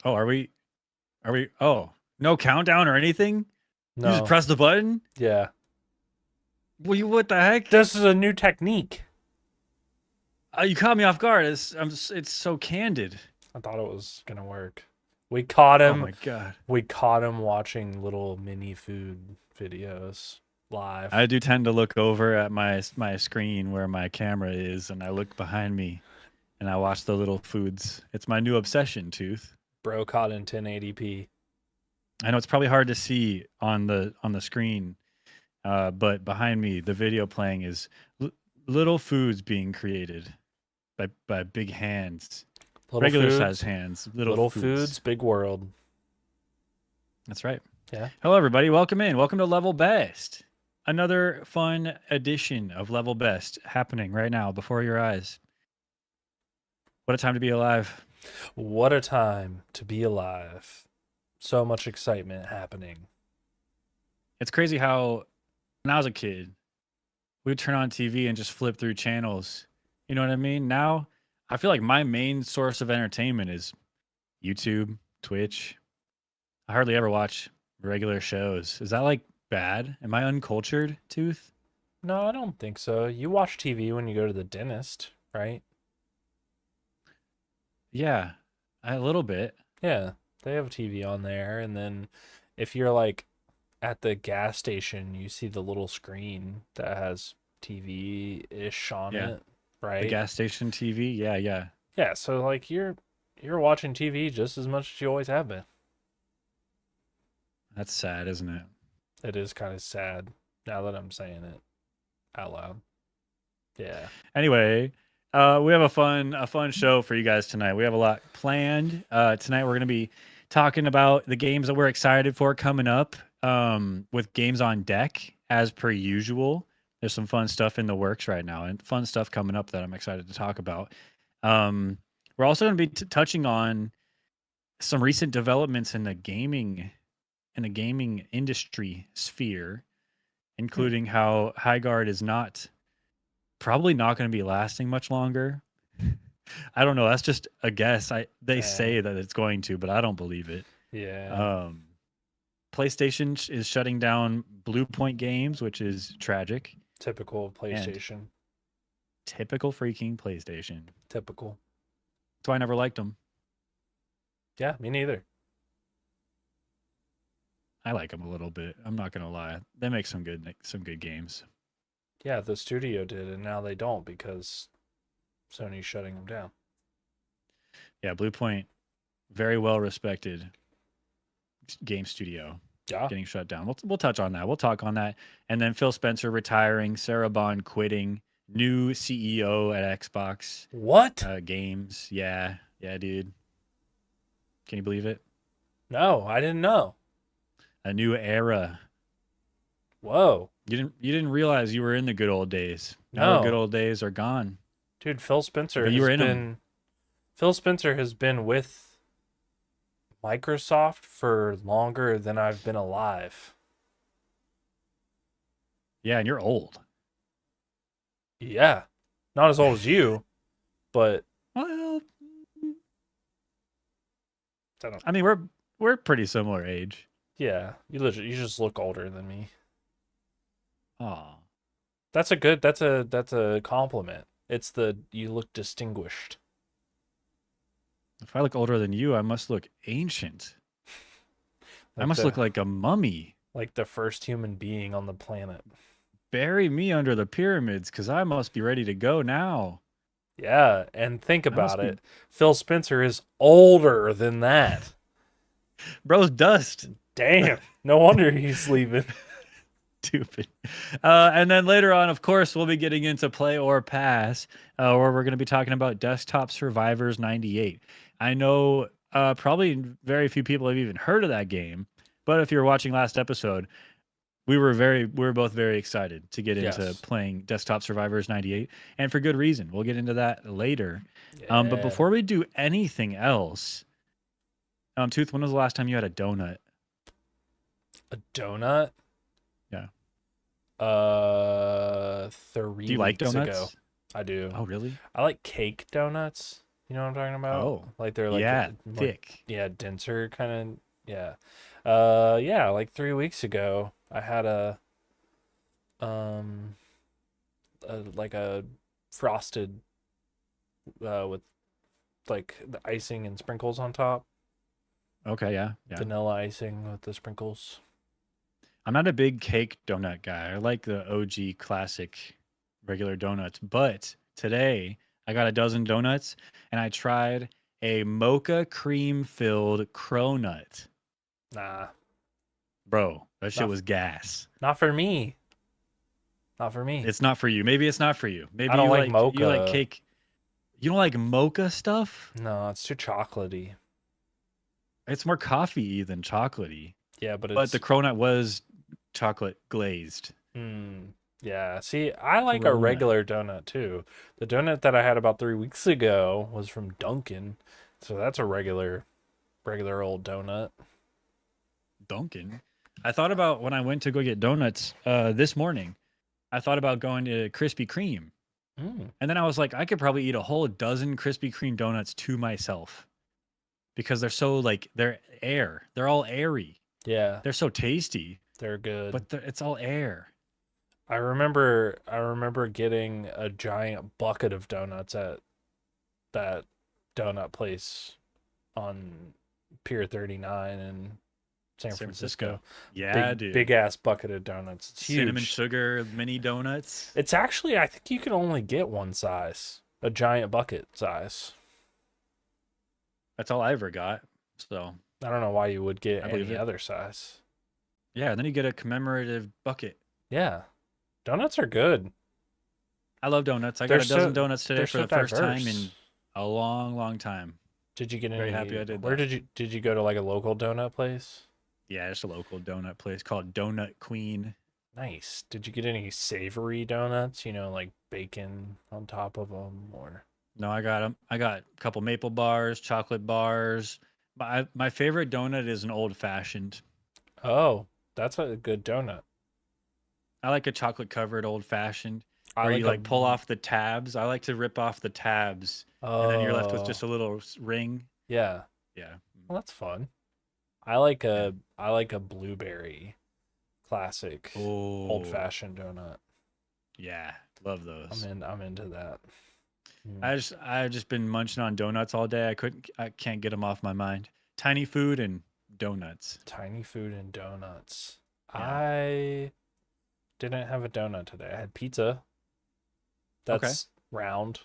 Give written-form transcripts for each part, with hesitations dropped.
Oh, are we? Are we? Oh, no countdown or anything? You just No. press the button? Yeah. What the heck? This is a new technique. You caught me off guard. It's so candid. I thought it was gonna work. We caught Oh him. my god. We caught him watching little mini food videos I live. do tend to look over at my screen where my camera is, and I look behind me, and I watch the little foods. It's my new obsession, Tooth. Bro caught in 1080p. I know it's probably hard to see on the screen, but behind me, the video playing is l- little foods being created by big hands, Little regular size foods. hands, little Little foods. foods. Big world. That's right. Yeah. Hello, everybody. Welcome in. Welcome to Level Best. Another fun edition of Level Best happening right now before your eyes. What a time to be alive. What a time to be alive. So much excitement happening. It's crazy how when I was a kid, we would turn on TV and just flip through channels. You know what I mean? Now, I feel like my main source of entertainment is YouTube, Twitch. I hardly ever watch regular shows. Is that like bad? Am I uncultured, Tooth? No, I don't think so. You watch TV when you go to the dentist, right? Yeah, a little bit. Yeah. They have a TV on there. And then if you're like at the gas station, you see the little screen that has TV-ish on Yeah, it, the right? gas station TV. Yeah, yeah. Yeah, so like you're watching TV just as much as you always have been. That's sad, isn't it? It is kind of sad now that I'm saying it out loud. Yeah. Anyway, we have a fun show for you guys tonight. We have a lot planned. Tonight we're going to be talking about the games that we're excited for coming up. With games on deck as per usual. There's some fun stuff in the works right now, and fun stuff coming up that I'm excited to talk about. Um, we're also going to be touching on some recent developments in the gaming industry sphere, Hmm. including how Highguard is not probably not going to be lasting much longer. I don't know. That's just a guess. They Eh, say that it's going to, but I don't believe it. yeah. Um, PlayStation is shutting down Blue Point Games, which is tragic Typical of and PlayStation. typical freaking PlayStation. Typical. That's why I never liked them. Yeah, me neither. I like them a little bit. I'm not gonna lie. They make some good games. Yeah, the studio did, and now they don't because Sony's shutting them down. Yeah, Blue Point, very well respected game studio, Yeah. getting shut down. We'll touch on that. We'll talk on that. And then Phil Spencer retiring, Sarah Bond quitting, new CEO at Xbox What? Games. Yeah, yeah, dude. Can you believe it? No, I didn't know. A new era. Whoa. You didn't realize you were in the good old days. Now the good No. old days are gone. Dude, But you were in them. Phil Spencer has been with Microsoft for longer than I've been alive. Yeah, and you're old. Yeah. Not as old as you, but Well, I don't. I mean we're pretty similar age. Yeah, you just look older than me. Oh, That's a compliment. It's the you look distinguished. if I look older than you, I must look ancient. I Like must the look like a mummy. like the first human being on the planet. Bury me under the pyramids, cause I must be ready to go now. Yeah, and think I must about be it. Phil Spencer is older than that. bro's dust. Damn. No wonder he's leaving. Stupid. And then later on, of course, we'll be getting into Play or Pass, where we're going to be talking about Desktop Survivors 98. I know probably very few people have even heard of that game, but if you're watching last episode, we were both very excited to get into Yes. playing Desktop Survivors 98, and for good reason. We'll get into that later. But Yeah. before we do anything else, Tooth, when was the last time you had a donut? A donut? Yeah. Do 3 you like weeks ago. donuts? I do. Oh, really? I like cake donuts. You know what I'm talking about? Oh, Like they're yeah, like thick. yeah, denser kind of yeah. Yeah, like 3 weeks ago I had um like a frosted with like the icing and sprinkles on top. Okay, yeah, yeah. Vanilla icing with the sprinkles. I'm not a big cake donut guy. I like the OG classic regular donuts, but today I got a dozen donuts and I tried a mocha cream filled cronut. Nah, Bro, that shit not was gas. not for me. Not for me. It's not for you. Maybe it's not for you. I Maybe don't like you like mocha. cake. You don't like mocha stuff? No, it's too chocolatey. It's more coffee than chocolatey. Yeah, but But the it's cronut was chocolate glazed. yeah. See, I like a Cronut. regular donut too. The donut that I had about 3 weeks ago was from Dunkin', so that's a regular old donut. Dunkin'. I thought about when I went to go get donuts this morning. I thought about going to Krispy Kreme. Mm, And then I was like, I could probably eat a whole dozen Krispy Kreme donuts to myself because they're so like they're air. They're all airy. yeah, They're so tasty, they're good. but it's all air. I remember getting a giant bucket of donuts at that donut place on Pier 39 in San San Francisco. Francisco. Yeah, Big dude. big ass bucket of donuts. It's Cinnamon huge. sugar mini donuts. It's actually, I think you can only get one size, a giant bucket size. That's all I ever got. So I don't know why you would get I believe any it. other size. Yeah, and then you get a commemorative bucket. Yeah, donuts are good. I love donuts. I They're got a dozen so donuts today they're for so the first time diverse. in a long, long time. Did you get Very any? happy I did Where that. did you go to like a local donut place? Yeah, it's a local donut place called Donut Queen. Nice. Did you get any savory donuts? Like bacon on top of them, or No, I got them. I got a couple maple bars, chocolate bars. My favorite donut is an old fashioned. oh, that's a good donut. I like a chocolate covered old fashioned I where you like a like pull off the tabs. I like to rip off the tabs and then you're left with just oh a little ring. yeah. Yeah. Well, that's fun. I like Yeah. a blueberry classic old Oh, fashioned donut. yeah. Love those. I'm into that. Mm. I've just been munching on donuts all day. I can't get them off my mind. Tiny food and donuts. Tiny food and donuts. Yeah. I didn't have a donut today. I had pizza. Okay. That's round,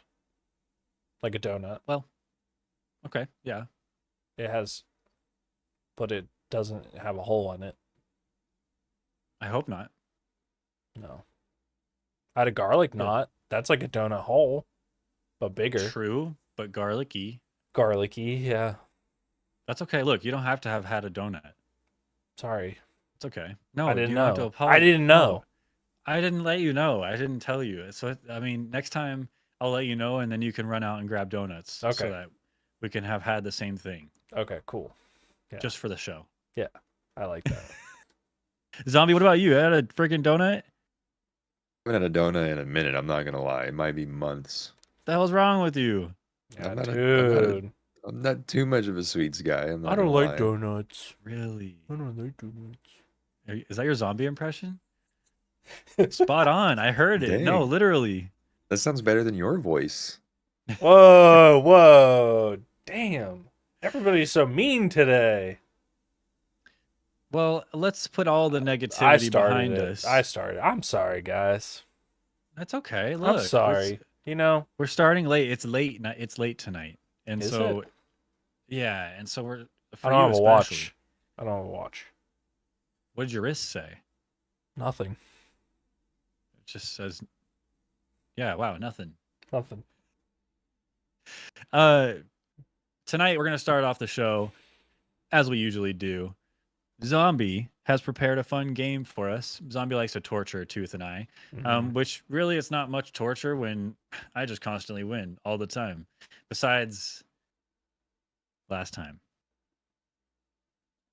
like a donut. Well, okay. Yeah. It has, but it doesn't have a hole in it. I hope not. No. I had a garlic Good. knot. That's like a donut hole, but bigger. True, but garlicky. Garlicky, yeah. That's okay. Look, you don't have to have had a donut. Sorry. It's okay. I No, didn't you don't have to know. I apologize. didn't No, know. I didn't let you know. I didn't tell you. So, I mean, next time I'll let you know and then you can run out and grab donuts so Okay. that we can have had the same thing Okay, cool. Yeah. just for the show. Yeah. I like that. Zombie, what about you? Had a freaking donut? I haven't had a donut in a minute. I'm not gonna lie. It might be months. The hell's wrong with you? Yeah, I'm not a, dude. I'm not too much of a sweets guy. I'm not I don't gonna like lie. donuts. Really? I don't like donuts. Is that your zombie impression? Spot on. I heard it. No, Dang. literally. That sounds better than your voice. Whoa, whoa. Damn. Everybody's so mean today. Well, let's put all the I negativity started behind it. us. I started. I'm sorry, guys. That's okay. I'm Look, sorry. we're starting late. It's late. It's late tonight, and Is so it? yeah, and so we're I for don't you have a especially. watch. I don't have a watch. What did your wrist say? Nothing. It just says, yeah. Wow, nothing. Nothing. Tonight we're gonna start off the show as we usually do. Zombie has prepared a fun game for us. Zombie likes to torture Tooth and I, Mhm. which really it's not much torture when I just constantly win all the time. Besides last time,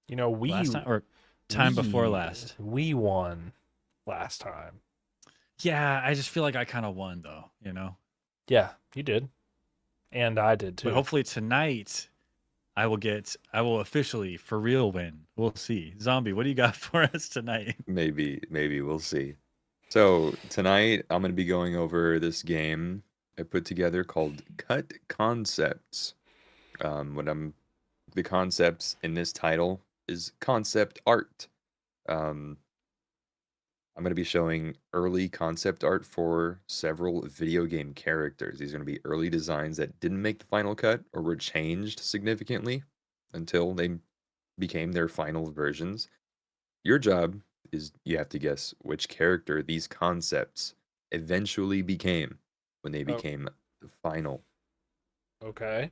We last time or time before last. We won last time. Yeah, I just feel like I kind of won though. Yeah, you did. And I did too. But hopefully tonight I will officially for real win. We'll see. Zombie, what do you got for us tonight? Maybe we'll see. So tonight I'm going to be going over this game I put together called Cut Concepts. The concepts in this title is concept art. I'm going to be showing early concept art for several video game characters. These are going to be early designs that didn't make the final cut or were changed significantly until they became their final versions. Your job is you have to guess which character these concepts eventually became when they became the final. Okay.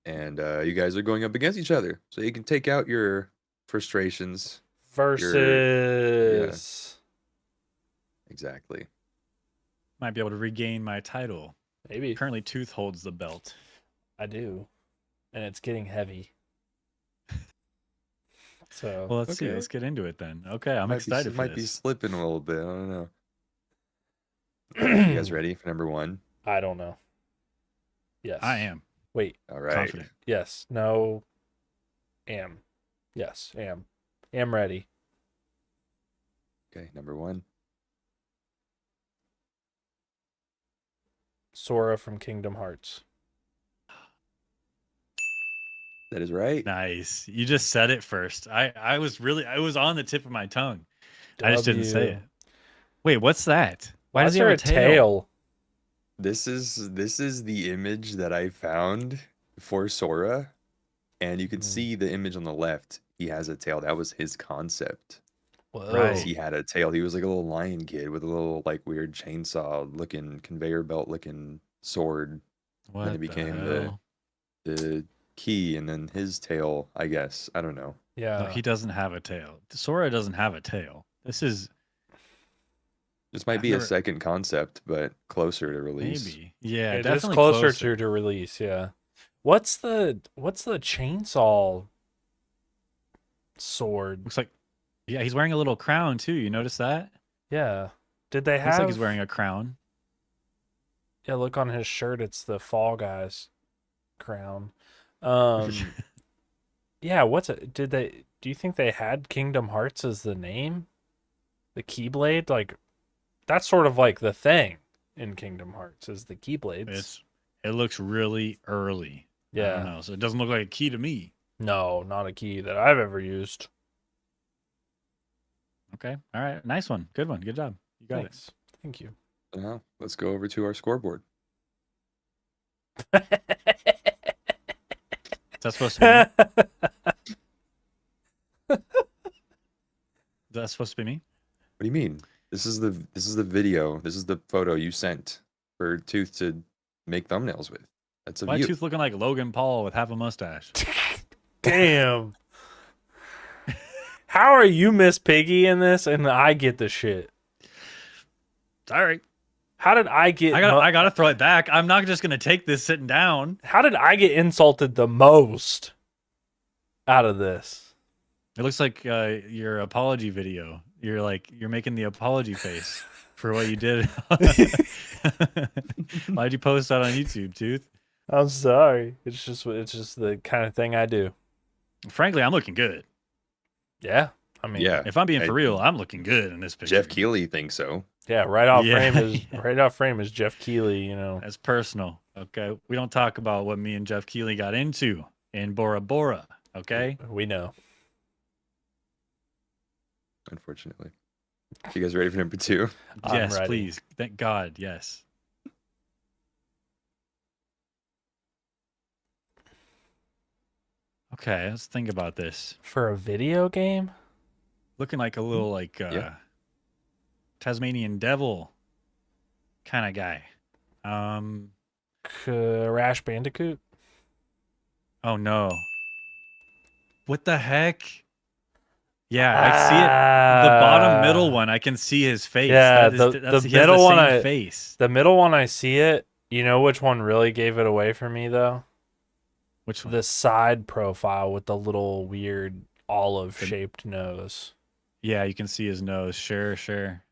And you guys are going up against each other, so you can take out your frustrations. Versus. Exactly. Might be able to regain my title. Maybe. Currently, Tooth holds the belt. I do. And it's getting heavy. So. Well, let's see. Okay. Let's get into it then. Okay, I'm excited for Might be this. slipping a little bit. I don't know. You guys ready for number one? I don't know. Yes. I am Wait. All right. confident. Yes. No. Am. Yes. Am. Am ready. Okay, number one. Sora from Kingdom Hearts. That is right. Nice. You just said it first. I was on the tip of my tongue. I just didn't say it. Wait, what's that? Why does he have there a tail? This is the image that I found for Sora, and you can see the image on the left. He has a tail. That was his concept. Whoa. Right. He had a tail. He was like a little lion kid with a little like weird chainsaw looking conveyor belt looking sword. What Then it became the key, and then his tail, I guess. I don't know. Yeah. No, he doesn't have a tail. Sora doesn't have a tail. This is This might I've be never- a second concept, but closer to release. maybe. Yeah, It is definitely closer to release, yeah. What's the chainsaw sword? Looks like yeah, he's wearing a little crown too. You notice that? Yeah. Did they Looks have like he's wearing a crown. Yeah, look on his shirt, it's the Fall Guys crown. Yeah, what's it? Do you think they had Kingdom Hearts as the name? The Keyblade? Like that's sort of like the thing in Kingdom Hearts is the Keyblades. It looks really early. I don't Yeah. know. So it doesn't look like a key to me. No, not a key that I've ever used. Okay. All right. Nice one. Good one. Good job. You got Thanks. Thank you. So now let's go over to our scoreboard. it. Is that supposed to be me? Is that supposed to be me? What do you mean? This is the video. This is the photo you sent for Tooth to make thumbnails with. That's of Why you. Tooth looking like Logan Paul with half a mustache? Damn. How are you Miss Piggy in this and I get the shit? Sorry. How did I get I gotta throw it back. I'm not just gonna take this sitting down. how did I get insulted the most out of this? It looks like your apology video. You're making the apology face for what you did. Why'd you post that on YouTube, Tooth? I'm sorry. It's just the kind of thing I do. Frankly, I'm looking good. Yeah. I mean, Yeah. If I'm being for I- real, I'm looking good in this picture. Jeff Keighley thinks so. yeah, right off Yeah. frame is Jeff Keighley, you know. That's personal. Okay. We don't talk about what me and Jeff Keighley got into in Bora Bora. Okay. We know. Unfortunately. You guys ready for number two? I'm Yes, ready. please. Thank God. Yes. Okay, let's think about this. For a video game? Looking like a little Yeah. Tasmanian devil kind of guy. Crash Bandicoot? Oh no. What the heck? Yeah, I see it. The bottom middle one, I can see his face. Yeah, That is- the he has middle one same I- face. The middle one I see it. You know which one really gave it away for me though? Which one? The side profile with the little weird olive shaped nose. Yeah, you can see his nose. Sure, sure.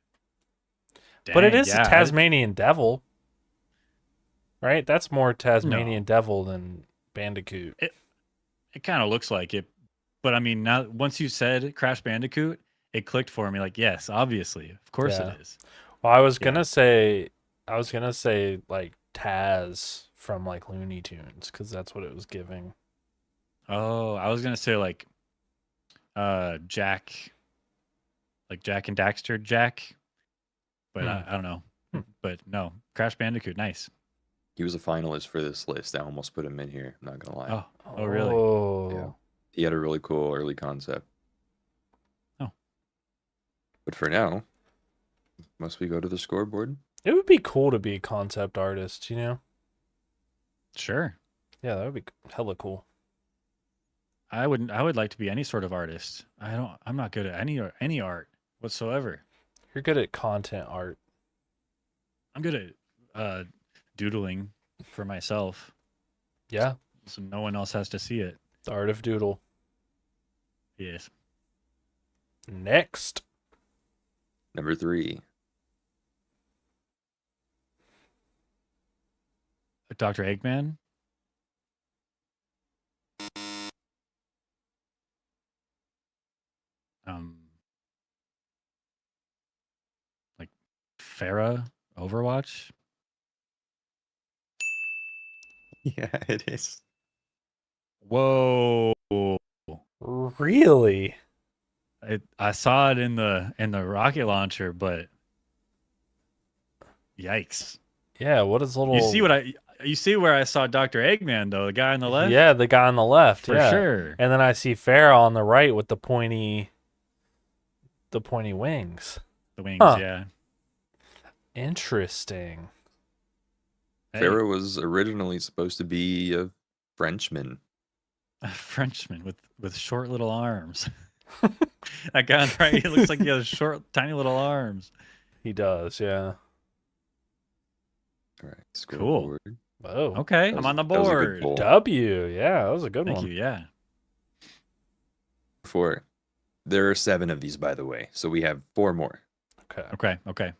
But it Dang, is yeah, a Tasmanian devil. right? That's more Tasmanian Devil than Bandicoot. It kind of looks like it, but I mean, now once you said Crash Bandicoot, it clicked for me. Like, yes, obviously, of course Yeah. it is. Well, I was Yeah. gonna say like Taz from like Looney Tunes because that's what it was giving. Oh, I was gonna say like, Jack, like Jack and Daxter Jack, but Hmm. I don't know. Hmm. But no, Crash Bandicoot, nice. He was a finalist for this list. I almost put him in here. I'm not gonna lie. Oh, really? Oh, Yeah. He had a really cool early concept. Oh. But for now, must we go to the scoreboard? It would be cool to be a concept artist, you know? Sure. Yeah, that would be hella cool. I would like to be any sort of artist. I'm not good at any art whatsoever. You're good at content art. I'm good at doodling for myself, Yeah, so no one else has to see it. the art of doodle. Yes. Next. Number 3. Dr. Eggman. Like Farah Overwatch. Yeah, it is. Whoa. Really? I saw it in the rocket launcher, but yikes. Yeah, what is little... You see where I saw Dr. Eggman though, the guy on the left? Yeah, the guy on the left. For yeah. sure. And then I see Farrah on the right with the pointy wings. The wings, Huh. yeah. Interesting. Hey, Farrah was originally supposed to be a Frenchman. a Frenchman with short little arms. That guy on the right, he looks like he has short, tiny little arms. He does, yeah. All right, Cool. scoreboard. Oh. Okay, That I'm was- on the that was a good board. poll. W. Yeah, that was a good Thank one. you. Yeah. 4. There are 7 of these, by the way, so we have 4 more. Okay. Okay.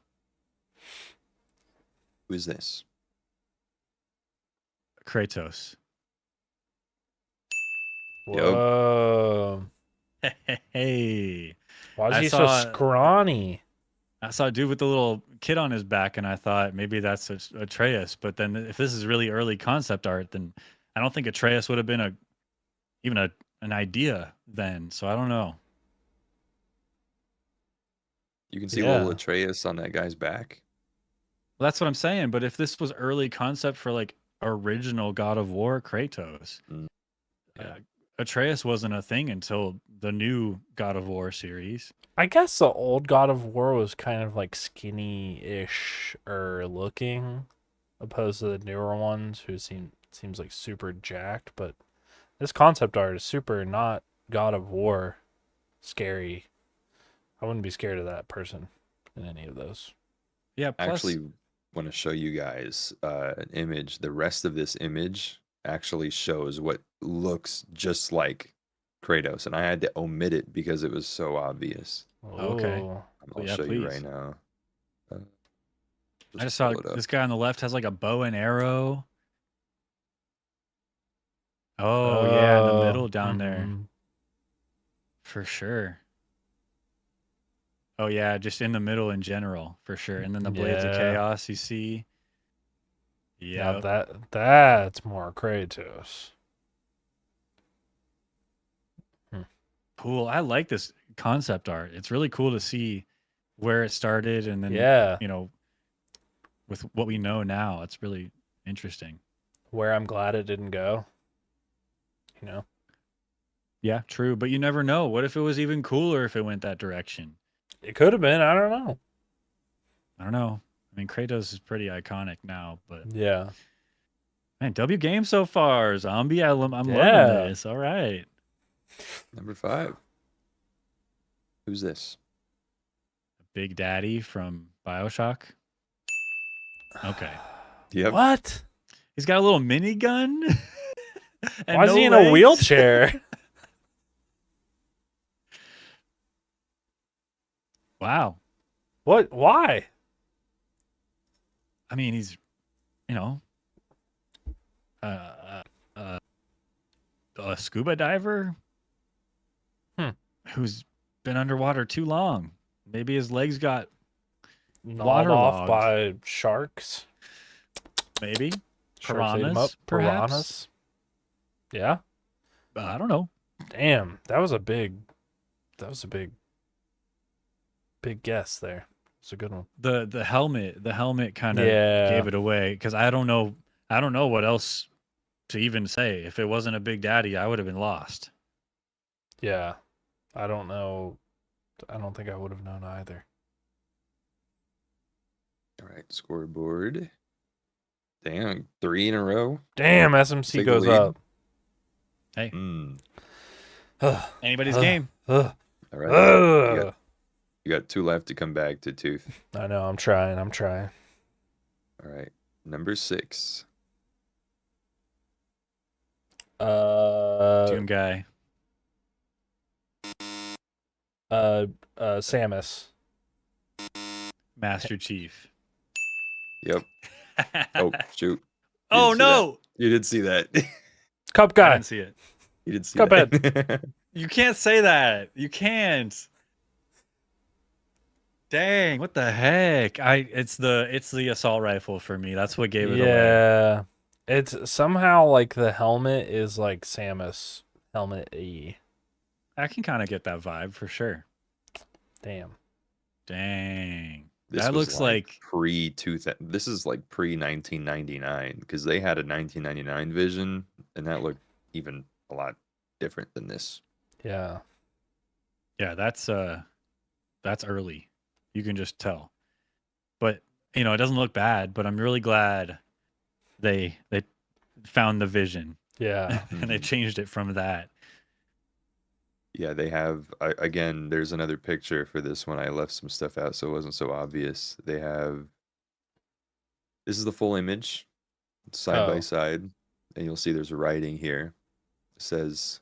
Who is this? Kratos. Yep. Whoa. Hey. Why is I he so saw- scrawny? I saw a dude with the little kid on his back, and I thought maybe that's Atreus. But then, if this is really early concept art, then I don't think Atreus would have been even an idea then. So I don't know. You can see Yeah. little Atreus on that guy's back. Well, that's what I'm saying. But if this was early concept for like original God of War Kratos, Mm. Atreus wasn't a thing until the new God of War series. I guess the old God of War was kind of like skinny-ish or looking, opposed to the newer ones who seems like super jacked. But this concept art is super not God of War scary. I wouldn't be scared of that person in any of those. Yeah. I Plus, actually want to show you guys an image. The rest of this image actually shows what looks just like Kratos, and I had to omit it because it was so obvious. Okay. Oh. I'll Yeah, show you please. right now. I just saw pull it up. this guy on the left has like a bow and arrow. Oh yeah, in the middle down there Mhm. for sure. Oh yeah, just in the middle in general for sure. And then the blades of Yeah. chaos you see. Now Yeah. that's more Kratos. Cool. I like this concept art. It's really cool to see where it started and then Yeah. with what we know now. It's really interesting. Where I'm glad it didn't go. You know? Yeah, true. But you never know. What if it was even cooler if it went that direction? It could have been. I don't know. I don't know. I mean, Kratos is pretty iconic now, but Yeah. man, W game so far. Zombie, I'm loving Yeah. this. All right. Number 5. Who's this? Big Daddy from BioShock. Okay. Yep. What? He's got a little minigun. and Why is no he in legs. a wheelchair? Wow. What? Why? I mean, he's, uh, uh, a scuba diver who's been underwater too long. Maybe his legs got Gnawed off waterlogged. by sharks. Maybe Sharks ate him up. perhaps? Piranhas. Yeah. I don't know. Damn, that was a big guess there. It's a good one. The helmet kind of Yeah. gave it away because I don't know what else to even say. If it wasn't a Big Daddy, I would have been lost. Yeah. I don't know. I don't think I would have known either. All right, scoreboard. Damn, 3 in a row. Damn, SMC Take the goes lead. up. Hey, Mm. anybody's Ugh. game. Ugh. All right, Ugh. you got 2 left to come back to Tooth. I know. I'm trying. All right, number 6. Toon guy. Samus. Master Chief. Yep. Oh shoot. Oh didn't see no! You did see that. Cup I guy. didn't see it. You did see Cuphead. that. You can't say that. You can't. Dang, what the heck? It's the assault rifle for me. That's what gave it away. Yeah. It's somehow like the helmet is like Samus helmet E. I can kind of get that vibe for sure. Damn. Dang. This That was looks like pre 2000. This is like pre 1999 because they had a 1999 vision and that looked even a lot different than this. Yeah. yeah, that's early. You can just tell. But, it doesn't look bad, but I'm really glad they found the vision Yeah. and they changed it from that. Yeah, they have again. There's another picture for this one. I left some stuff out so it wasn't so obvious. They have. This is the full image, side by Oh. side, and you'll see there's writing here. It says,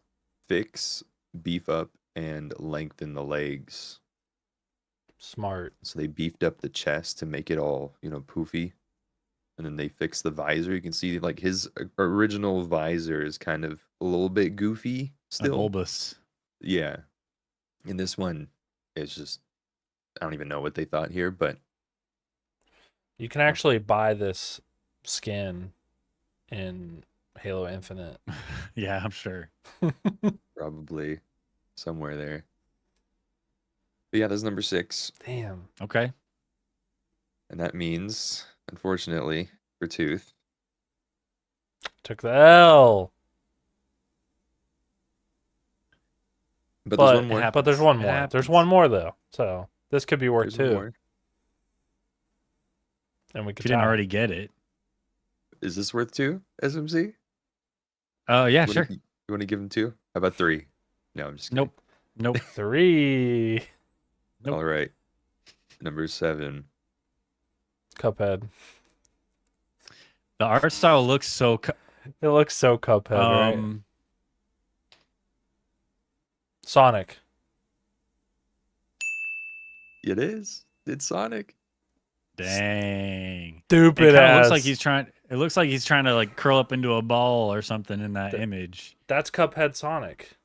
"Fix, beef up, and lengthen the legs." Smart. So they beefed up the chest to make it all, poofy. And then they fixed the visor. You can see like his original visor is kind of a little bit goofy A still. bulbous. Yeah. And this one is just, I don't even know what they thought here, but You can actually buy this skin in Halo Infinite. Yeah, I'm sure. probably somewhere there. But yeah, that's number 6. Damn. Okay. And that means, unfortunately, for Tooth, Took the L. but there's one it more. happens. But there's one It more. There's happens. one more though. So this could be worth There's one 2. more. And we If could you didn't tie. already get it. Is this worth 2, SMC? Oh, yeah, You sure. wanna- You want to give him 2? How about 3? No, I'm just kidding. Nope. 3. Nope. All right. Number 7. Cuphead. The art style looks so It looks so Cuphead, right? Sonic. It is. It's Sonic. Dang. Stupid It kind of ass. looks like he's trying to like curl up into a ball or something in that The- image. That's Cuphead Sonic.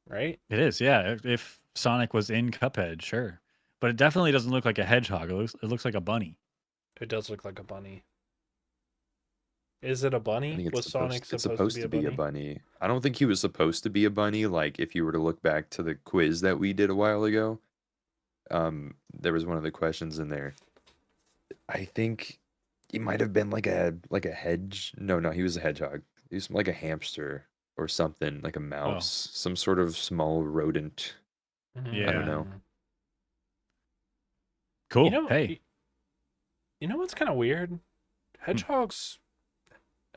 Right? It is, yeah. If Sonic was in Cuphead, sure. But it definitely doesn't look like a hedgehog. It looks like a bunny. It does look like a bunny. Is it a I bunny? think Was Sonic it's supposed to be a bunny? bunny. I don't think he was supposed to be a bunny. Like if you were to look back to the quiz that we did a while ago, there was one of the questions in there. I think he might have been like a hedge. No, he was a hedgehog. He was like a hamster or something, like a mouse, some sort of small rodent. Yeah. I don't know. Cool. You know, Hey, you know what's kind of weird? Hedgehogs.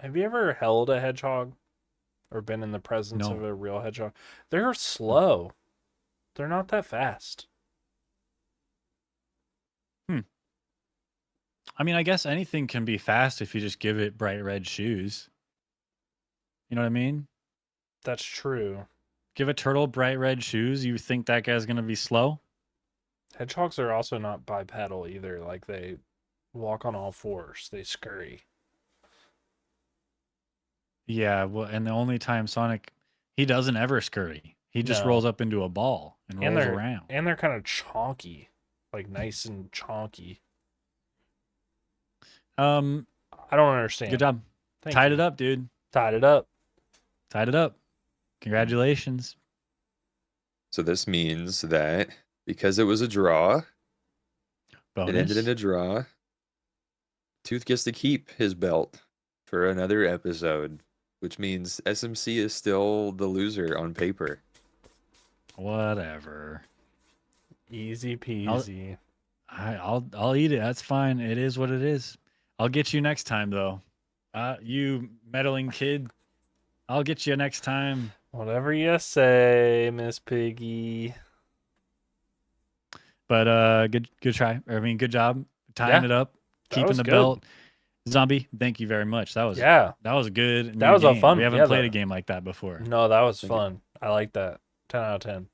Have you ever held a hedgehog or been in the presence No. of a real hedgehog? They're slow. They're not that fast. I mean, I guess anything can be fast if you just give it bright red shoes. You know what I mean? That's true. Give a turtle bright red shoes, you think that guy's going to be slow? Hedgehogs are also not bipedal either. Like they walk on all fours. They scurry. Yeah, well, and the only time Sonic, he doesn't ever scurry. He just No. rolls up into a ball and rolls around. And they're kind of chonky, like nice and chonky. Um, I don't understand. good job. Thank Tied you. it up, dude. Tied it up. Tied it up. Congratulations. So this means that because it was a draw, Bonus. it ended in a draw. Tooth gets to keep his belt for another episode, which means SMC is still the loser on paper. Whatever. Easy peasy. I'll eat it. That's fine. It is what it is. I'll get you next time though. You meddling kid. I'll get you next time. Whatever you say, Miss Piggy. But good try. I mean, good job tying it up, keeping was the good. belt. Zombie, thank you very much. That was Yeah. that was good. That new was a game. fun- We haven't yeah, played that- a game like that before. No, that was Thank you. fun. I like that. 10 out of 10.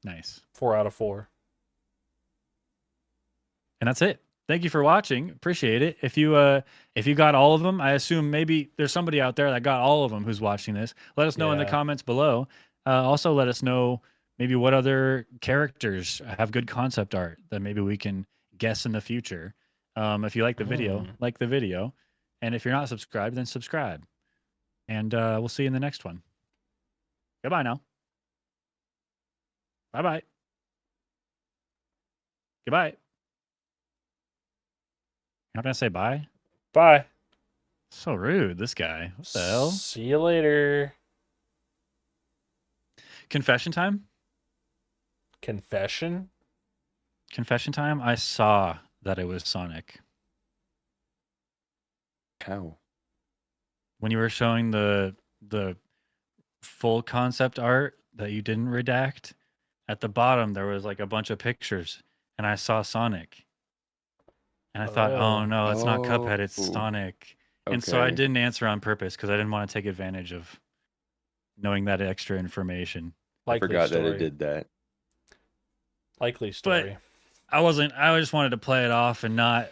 Nice. 4 out of 4. And that's it. Thank you for watching. Appreciate it. If you got all of them, I assume maybe there's somebody out there that got all of them who's watching this. Let us know in the Yeah. comments below. Also, let us know maybe what other characters have good concept art that maybe we can guess in the future. If you like the video, like the video. And if you're not subscribed, then subscribe. And we'll see you in the next one. Goodbye now. Bye-bye. Goodbye. You're not going to say bye? Bye. So rude, this guy. What the hell? See you later. Confession time? Confession? Confession time? I saw that it was Sonic. How? When you were showing the full concept art that you didn't redact, at the bottom there was like a bunch of pictures, and I saw Sonic. And I thought, oh no, it's not Cuphead, it's Oh. Sonic. And so I Okay. didn't answer on purpose because I didn't want to take advantage of knowing that extra information. I Likely forgot story. that it did that. Likely story. I just wanted to play it off and not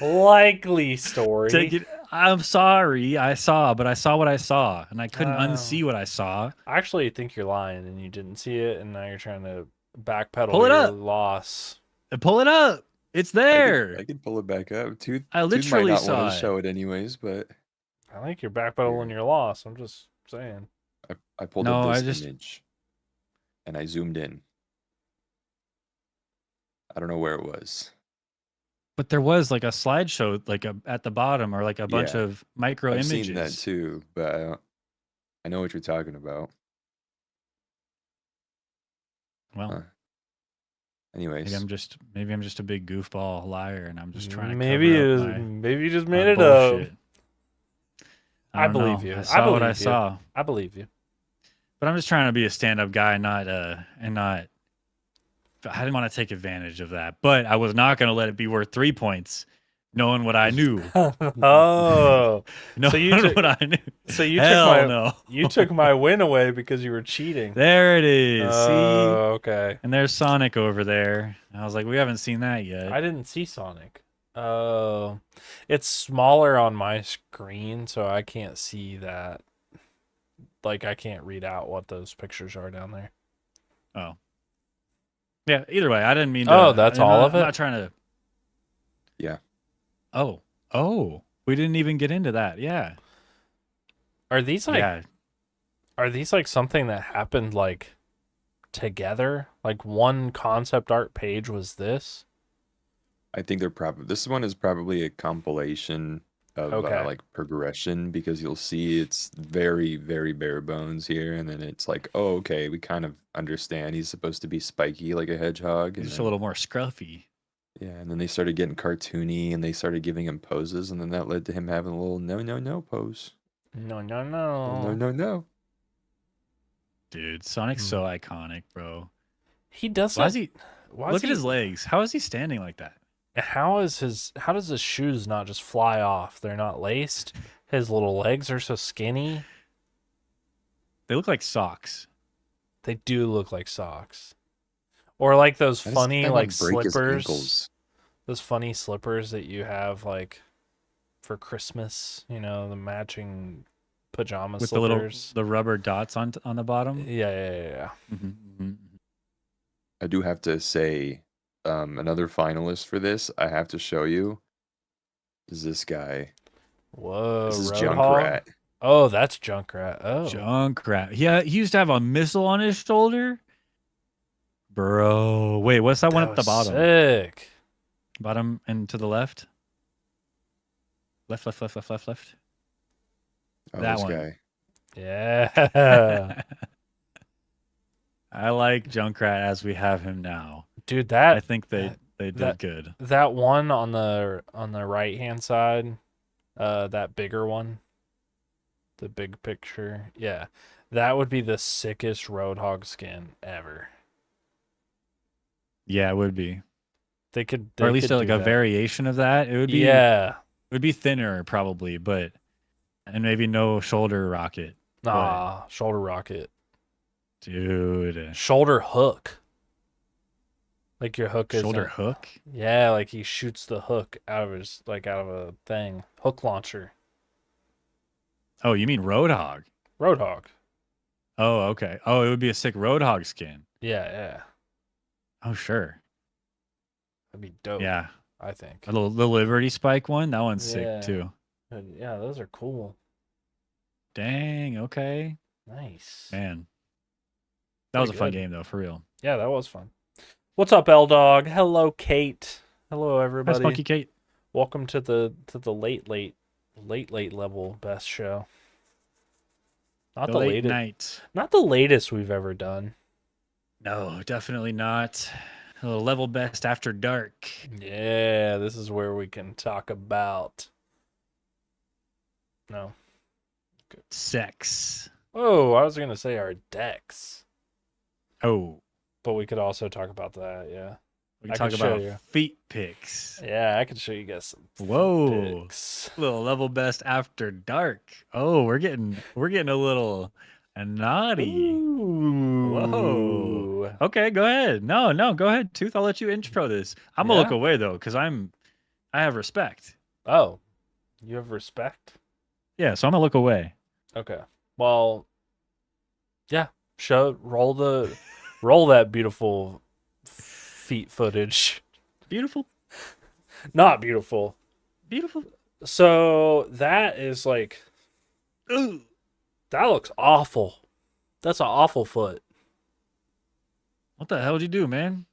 Likely story. take it. I'm sorry, I saw what I saw, and I couldn't Oh. unsee what I saw. I actually think you're lying and you didn't see it, and now you're trying to backpedal Pull it your up. loss. Pull it up. It's there. I could pull it back up. Tooth I might literally not saw want to it. show it anyways, but I think you're backpedaling your loss. I'm just saying. I pulled No, up I this just- image and I zoomed in. I don't know where it was. But there was like a slideshow, like at the bottom, or like a bunch Yeah. of micro I've images. seen that too, but I know what you're talking about. Well, Huh. Anyways, maybe I'm just a big goofball liar, and I'm just trying to Maybe cover it up is, my, maybe you just my made it up. bullshit. I don't believe know. you. I I saw what I believe you. saw, I believe you. but I'm just trying to be a stand-up guy, not. I didn't want to take advantage of that, but I was not going to let it be worth 3 points, knowing what I knew. Oh, Knowing you took- what I knew. so you Hell took my no. you took my win away because you were cheating. There it is. See, Oh, okay. and there's Sonic over there. I was like, we haven't seen that yet. I didn't see Sonic. Oh, it's smaller on my screen, so I can't see that. Like, I can't read out what those pictures are down there. Oh. Yeah, either way, I didn't mean to. Oh, that's all of I'm it? not trying to. Yeah. Oh, we didn't even get into that. Yeah. Are these like Yeah. are these like something that happened like together? Like one concept art page was this? I think they're probably this one is probably a compilation of Okay. like progression because you'll see it's very, very bare bones here, and then it's like, oh, okay, we kind of understand he's supposed to be spiky like a hedgehog, and Just a then, little more scruffy. yeah, and then they started getting cartoony, and they started giving him poses, and then that led to him having a little no pose. No. No. Dude, Sonic's Hmm. so iconic, bro. He does Why not. is he. Why Look is at he- his legs. How is he standing like that? How does his shoes not just fly off? They're not laced. His little legs are so skinny. They look like socks. They do look like socks. Or like those How does funny that not like break his slippers. ankles? those funny slippers that you have like for Christmas, you know, the matching pajama With slippers. the rubber dots on the bottom. Yeah. Mm-hmm. I do have to say, another finalist for this, I have to show you, is this guy. Whoa, This is Roadhog. Junkrat. Oh, that's Junkrat. Oh, Junkrat. Yeah, he used to have a missile on his shoulder. Bro, wait, what's that one that at the was bottom? sick. Bottom and to the left. Left. Oh, That this one. guy. Yeah. I like Junkrat as we have him now. Dude, I think they did that- good. that one on the right hand side, that bigger one, the big picture, yeah, that would be the sickest Roadhog skin ever. Yeah, it would be. They could, Or at least could like do a that. variation of that. It would be Yeah. it would be thinner probably, but and maybe no shoulder rocket. Nah, shoulder rocket, Dude. shoulder hook. Like your hook is Shoulder hook? Yeah, like he shoots the hook out of his out of a thing, hook launcher. Oh, you mean Roadhog? Roadhog. Oh, okay. Oh, it would be a sick Roadhog skin. Yeah. Oh, sure. That'd be dope. Yeah. I think. The Liberty Spike one, that one's Yeah. sick too. Yeah, those are cool. Dang, okay. Nice. Man. That was a Pretty fun good. game though, for real. Yeah, that was fun. What's up, L Dog? Hello, Kate. Hello, Hi, everybody. Spunky Kate. Welcome to the late level best show. Not The the late latest. night. Not the latest we've ever done. No, definitely not. A level best after dark. Yeah, this is where we can talk about. No. Sex. Oh, I was gonna say our decks, Oh, but we could also talk about that. Yeah. we I can could talk show about you. feet pics. Yeah, I could show you guys some Whoa. pics. Little level best after dark. Oh, we're getting a little naughty. Ooh. Okay, go ahead. No, go ahead. Tooth, I'll let you intro this. I'm gonna look Yeah? away though, because I have respect. Oh, you have respect? Yeah, so I'm gonna look away. Okay. Well, yeah. Roll that beautiful feet footage. Beautiful. Not beautiful. Beautiful. So that is like, Ooh. that looks awful. That's an awful foot. What the hell did you do, man?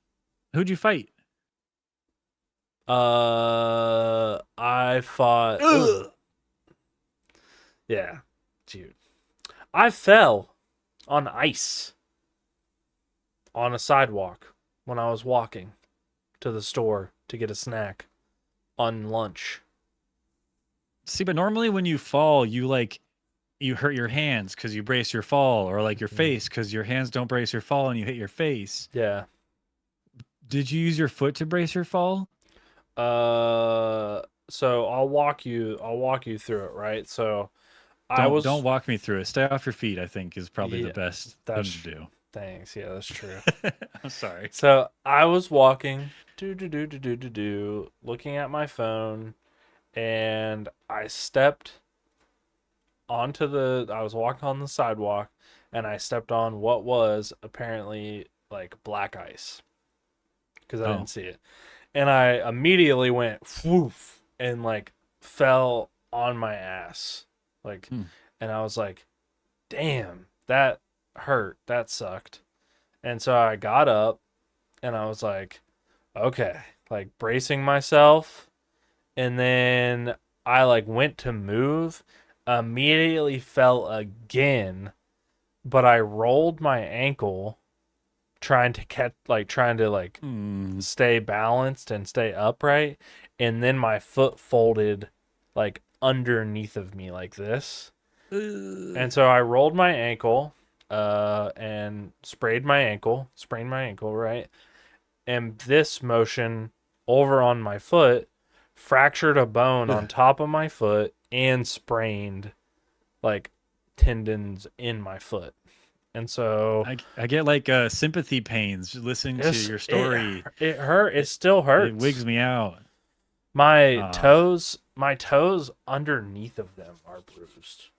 Who'd you fight? I fought. Ugh. Yeah, dude. I fell on ice on a sidewalk when I was walking to the store to get a snack on lunch. See, but normally when you fall, you hurt your hands because you brace your fall, or like your face because your hands don't brace your fall and you hit your face. Yeah. Did you use your foot to brace your fall? So I'll walk you through it, right? So Don't walk me through it. Stay off your feet, I think, is probably Yeah, the best thing that's- to do. Thanks. Yeah, that's true. I'm sorry. So I was walking, looking at my phone, and I stepped I was walking on the sidewalk, and I stepped on what was apparently like black ice, because I Oh. didn't see it, and I immediately went whoof and like fell on my ass, like, Hmm. and I was like, damn, that hurt, that sucked. And so I got up and I was like, okay, like bracing myself, and then I like went to move, immediately fell again, but I rolled my ankle trying to Hmm. stay balanced and stay upright, and then my foot folded like underneath of me like this. And so I rolled my ankle, and sprained my ankle, right? And this motion over on my foot fractured a bone on top of my foot and sprained like tendons in my foot. And so I get like sympathy pains listening to your story. It hurt. It still hurts. It wigs me out. My Ah. toes underneath of them are bruised.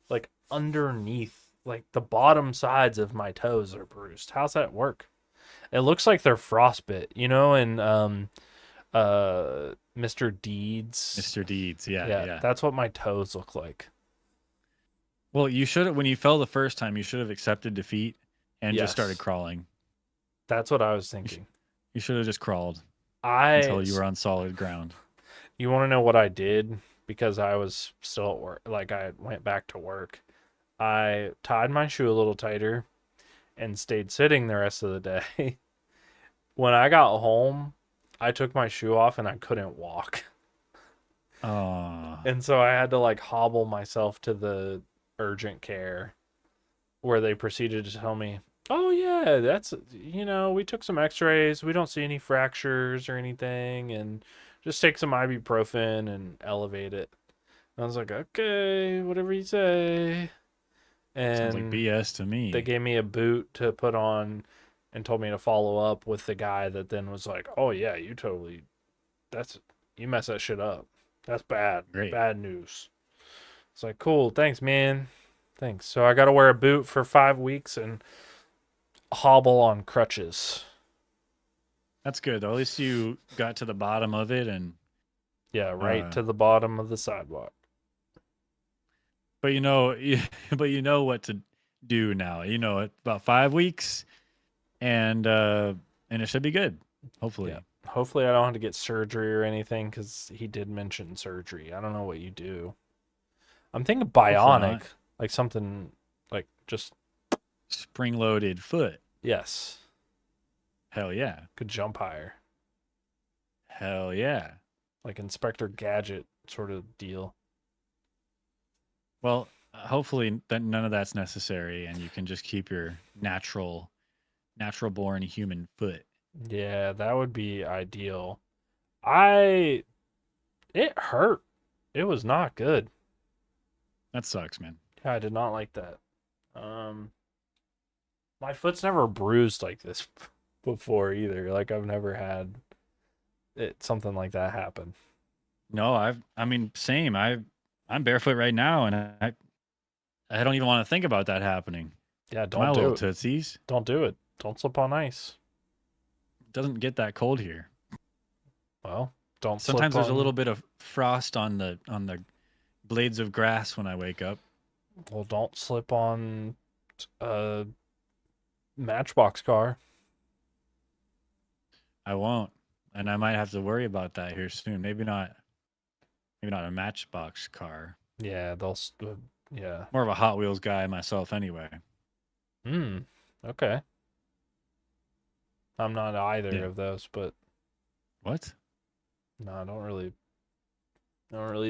Like underneath, like the bottom sides of my toes are bruised. How's that work? It looks like they're frostbite, in Mr. Deeds. Mr. Deeds. Yeah, Yeah, yeah. that's what my toes look like. Well, you should have when you fell the first time. You should have accepted defeat and just started Yes. crawling. That's what I was You, sh- thinking. you should have just crawled I until you were on solid ground. You want to know what I did because I was still at work, like I went back to work. I tied my shoe a little tighter and stayed sitting the rest of the day. When I got home, I took my shoe off and I couldn't walk. Oh, And so I had to like hobble myself to the urgent care where they proceeded to tell me, "Oh yeah, we took some x-rays. We don't see any fractures or anything and just take some ibuprofen and elevate it." And I was like, "Okay, whatever you say." sounds like And BS to they me. gave me a boot to put on and told me to follow up with the guy that then was like, "Oh yeah, that's you messed that shit up. That's bad. Great. Bad news." It's like, "Cool, thanks, man. Thanks." So I got to wear a boot for 5 weeks and hobble on crutches. That's good. Though. At least you got to the bottom of it, and Yeah, right uh, to the bottom of the sidewalk. but but you know what to do now. You know it about 5 weeks, and it should be good. Yeah. Hopefully, Hopefully I don't have to get surgery or anything because he did mention surgery. I don't know what you do. I'm thinking hopefully bionic, not. like something like just Spring-loaded foot. yes, Hell yeah. could jump higher, Hell yeah. like Inspector Gadget sort of deal. Well, hopefully that none of that's necessary, and you can just keep your natural born human foot. Yeah, that would be ideal. I It hurt. It was not good. That sucks, man. I did not like that. Um, my foot's never bruised like this before either. Like I've never had something like that happen. No, I mean, same. I'm barefoot right now, and I don't even want to think about that happening. Yeah, My don't little do it. tootsies. Don't do it. Don't slip on ice. It doesn't get that cold here. Well, don't slip Sometimes there's a little on. bit of frost on the blades of grass when I wake up. Well, don't slip on a Matchbox car. I won't, and I might have to worry about that here soon. Maybe not a Matchbox car. Yeah, yeah. More of a Hot Wheels guy myself, anyway. Hmm. Okay. I'm not either Yeah. of those, but What? no, I don't really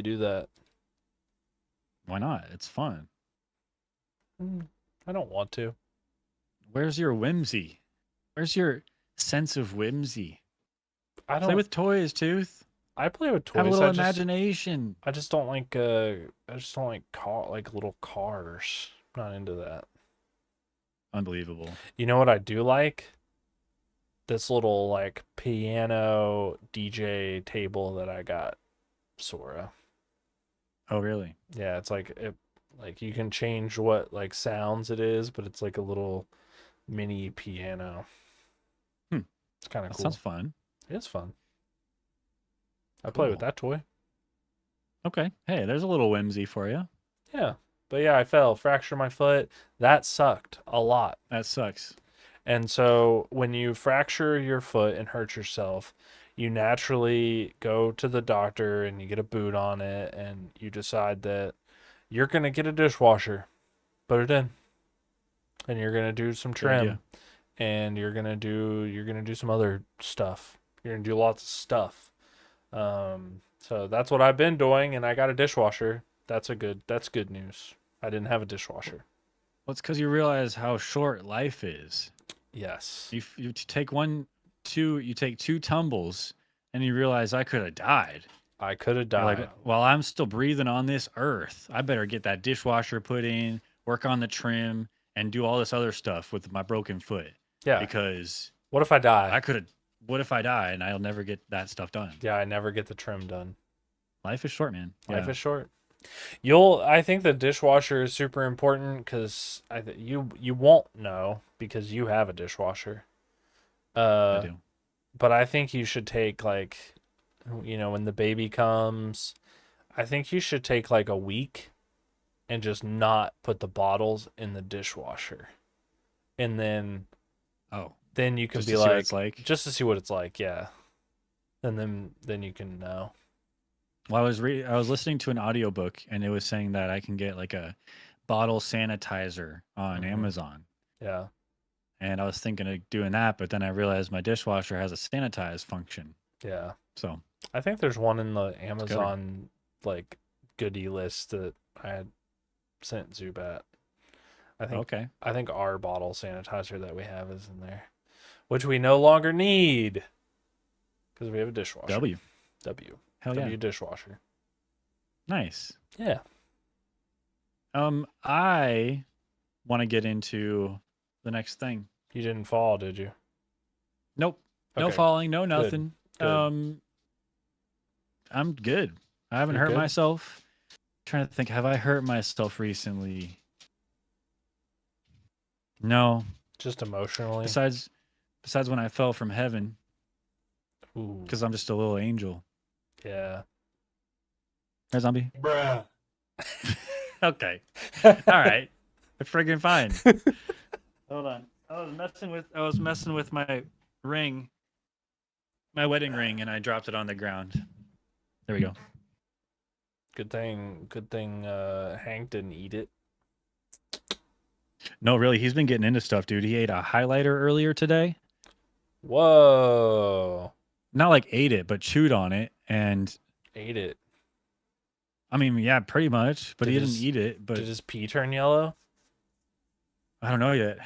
do that. Why not? It's fun. I don't want to. Where's your whimsy? Where's your sense of whimsy? I Play don't. with toys, Tooth. I play with Have a toys. little imagination. I just don't like. I just don't like little cars. Not into that. Unbelievable. You know what I do like? This little like piano DJ table that I got, Sora. Oh, really? Yeah, it's like you can change what like sounds it is, but it's like a little mini piano. Hmm. It's kind of That cool. sounds fun. It's fun. I play with Cool. that toy. Okay. Hey, there's a little whimsy for you. Yeah. But yeah, I fell, fractured my foot. That sucked a lot. That sucks. And so when you fracture your foot and hurt yourself, you naturally go to the doctor and you get a boot on it and you decide that you're going to get a dishwasher, put it in, and you're going to do some Good idea. trim and you're going to do some other stuff. You're going to do lots of stuff. So that's what I've been doing and I got a dishwasher. That's good news. I didn't have a dishwasher. Well, it's because you realize how short life is. Yes. You take two tumbles, and you realize I could have died. I could have You're died. like, well, I'm still breathing on this earth. I better get that dishwasher put in, work on the trim, and do all this other stuff with my broken foot Yeah. because What if I die? I could have what if I die and I'll never get that stuff done? Yeah, I never get the trim done. Life is short, man. Life Yeah. is short. I think the dishwasher is super important because you won't know because you have a dishwasher. I do. But I think you should take like, when the baby comes, I think you should take like a week and just not put the bottles in the dishwasher. And then Oh, you can just be to see what like, it's like. just to see what it's like, yeah. And then you can know. Well, I was listening to an audiobook and it was saying that I can get like a bottle sanitizer on Mhm. Amazon. Yeah. And I was thinking of doing that, but then I realized my dishwasher has a sanitize function. Yeah. So I think there's one in the Amazon like goodie list that I had sent Zubat. okay. I think our bottle sanitizer that we have is in there, which we no longer need because we have a dishwasher. W. Hell W yeah. dishwasher. Nice. Yeah. I want to get into the next thing. You didn't fall, did you? Nope. No Okay. falling, no nothing. Good. I'm good. I haven't You're hurt good? myself. Trying to think, have I hurt myself recently? No. Just emotionally. Besides when I fell from heaven, Ooh. because I'm just a little angel. Yeah. Hey, zombie. Bruh. Okay. All right. Friggin' fine. Hold on. I was messing with my ring, my wedding ring, and I dropped it on the ground. There we go. Good thing Hank didn't eat it. No, really, he's been getting into stuff, dude. He ate a highlighter earlier today. Whoa. Not like ate it, but chewed on it, and Ate it. I mean, yeah, pretty much. But Did he his- didn't eat it. But Did his pee turn yellow? I don't know yet.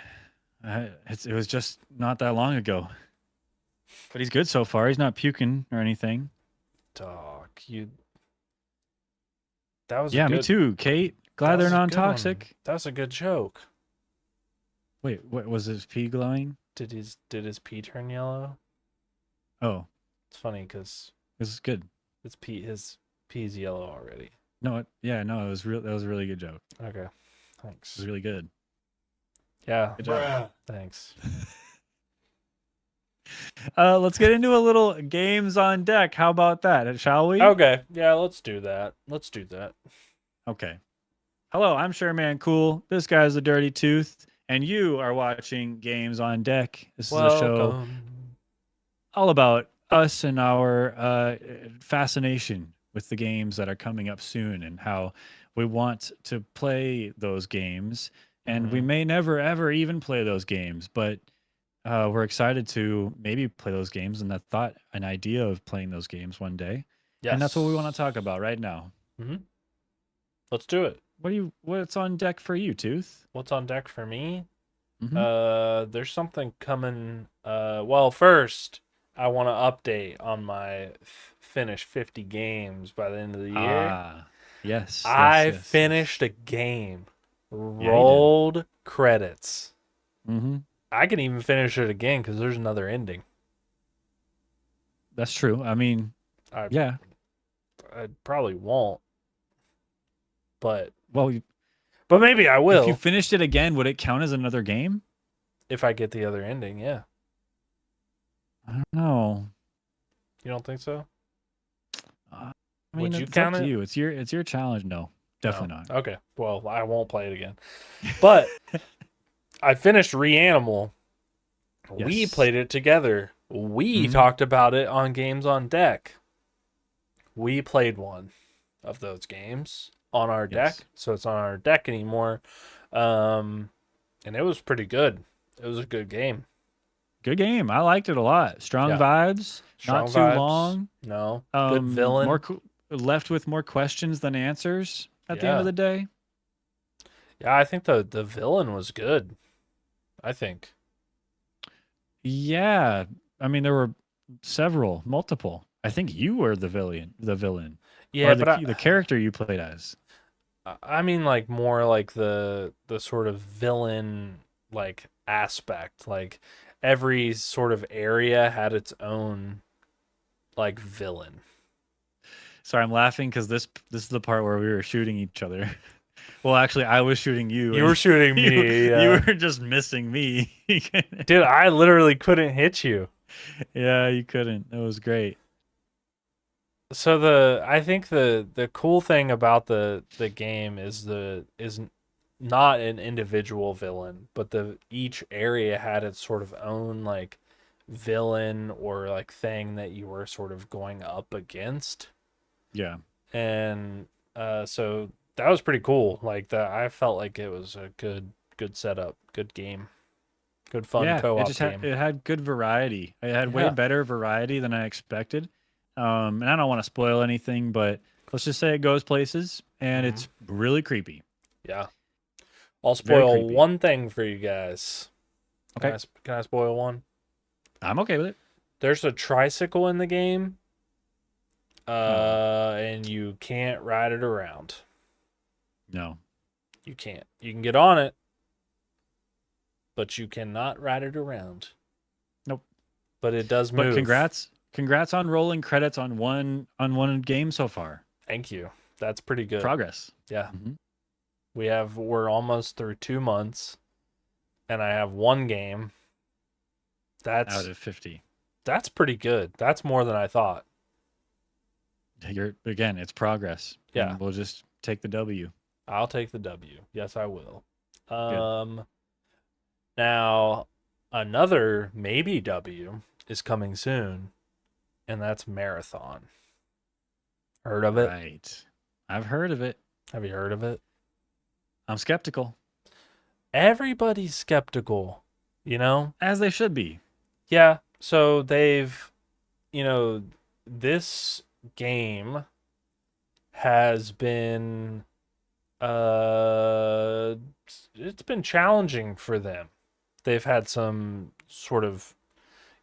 It was just not that long ago. But he's good so far. He's not puking or anything. Dog, that was Yeah, a good, me too, Kate. Glad that they're was a good non-toxic. one. That was a good joke. Wait, what was his pee glowing? Did his pee turn yellow? Oh, It's funny because this is good. his pee's yellow already. No, it was real. That was a really good joke. Okay, It thanks. was really good. Yeah, Good job. thanks. Let's get into a little games on deck. How about that? Shall we? Okay, yeah, let's do that. Okay. Hello, I'm Sherman Cool. This guy's the Dirty Tooth, and you are watching Games on Deck. This is a show Welcome. all about us and our fascination with the games that are coming up soon and how we want to play those games. And we may never, ever even play those games, but we're excited to maybe play those games and an idea of playing those games one day. Yes. And that's what we want to talk about right now. Let's do it. What's on deck for you, Tooth? What's on deck for me? Mhm. There's something coming. Well, first, I want to update on my finish 50 games by the end of the year. Ah, yes. I finished a game. did. Rolled credits. Mm-hmm. I can even finish it again because there's another ending. That's true. I mean, yeah. I probably won't, but Well, maybe I will if you finished it again, would it count as another game? if I get the other ending. Yeah, I don't know. you don't think so? I Would mean, you it's count up to it? you. It's your challenge. No, definitely not. Okay, well, I won't play it again. But I finished Reanimal. We Yes. played it together. We Mhm. talked about it on Games on Deck. We played one of those games on our Yes. deck, so it's on our deck anymore. And it was pretty good. It was a good game. Good game. I liked it a lot. Strong Yeah. vibes. Strong Not too vibes. long. No, good Um, villain. Left with more questions than answers at the end Yeah. of the day. Yeah, I think the villain was good. I think. Yeah. I mean, there were multiple. I think you were the villain. Yeah, or but the character you played as. I mean, like more like the sort of villain like aspect. Like every sort of area had its own like villain. Sorry, I'm laughing because this is the part where we were shooting each other. Well, actually, I was shooting you. You and were shooting me. You were just missing me. Dude, I literally couldn't hit you. Yeah, you couldn't. It was great. So I think the cool thing about the game is not an individual villain, but each area had its sort of own like villain or like thing that you were sort of going up against. Yeah. And so that was pretty cool. Like I felt like it was a good setup, good game, good fun Yeah, co-op game. it had good variety. It had way Yeah. better variety than I expected. And I don't want to spoil anything, but let's just say it goes places and it's really creepy. Yeah. I'll Very spoil creepy. one thing for you guys. Okay. Can I spoil one? I'm okay with it. There's a tricycle in the game. And you can't ride it around. No. You can't. You can get on it, but you cannot ride it around. Nope. But it does move. But congrats on rolling credits on one game so far. Thank you. That's pretty good. Progress. Yeah. Mhm. We're almost through 2 months, and I have one game. Out of 50. That's pretty good. That's more than I thought. It's progress. Yeah. And we'll just take the W. I'll take the W. Yes, I will. Now another maybe W is coming soon, and that's Marathon. Heard of it? Right. I've heard of it. Have you heard of it? I'm skeptical. Everybody's skeptical, As they should be. Yeah, so this game has been it's been challenging for them. They've had some sort of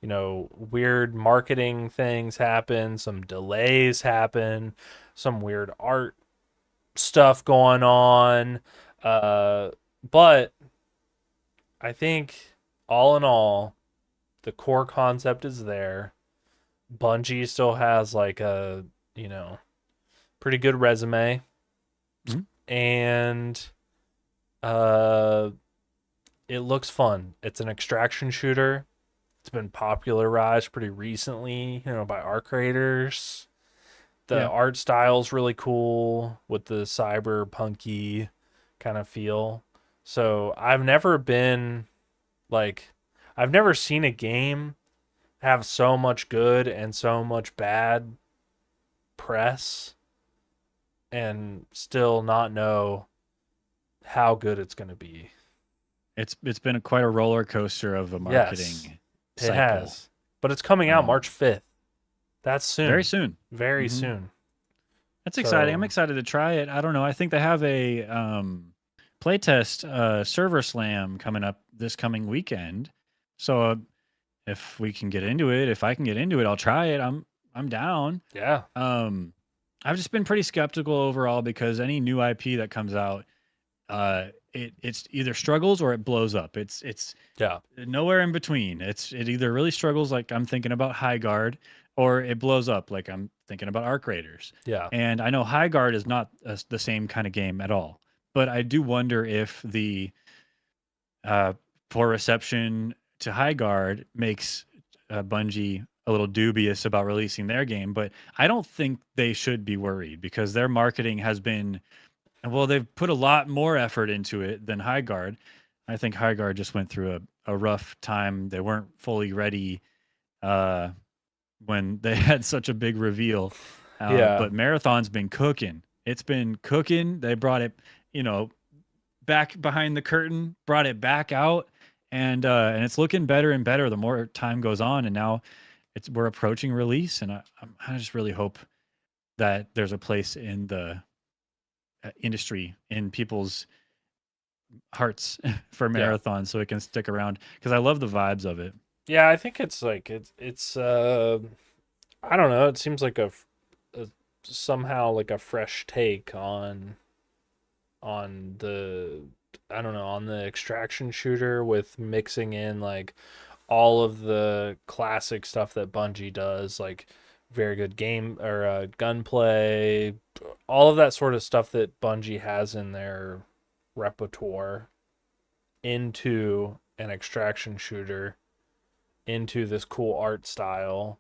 weird marketing things happen, some delays happen, some weird art stuff going on, but I think all in all the core concept is there. Bungie still has like a pretty good resume. And it looks fun. It's an extraction shooter. It's been popularized pretty recently, by art creators. The art style's really cool with the cyberpunky kind of feel. So I've never seen a game have so much good and so much bad press and still not know how good it's going to be. It's been quite a roller coaster of a marketing cycle. It has. But it's coming out March 5th. That's soon. Very soon. Very soon. That's exciting. I'm excited to try it. I don't know. I think they have a playtest server slam coming up this coming weekend. So if we can get into it, if I can get into it, I'll try it. I'm down. Yeah. I've just been pretty skeptical overall because any new IP that comes out, it's either struggles or it blows up. It's nowhere in between. It either really struggles, like I'm thinking about High Guard, or it blows up, like I'm thinking about Arc Raiders. Yeah. And I know High Guard is not the same kind of game at all, but I do wonder if the poor reception to High Guard makes Bungie a little dubious about releasing their game. But I don't think they should be worried because their marketing has been, well, they've put a lot more effort into it than High Guard. I think High Guard just went through a rough time. They weren't fully ready when they had such a big reveal. But Marathon's been cooking. It's been cooking. They brought it, back behind the curtain, brought it back out, and it's looking better and better the more time goes on. And now we're approaching release, and I just really hope that there's a place in the industry, in people's hearts for Marathon, so it can stick around because I love the vibes of it. Yeah, I think it's like it's I don't know. It seems like a somehow like a fresh take on the, I don't know, on the extraction shooter with mixing in like all of the classic stuff that Bungie does, like very good game or gunplay, all of that sort of stuff that Bungie has in their repertoire into an extraction shooter, into this cool art style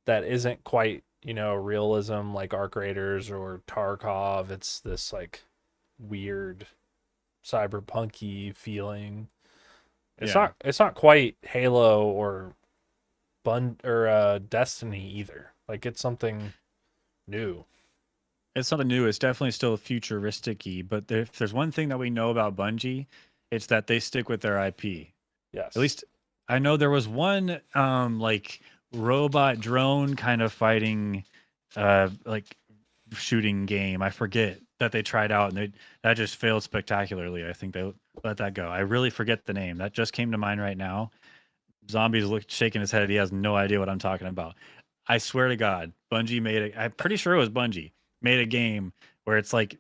that isn't quite, realism like Arc Raiders or Tarkov. It's this like weird cyberpunky feeling. Yeah. It's not quite Halo or Destiny either. Like it's something new. It's something new. It's definitely still futuristic-y, but if there's one thing that we know about Bungie, it's that they stick with their IP. Yes. At least I know there was one like robot drone kind of fighting like shooting game. I forget that they tried out and that just failed spectacularly. I think they let that go. I really forget the name. That just came to mind right now. Zombies shaking his head. He has no idea what I'm talking about. I swear to God, Bungie made it. I'm pretty sure it was Bungie made a game where it's like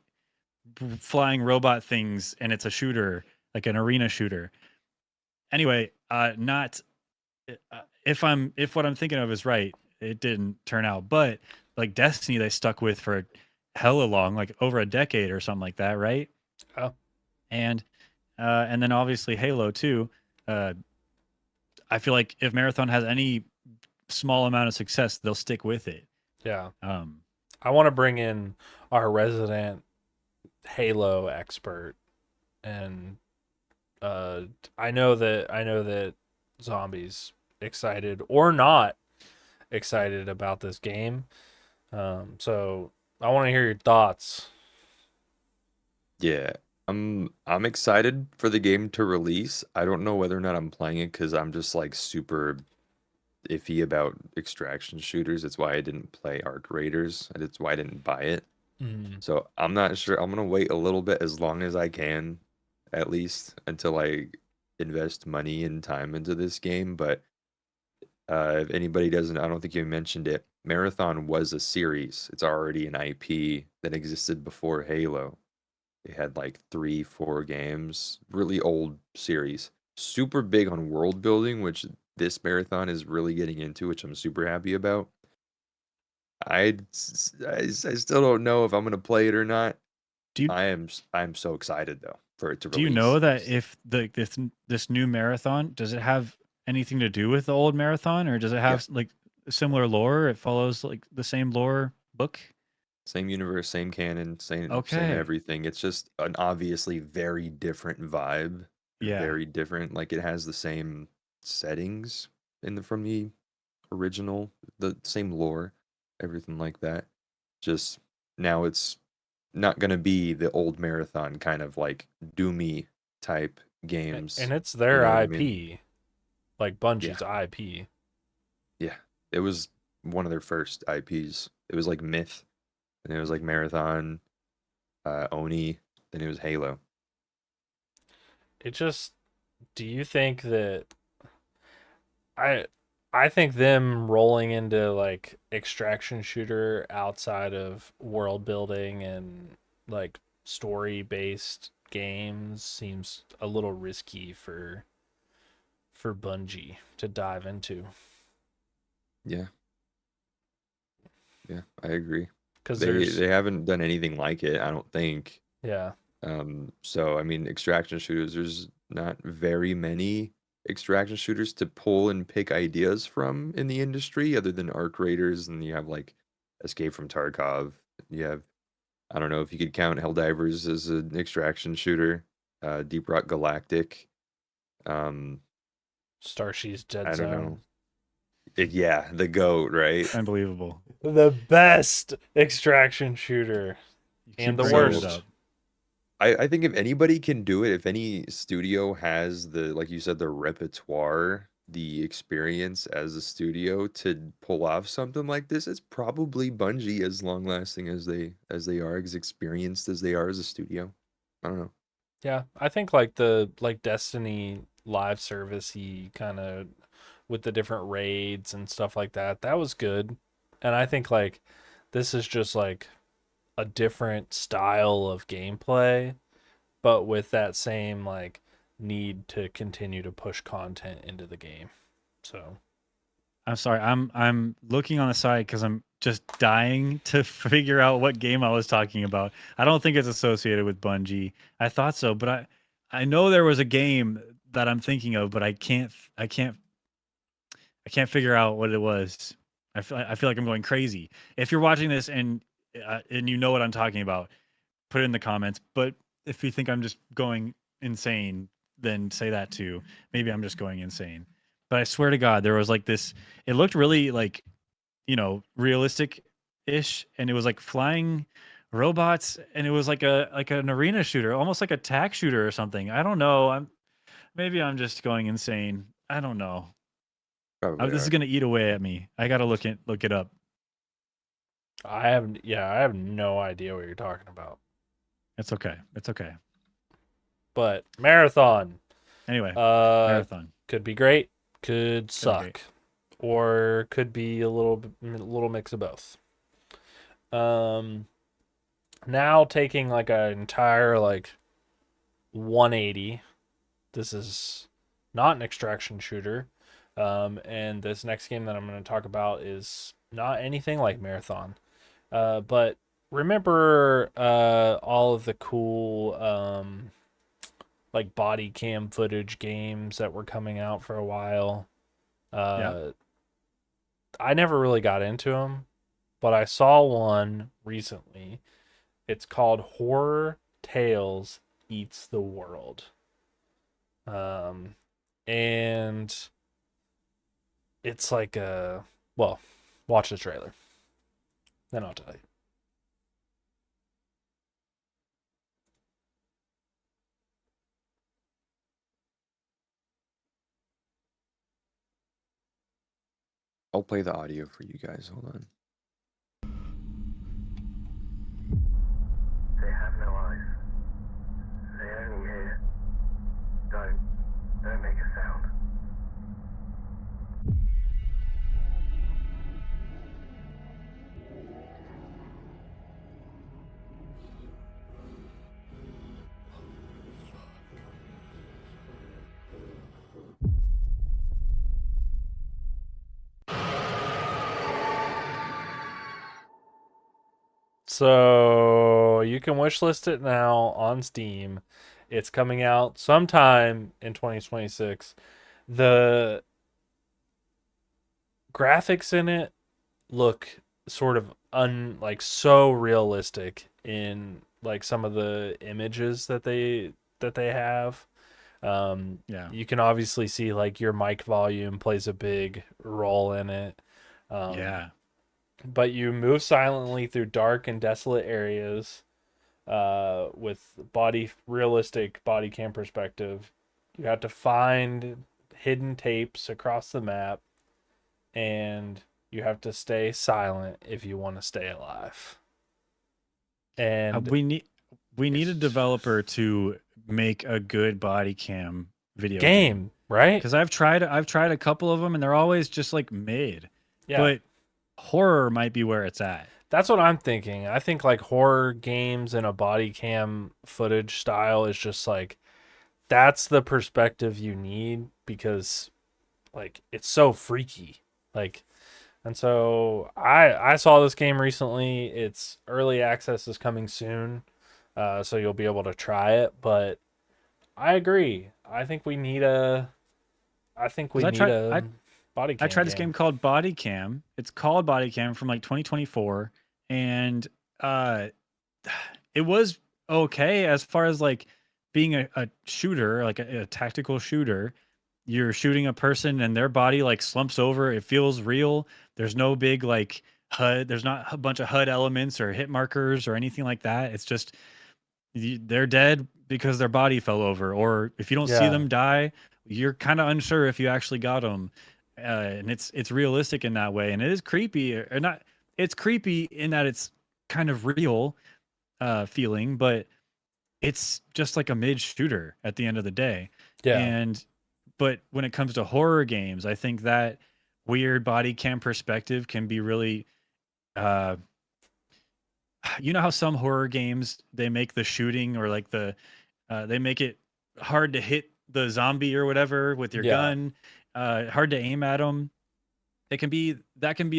flying robot things and it's a shooter, like an arena shooter. Anyway, not if what I'm thinking of is right, it didn't turn out. But like Destiny, they stuck with for hella long, like over a decade or something like that, right? Oh. And then obviously Halo too. I feel like if Marathon has any small amount of success, they'll stick with it. Yeah. Um, I want to bring in our resident Halo expert, and I know that Zombies excited or not excited about this game. So I want to hear your thoughts. Yeah, I'm excited for the game to release. I don't know whether or not I'm playing it because I'm just like super iffy about extraction shooters. That's why I didn't play Arc Raiders. That's why I didn't buy it. Mm. So I'm not sure. I'm gonna wait a little bit, as long as I can, at least until I invest money and time into this game. But if anybody doesn't, I don't think you mentioned it. Marathon was a series. It's already an IP that existed before Halo. They had like 3, 4 games, really old series. Super big on world building, which this Marathon is really getting into, which I'm super happy about. I still don't know if I'm gonna play it or not. do you I'm so excited though for it to do you release. know that if this new Marathon, does it have anything to do with the old Marathon, or does it Yeah, have like similar lore? It follows like the same lore book. same universe, same canon, same Okay. everything. It's just an obviously very different vibe, Yeah. very different. Like it has the same settings from the original, the same lore, everything like that. Just now it's not gonna be the old Marathon kind of like doomy type games. And it's You their know what I mean? IP, like Yeah, Bungie's IP. yeah. It was one of their first IPs. It was like Myth, and it was like Marathon, Oni, then it was Halo. It just, do you think that I I think them rolling into like extraction shooter outside of world building and like story based games seems a little risky for Bungie to dive into, Yeah, yeah, I agree. because They haven't done anything like it, I don't think. yeah. So I mean, extraction shooters, there's not very many extraction shooters to pull and pick ideas from in the industry other than Arc Raiders, and you have like Escape from Tarkov. You have, I don't know if you could count Helldivers as an extraction shooter, Deep Rock Galactic. Um, Starshi's Dead I don't Zone. know. Yeah, the GOAT, right? Unbelievable. The best extraction shooter You and keep the bringing it So worst. up. I think if anybody can do it, if any studio has the, like you said, the repertoire, the experience as a studio to pull off something like this, it's probably Bungie, as long lasting as they are, as experienced as they are as a studio. I don't know. Yeah, I think like the like Destiny live servicey kind of with the different raids and stuff like that. That was good. And I think like this is just like a different style of gameplay, but with that same like need to continue to push content into the game. So I'm sorry. I'm looking on the side because I'm just dying to figure out what game I was talking about. I don't think it's associated with Bungie. I thought so, but I know there was a game that I'm thinking of, but I can't figure out what it was. I feel like I'm going crazy. If you're watching this and you know what I'm talking about, put it in the comments. But if you think I'm just going insane, then say that too. Maybe I'm just going insane. But I swear to God, there was like this. It looked really like, realistic ish, and it was like flying robots, and it was like an arena shooter, almost like a tac shooter or something. I don't know. Maybe I'm just going insane. I don't know. Probably This is are. gonna eat away at me. I gotta look it up. I have no idea what you're talking about. It's okay. It's okay. But Marathon, Anyway, marathon could be great, could be suck, great. or could be a little mix of both. Now taking like an entire like 180. This is not an extraction shooter. And this next game that I'm going to talk about is not anything like Marathon. But remember all of the cool like body cam footage games that were coming out for a while? Yeah. I never really got into them, but I saw one recently. It's called Horror Tales Eats the World. And it's like well, watch the trailer. Then I'll tell you. I'll play the audio for you guys. Hold on. They have no eyes. They only hear. Don't make a sound. So you can wishlist it now on Steam. It's coming out sometime in 2026. The graphics in it look sort of like so realistic in like some of the images that they have. Yeah. You can obviously see like your mic volume plays a big role in it. Yeah. But you move silently through dark and desolate areas with realistic body cam perspective. You have to find hidden tapes across the map, and you have to stay silent if you want to stay alive. And we need a developer to make a good body cam video game, right? Because I've tried a couple of them, and they're always just like mid. Yeah. But horror might be where it's at. That's what I'm thinking. I think like horror games in a body cam footage style is just like that's the perspective you need because like it's so freaky. Like and so I saw this game recently. Its early access is coming soon. So you'll be able to try it, but I agree. I think we need a body cam. I tried this game called Body Cam. It's called Body Cam from like 2024, and it was okay as far as like being a shooter, like a tactical shooter. You're shooting a person and their body like slumps over. It feels real. There's no big like HUD. There's not a bunch of HUD elements or hit markers or anything like that. It's just they're dead because their body fell over, or if you don't see them die, you're kind of unsure if you actually got them. And it's realistic in that way, and it is creepy or not. It's creepy in that it's kind of real feeling, but it's just like a mid shooter at the end of the day. Yeah. But when it comes to horror games, I think that weird body cam perspective can be really you know how some horror games they make the shooting or like they make it hard to hit the zombie or whatever with your Yeah. gun. Hard to aim at them. That can be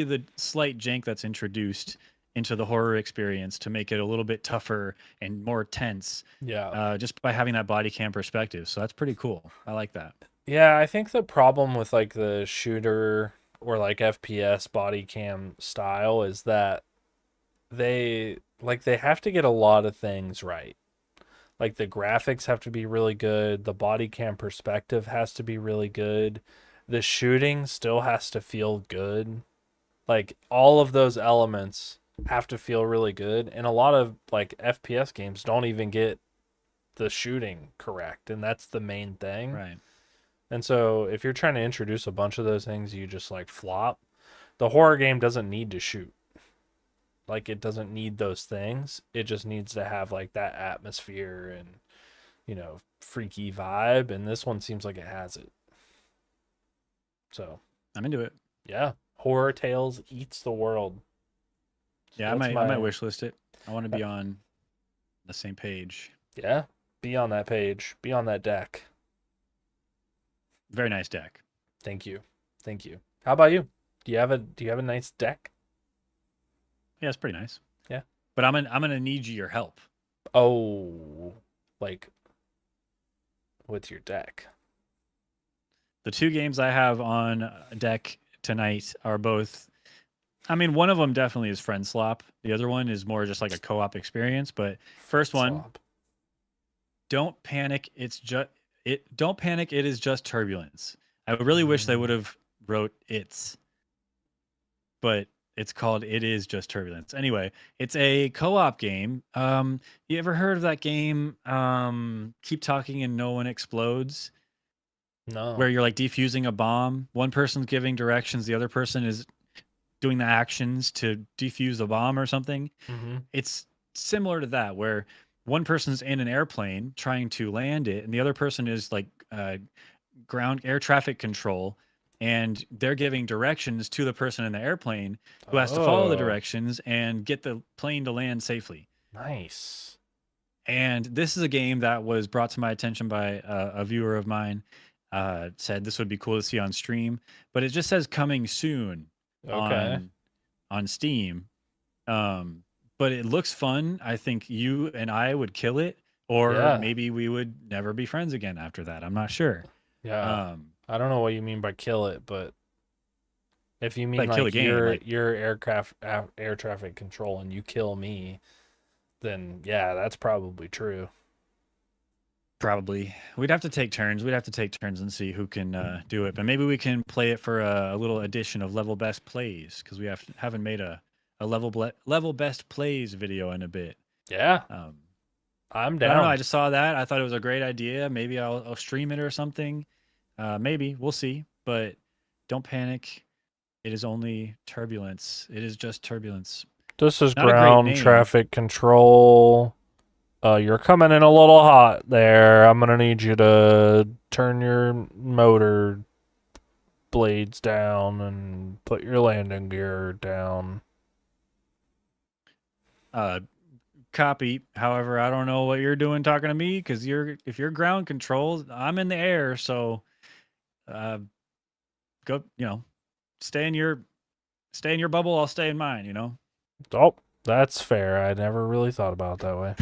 the slight jank that's introduced into the horror experience to make it a little bit tougher and more tense, Yeah. just by having that body cam perspective. So that's pretty cool. I like that. Yeah, I think the problem with like the shooter or like FPS body cam style is that they have to get a lot of things right. Like the graphics have to be really good, the body cam perspective has to be really good. The shooting still has to feel good. Like all of those elements have to feel really good, and a lot of like FPS games don't even get the shooting correct, and that's the main thing. Right. And so if you're trying to introduce a bunch of those things, you just like flop. The horror game doesn't need to shoot. Like it doesn't need those things. It just needs to have like that atmosphere and, freaky vibe. And this one seems like it has it. So I'm into it. yeah, Horror Tales eats the world. So Yeah, I that's might wish list it. I want to be on the same page. Yeah, be on that page. Be on that deck. Very nice deck. Thank you. How about you? Do you have a nice deck? Yeah, it's pretty nice. Yeah. But I'm gonna need your help. Oh, like with your deck. The two games I have on deck tonight are both. I mean, one of them definitely is Friend Slop. The other one is more just like a co-op experience. But first one, Slop. don't panic. Don't panic. It is just turbulence. I really wish they would have wrote it's, but it's called It Is Just Turbulence. Anyway, it's a co-op game. You ever heard of that game? Keep Talking and No One Explodes, No. where you're like defusing a bomb. One person's giving directions, the other person is doing the actions to defuse the bomb or something. Mm-hmm. It's similar to that, where one person's in an airplane trying to land it, and the other person is like ground air traffic control, and they're giving directions to the person in the airplane who has to follow the directions and get the plane to land safely. Nice. And this is a game that was brought to my attention by a viewer of mine. Said this would be cool to see on stream, but it just says coming soon Okay. on Steam. But it looks fun. I think you and I would kill it, or Yeah. maybe we would never be friends again after that. I'm not sure. Yeah. I don't know what you mean by kill it, but if you mean Like kill the game, your like- air traffic control and you kill me, then yeah, that's probably true. Probably. We'd have to take turns. We'd have to take turns and see who can do it. But maybe we can play it for a little edition of Level Best Plays, because we haven't made a level best plays video in a bit. Yeah, Um, I'm but I down. don't know. I just saw that. I thought it was a great idea. Maybe I'll stream it or something. Maybe we'll see. But don't panic. It is only turbulence. It is just turbulence. This is Not a great ground name. traffic control. You're coming in a little hot there. I'm gonna need you to turn your motor blades down and put your landing gear down. Copy. However, I don't know what you're doing talking to me, because if you're ground control, I'm in the air. So, go. Stay in your bubble. I'll stay in mine. Oh, that's fair. I never really thought about it that way.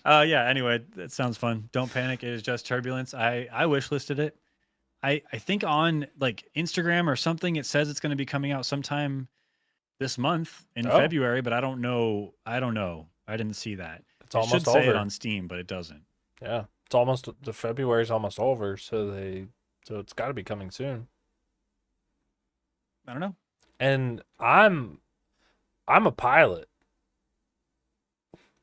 Yeah. Anyway, that sounds fun. Don't panic. It is just turbulence. I wish listed it. I think on like Instagram or something, it says it's going to be coming out sometime this month in Oh. February, but I don't know. I didn't see that. It's It should almost say it over. on Steam, but it doesn't. Yeah, it's almost the February's almost over, so it's got to be coming soon. I don't know. And I'm a pilot.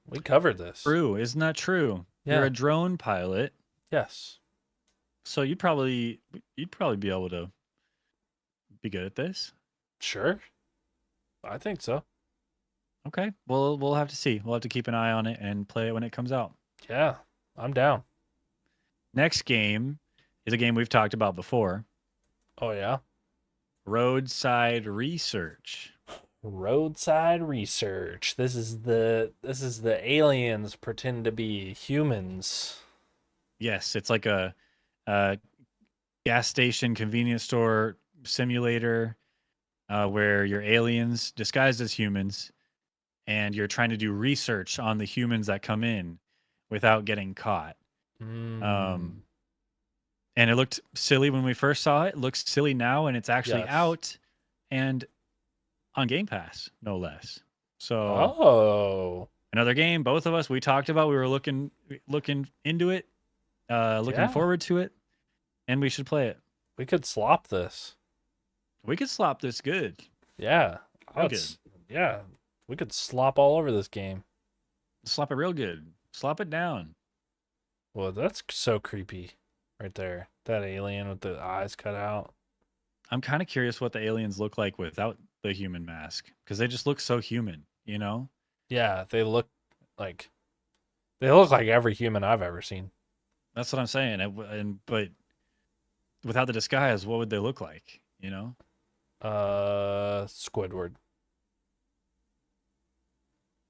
We covered this. True, isn't that true? You're Yeah. a drone pilot, Yes. so you'd probably be able to be good at this. Sure. I think so. Okay, well, we'll have to see. We'll have to keep an eye on it and play it when it comes out. Yeah, I'm down. Next game is a game we've talked about before. Oh yeah. Roadside Research. Roadside research. This is the aliens pretend to be humans. Yes, it's like a gas station convenience store simulator where you're aliens disguised as humans and you're trying to do research on the humans that come in without getting caught. Mm, And it looked silly when we first saw it. It looks silly now, and it's actually yes. out and on Game Pass, no less. So Oh, another game, both of us we talked about. We were looking into it, looking Yeah. forward to it, and we should play it. we could slop this. We could slop this good. Yeah. Real That's- Yeah. We could slop all over this game. Slop it real good. Slop it down. Well, that's so creepy right there. That alien with the eyes cut out. I'm kind of curious what the aliens look like without the human mask because they just look so human, you know? Yeah, they look like every human I've ever seen. That's what I'm saying. But without the disguise, what would they look like? You know? Squidward.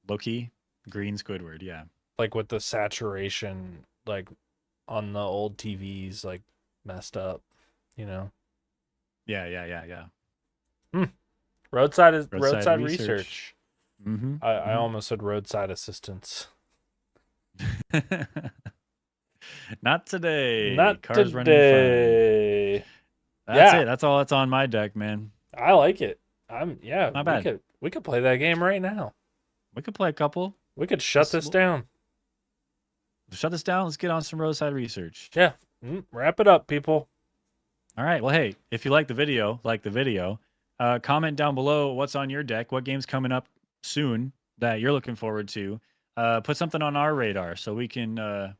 Loki, green Squidward. Yeah. Like with the saturation like on the old TVs like messed up, you know. Yeah. Roadside Roadside research. research. Mm-hmm. I almost said roadside assistance. Not today. Not Cars running today. fine. That's Yeah. it. That's all that's on my deck, man. I like it. Not bad. We could play that game right now. We could play a couple. We could shut this down. Shut this down. Let's get on some roadside research. Yeah. Wrap it up, people. All right. Well, hey, if you like the video, comment down below what's on your deck, what game's coming up soon that you're looking forward to. Put something on our radar so we can, Yeah.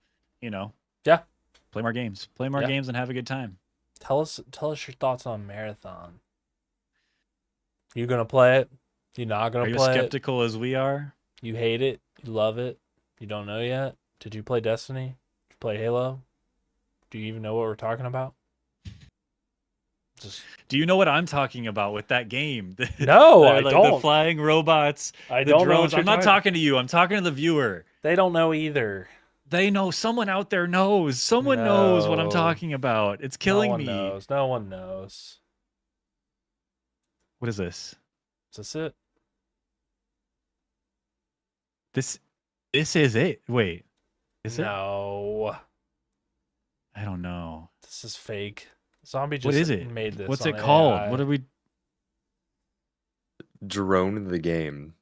play more games, Yeah. and have a good time. Tell us your thoughts on Marathon. You gonna play it? You not Are gonna you as play it? skeptical as we are? You hate it? You love it? You don't know yet? Did you play Destiny? Did you play Halo? Do you even know what we're talking about? Just Do you know what I'm talking about with that game? No, I The don't. flying robots, I the don't know drones. what you're I'm not talking to you. I'm talking to the viewer. They don't know either. They know. Someone out there knows. Someone knows what I'm No. talking about. It's killing no one me. Knows. No one knows. What is this? Is this it? This is it. Wait. Is it? No. I don't know. This is fake. Zombie just What is it? made this. What's on it called? AI. What are we Drone the game.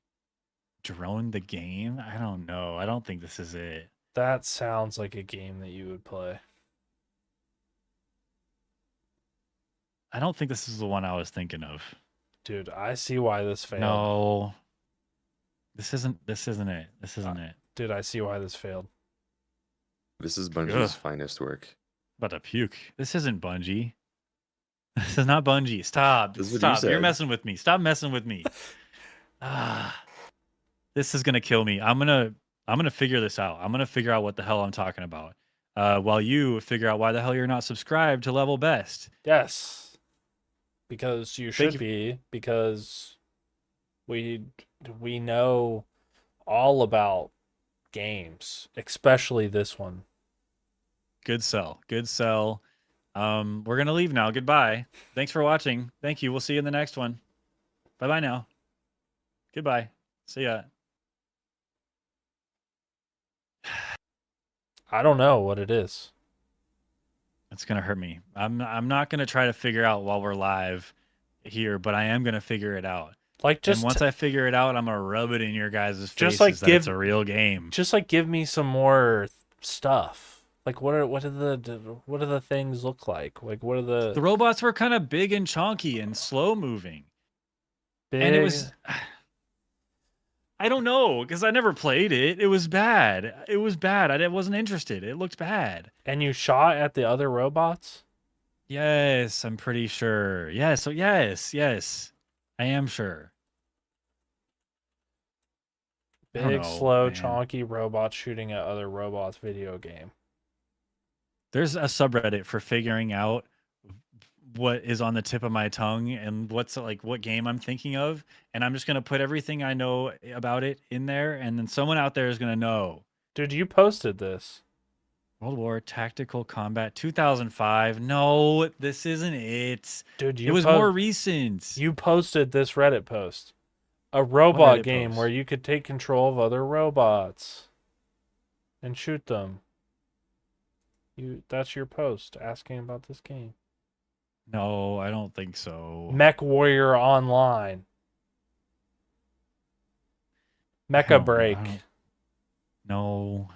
drone the game? I don't know. I don't think this is it. That sounds like a game that you would play. I don't think this is the one I was thinking of. Dude, I see why this failed. No. This isn't it. This isn't it. Dude, I see why this failed. This is Bungie's Ugh. finest work. About to puke. This isn't Bungie. This is not Bungie. Stop. This is what you Stop. You're said. messing with me. Stop messing with me. This is gonna kill me. I'm gonna figure this out. I'm gonna figure out what the hell I'm talking about. While you figure out why the hell you're not subscribed to Level Best. Yes. Because you Thank should be, because we know all about games, especially this one. Good sell. Good sell. We're gonna leave now. Goodbye. Thanks for watching. Thank you. We'll see you in the next one. Bye bye now. Goodbye. See ya. I don't know what it is. It's gonna hurt me. I'm not gonna try to figure out while we're live here, but I am gonna figure it out. Like just and once I figure it out, I'm gonna rub it in your guys' faces Just, like, that it's a real game. just like give me some more stuff. Like what are the things look like? Like what are The the robots were kind of big and chonky and slow moving, big and it was. I don't know because I never played it. It was bad. It was bad. I wasn't interested. It looked bad. and you shot at the other robots? Yes, I'm pretty sure. Yes, so yes, I am sure. I don't Big, know, slow, man. chonky robots shooting at other robots video game. There's a subreddit for figuring out what is on the tip of my tongue and what's like what game I'm thinking of, and I'm just gonna put everything I know about it in there, and then someone out there is gonna know. Dude, you posted this. World War Tactical Combat 2005. No, this isn't it. Dude, It was more recent. You posted this Reddit post. A robot Reddit game post? where you could take control of other robots and shoot them. That's your post asking about this game. No, I don't think so. Mech Warrior Online. Mecha don't- I Break. don't- No.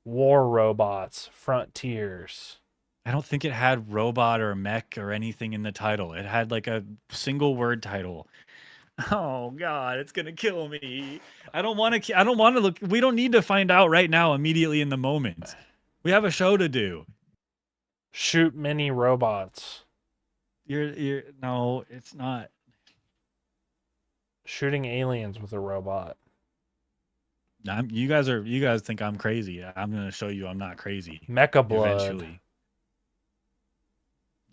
War Robots. Frontiers. I don't think it had robot or mech or anything in the title. It had like a single word title. Oh God, it's gonna kill me. I don't want to. I don't want to look. We don't need to find out right now, immediately in the moment. We have a show to do. Shoot mini robots. You're. No, it's not. Shooting aliens with a robot. You guys think I'm crazy. I'm gonna show you I'm not crazy. Mecha Blood. Eventually.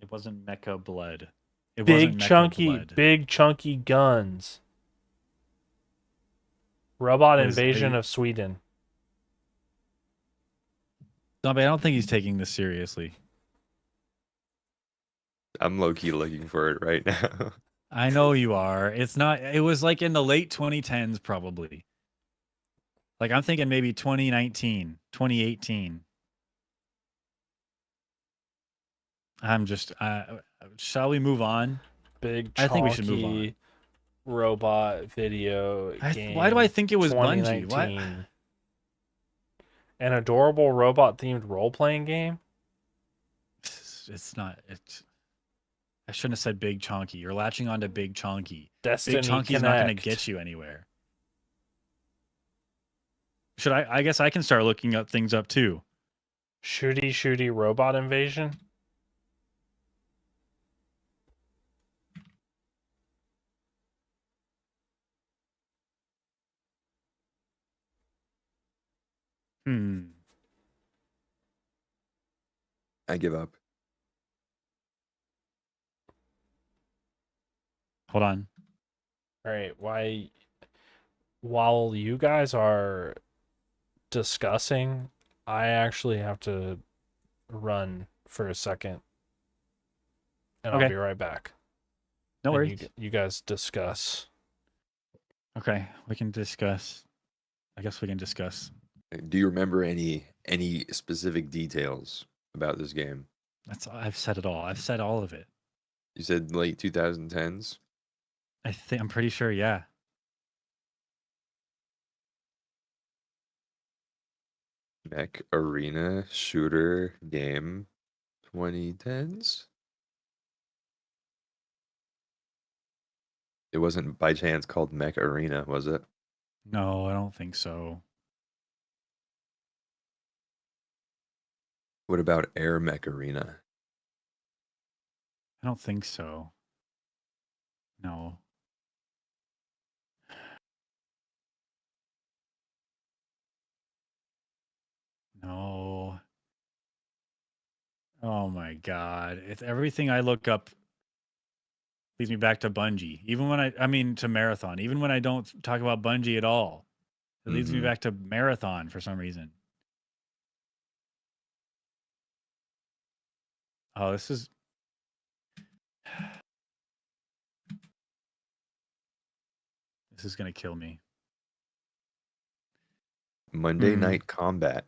It wasn't Mecha Blood. It Big wasn't Mecha Blood. big chunky guns. Robot Is- are Invasion you- of Sweden. No, but I don't think he's taking this seriously. I'm low key looking for it right now. I know you are. It's not. It was like in the late 2010s, probably. Like I'm thinking maybe 2019, 2018. I'm just. Shall we move on? Big I think we should move on. chunky robot video game. Why do I think it was Bungie? 2019. What? An adorable robot themed role playing game? It's not. It's. I shouldn't have said Big Chonky. You're latching on to Big Chonky. Destiny Big Chonky's Connect. not going to get you anywhere. Should I? I guess I can start looking up things up too. Shooty robot invasion? I give up. Hold on. All right, while you guys are discussing, I actually have to run for a second. And Okay. I'll be right back. No And worries. You guys discuss. Okay, we can discuss. I guess we can discuss. Do you remember any specific details about this game? I've said it all. I've said all of it. You said late 2010s. I'm pretty sure. Yeah. Mech Arena shooter game 2010s. It wasn't by chance called Mech Arena, was it? No, I don't think so. What about Air Mech Arena? I don't think so. No. No. Oh my God. It's everything I look up leads me back to Bungie. Even when I mean to Marathon. Even when I don't talk about Bungie at all. It leads me Mhm. back to Marathon for some reason. Oh, this is this is gonna kill me. Monday Night Combat.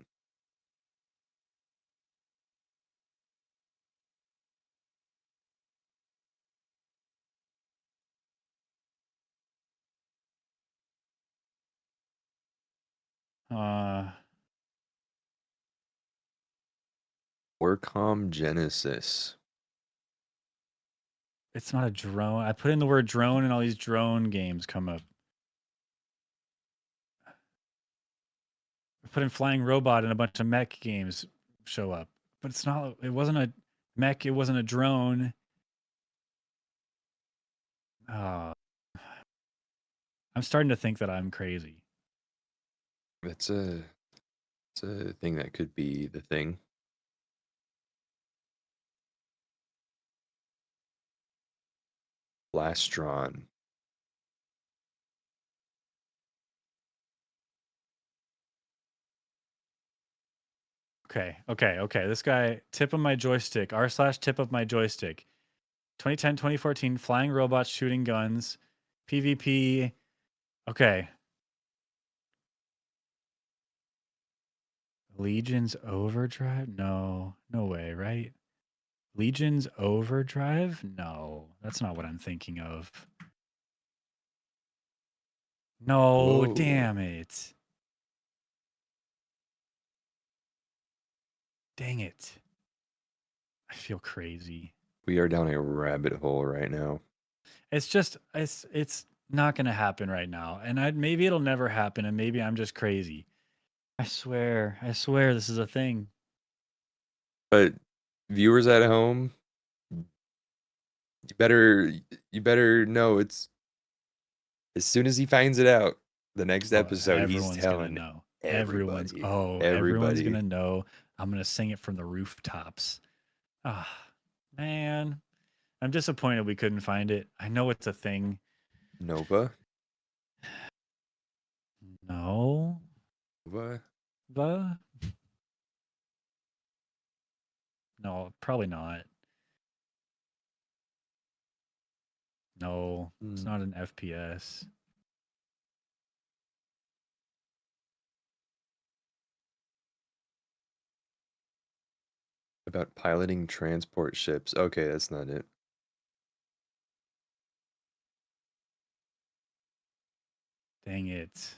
Warcom Genesis. It's not a drone. I put in the word drone and all these drone games come up. I put in flying robot and a bunch of mech games show up. But it's not, it wasn't a mech, it wasn't a drone. I'm starting to think that I'm crazy. It's a thing that could be the thing. Blastron. Okay. This guy, tip of my joystick, r/tip of my joystick. 2010, 2014, flying robots shooting guns, PvP. Okay. Legion's Overdrive? No way, right? Legion's Overdrive? No, that's not what I'm thinking of. No, Whoa. damn it. Dang it. I feel crazy. We are down a rabbit hole right now. It's just it's not gonna happen right now. And maybe it'll never happen, and maybe I'm just crazy. I swear this is a thing. But viewers at home, you better know it's as soon as he finds it out, the next Oh, episode he's everyone's gonna telling know. Everyone's everybody. everyone's Everybody. gonna know. I'm gonna sing it from the rooftops. Ah, man. I'm disappointed we couldn't find it. I know it's a thing. Nova. No. Nova. The No, probably not. No, it's Hmm. not an FPS. About piloting transport ships. Okay, that's not it. Dang it.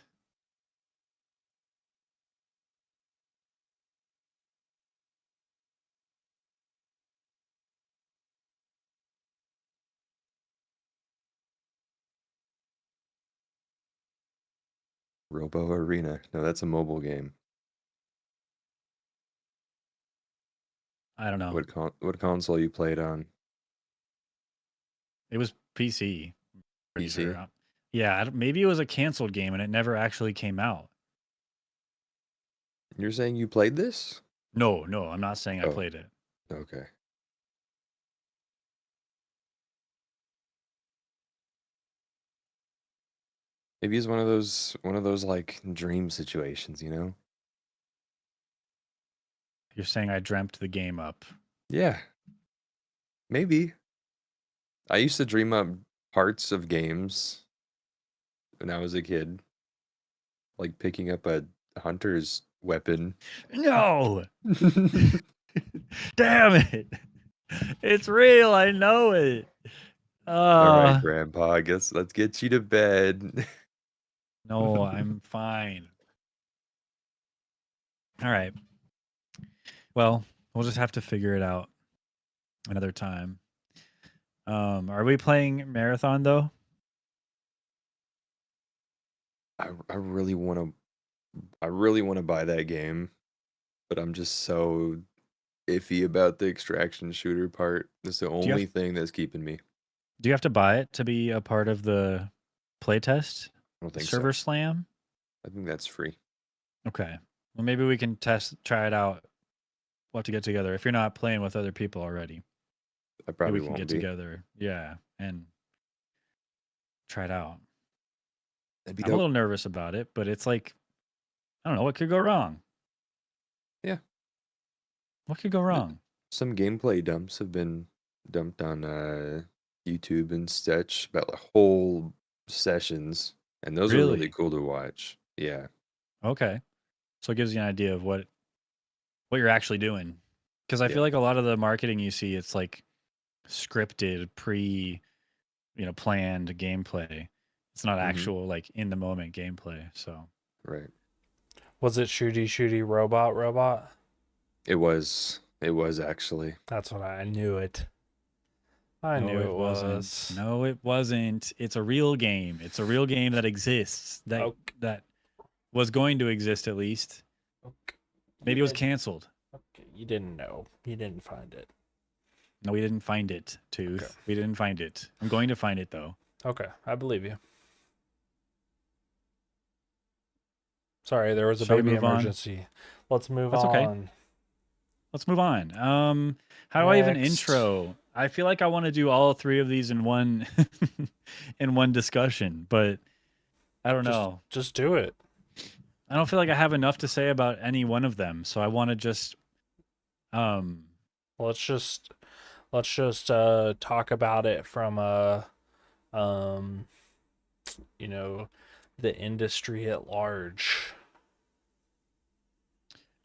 Robo Arena. No, that's a mobile game. I don't know. What console you played on? It was PC. Pretty PC? sure. Yeah, maybe it was a canceled game and it never actually came out. You're saying you played this? No, I'm not saying I Oh. played it. Okay. Maybe it's one of those like dream situations, you know? You're saying I dreamt the game up. Yeah. Maybe. I used to dream up parts of games when I was a kid. Like picking up a hunter's weapon. No! Damn it! It's real, I know it. All right, Grandpa, I guess let's get you to bed. No, I'm fine. All right. Well, we'll just have to figure it out another time. Are we playing Marathon though? I really want to buy that game, but I'm just so iffy about the extraction shooter part. That's the you only have- thing that's keeping me. Do you have to buy it to be a part of the playtest? I don't think Server so. Slam? I think that's free. Okay. Well, maybe we can try it out. We'll have to get together. If you're not playing with other people already, I maybe probably we can won't get be. together. Yeah, and try it out. That'd be I'm a dope. little nervous about it, but it's like, I don't know, what could go wrong? Yeah. What could go wrong? Some gameplay dumps have been dumped on YouTube and such about whole sessions, and those are really Really? cool to watch. Yeah. Okay. So it gives you an idea of what you're actually doing. Because I Yeah. feel like a lot of the marketing you see, it's like scripted, planned gameplay. It's not Mhm. actual like in the moment gameplay. So Right. Was it shooty robot? It was actually. That's what I knew it. I no, knew it wasn't. was. No, it wasn't. It's a real game. It's a real game that exists. That was going to exist at least. Okay. Maybe it was canceled. Okay. You didn't know. You didn't find it. No, we didn't find it, Tooth. Okay. We didn't find it. I'm going to find it though. Okay, I believe you. Sorry, there was a Shall we baby move on? emergency. Let's move That's on. okay. Let's move on. How do I even Next. intro? I feel like I want to do all three of these in one in one discussion, but I don't know. Just do it. I don't feel like I have enough to say about any one of them, so I want to just Um, let's just talk about it from um you know the industry at large.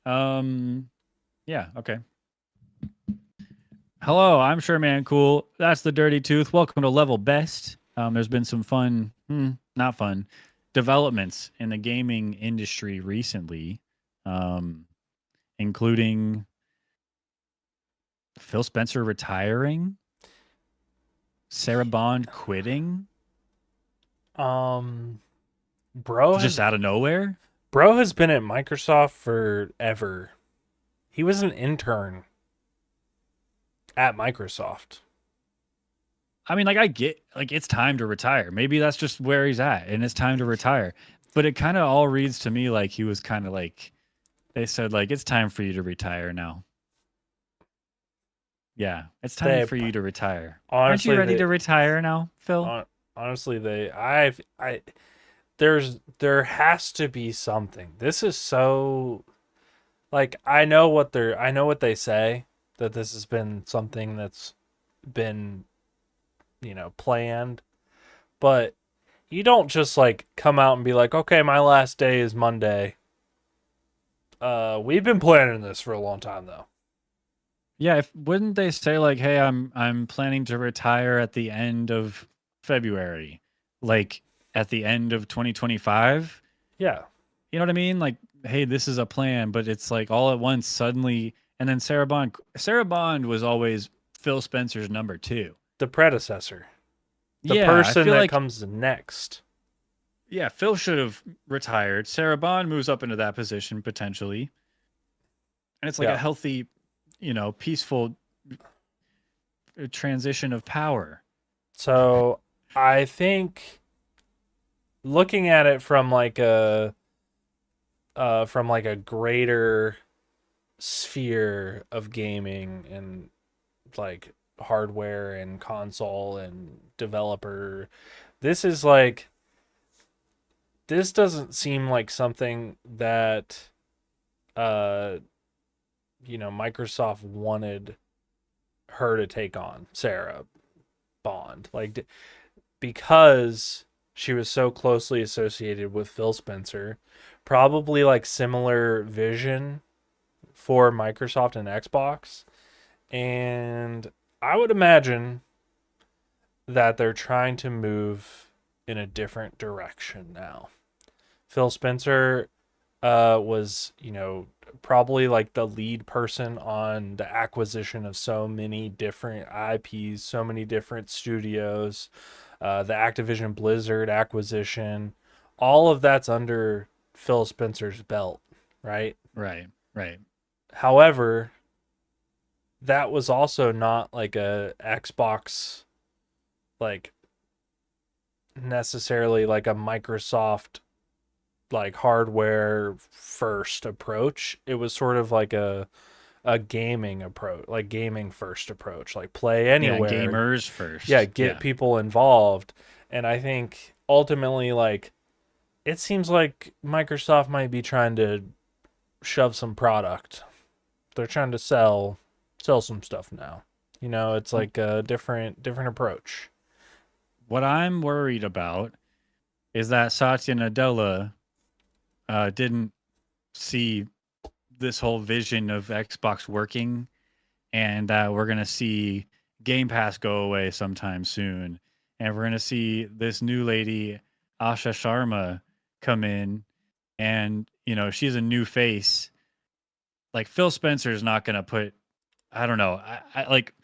yeah, okay. Hello, I'm Sure Man Cool. That's the Dirty Tooth. Welcome to Level Best. There's been some fun, not fun, developments in the gaming industry recently, including Phil Spencer retiring, Sarah Bond quitting, Um, bro just has out of nowhere. bro has been at Microsoft forever. He was an intern at Microsoft. I mean, like, I get, like, it's time to retire. Maybe that's just where he's at, and it's time to retire. But it kind of all reads to me like he was kind of like, they said, like, it's time for you to retire now. Yeah, it's time They for you to retire. Aren't you honestly ready they to retire now, Phil? honestly they there has to be something. This is so like I know what they say, that this has been something that's been, planned, but you don't just like come out and be like, "Okay, my last day is Monday." We've been planning this for a long time though. Yeah, if wouldn't they say like, "Hey, I'm planning to retire at the end of February," like at the end of 2025? Yeah. You know what I mean? Like, hey, this is a plan, but it's like all at once suddenly. And then Sarah Bond was always Phil Spencer's number two. The predecessor. The Yeah, I person feel that like comes next. yeah, Phil should have retired. Sarah Bond moves up into that position potentially, and it's like a Yeah. healthy, peaceful transition of power. So I think looking at it from like a greater sphere of gaming and like hardware and console and developer, this is like this doesn't seem like something that Microsoft wanted her to take on, Sarah Bond, like because she was so closely associated with Phil Spencer, probably like similar vision for Microsoft and Xbox. And I would imagine that they're trying to move in a different direction now. Phil Spencer was, probably like the lead person on the acquisition of so many different IPs, so many different studios, the Activision Blizzard acquisition. All of that's under Phil Spencer's belt, right? Right, right. However, that was also not like a Xbox, like necessarily like a Microsoft like hardware first approach. It was sort of like a gaming approach, like gaming first approach, like play anywhere. Yeah, gamers first. Yeah, get people involved. And I think ultimately, like, it seems like Microsoft might be trying to shove some product. They're trying to sell some stuff now. It's like a different approach. What I'm worried about is that Satya Nadella didn't see this whole vision of Xbox working, and that we're gonna see Game Pass go away sometime soon, and we're gonna see this new lady, Asha Sharma, come in, and she's a new face. Like Phil Spencer's not gonna put. I don't know. I like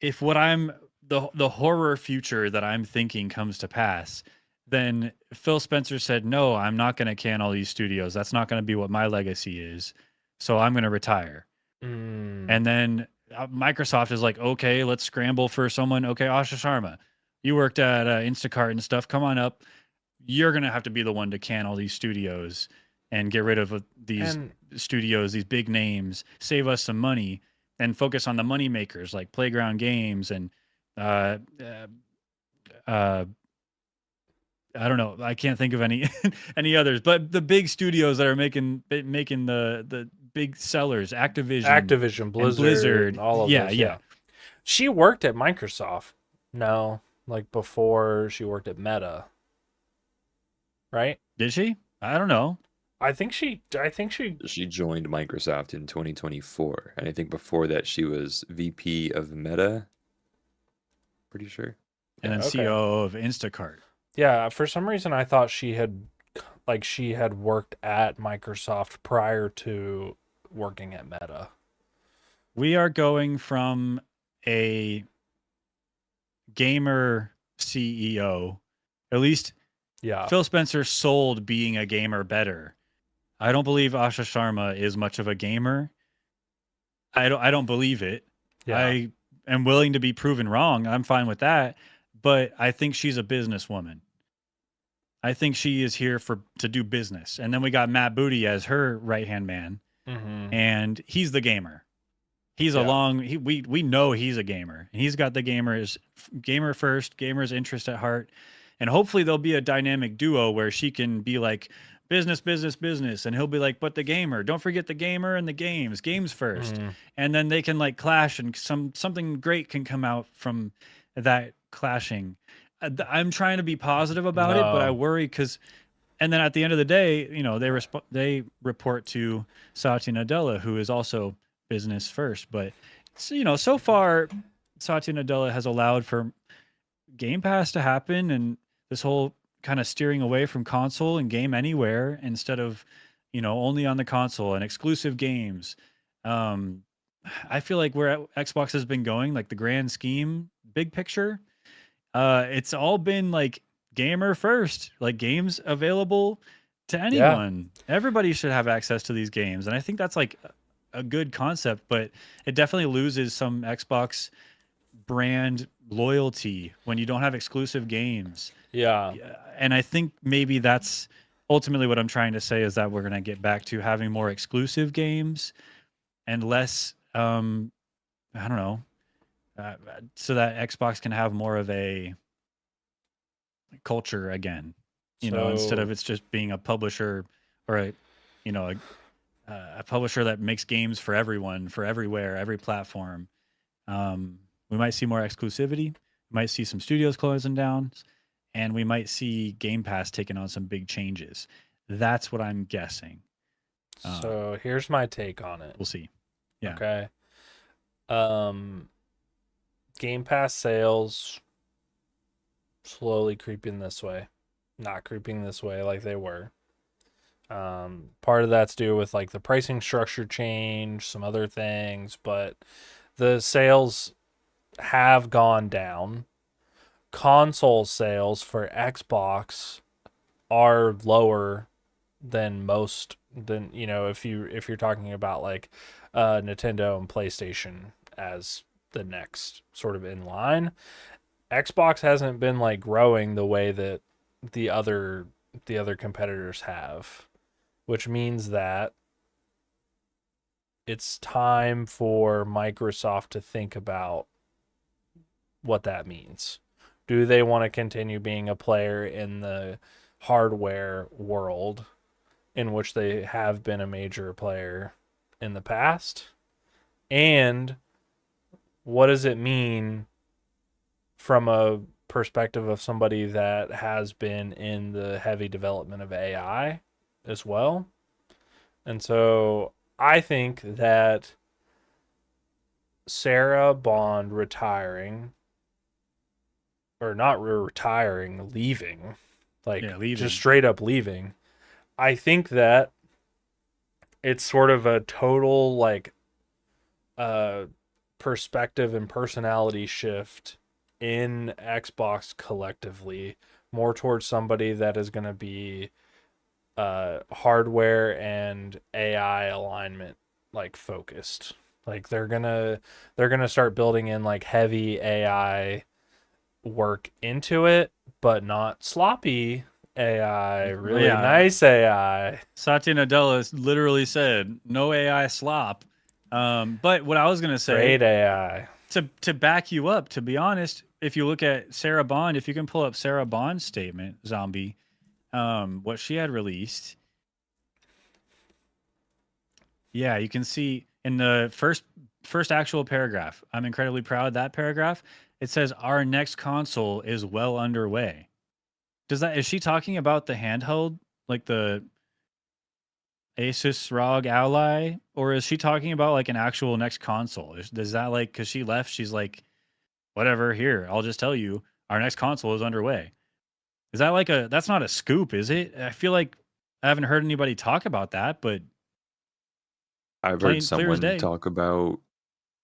if what I'm the horror future that I'm thinking comes to pass, then Phil Spencer said, "No, I'm not going to can all these studios. That's not going to be what my legacy is. So I'm going to retire." And then Microsoft is like, "Okay, let's scramble for someone. Okay, Asha Sharma, you worked at Instacart and stuff. Come on up. You're going to have to be the one to can all these studios and get rid of these studios, these big names, save us some money, and focus on the money makers like Playground Games and I don't know. I can't think of any any others, but the big studios that are making the big sellers, Activision, Blizzard, Blizzard. all of Yeah, those. yeah. She worked at Microsoft. No, like before she worked at Meta. Right? Did she? I don't know. I think she She joined Microsoft in 2024, and I think before that she was VP of Meta. Pretty sure. And then okay. COO of Instacart. Yeah, for some reason I thought she had worked at Microsoft prior to working at Meta. We are going from a gamer CEO, at least Yeah. Phil Spencer sold being a gamer better. I don't believe Asha Sharma is much of a gamer. I don't believe it. Yeah. I am willing to be proven wrong. I'm fine with that. But I think she's a businesswoman. I think she is here to do business. And then we got Matt Booty as her right-hand man. Mm-hmm. And he's the gamer. He's we know he's a gamer. And he's got the gamer first, gamer's interest at heart. And hopefully there'll be a dynamic duo where she can be like business, business, business. And he'll be like, but the gamer, don't forget the gamer and the games first. Mm-hmm. And then they can like clash and something great can come out from that clashing. I'm trying to be positive about it, but I worry because, and then at the end of the day, you know, they report to Satya Nadella, who is also business first. But you know, so far, Satya Nadella has allowed for Game Pass to happen, and this whole kind of steering away from console and game anywhere instead of, you know, only on the console and exclusive games. I feel like where Xbox has been going, like the grand scheme, big picture, it's all been like gamer first, like games available to anyone. Everybody should have access to these games. And I think that's like a good concept, but it definitely loses some Xbox brand loyalty when you don't have exclusive games. Yeah. And I think maybe that's ultimately what I'm trying to say, is that we're going to get back to having more exclusive games and less, I don't know, so that Xbox can have more of a culture again, you know, instead of it's just being a publisher or a publisher that makes games for everyone, for everywhere, every platform. We might see more exclusivity. We might see some studios closing down, and we might see Game Pass taking on some big changes. That's what I'm guessing. So here's my take on it. We'll see. Yeah. Okay. Game Pass sales slowly creeping this way, not creeping this way like they were. Part of that's due with like the pricing structure change, some other things, but the sales have gone down. Console sales for Xbox are lower than you know, if you're talking about like Nintendo and PlayStation as the next sort of in line. Xbox hasn't been like growing the way that the other competitors have, which means that it's time for Microsoft to think about what that means. Do they want to continue being a player in the hardware world in which they have been a major player in the past? And what does it mean from a perspective of somebody that has been in the heavy development of AI as well? And so I think that Sarah Bond retiring, or not retiring, leaving, like leaving. Just straight up leaving, I think that it's sort of a total like perspective and personality shift in Xbox collectively, more towards somebody that is going to be hardware and AI alignment like focused. Like they're gonna start building in like heavy AI work into it, but not sloppy AI, really nice AI. Satya Nadella literally said no AI slop. But what I was gonna say, great AI. To back you up, to be honest, if you look at Sarah Bond, if you can pull up Sarah Bond's statement, Zombie, what she had released, Yeah, you can see in the first actual paragraph. I'm incredibly proud of that paragraph. It says our next console is well underway. Is she talking about the handheld, like the Asus ROG Ally, or is she talking about like an actual next console? Does that like because she left, she's like, whatever, here, I'll just tell you, our next console is underway. Is that like that's not a scoop, is it? I feel like I haven't heard anybody talk about that, but I've heard plain clear as someone day. talk about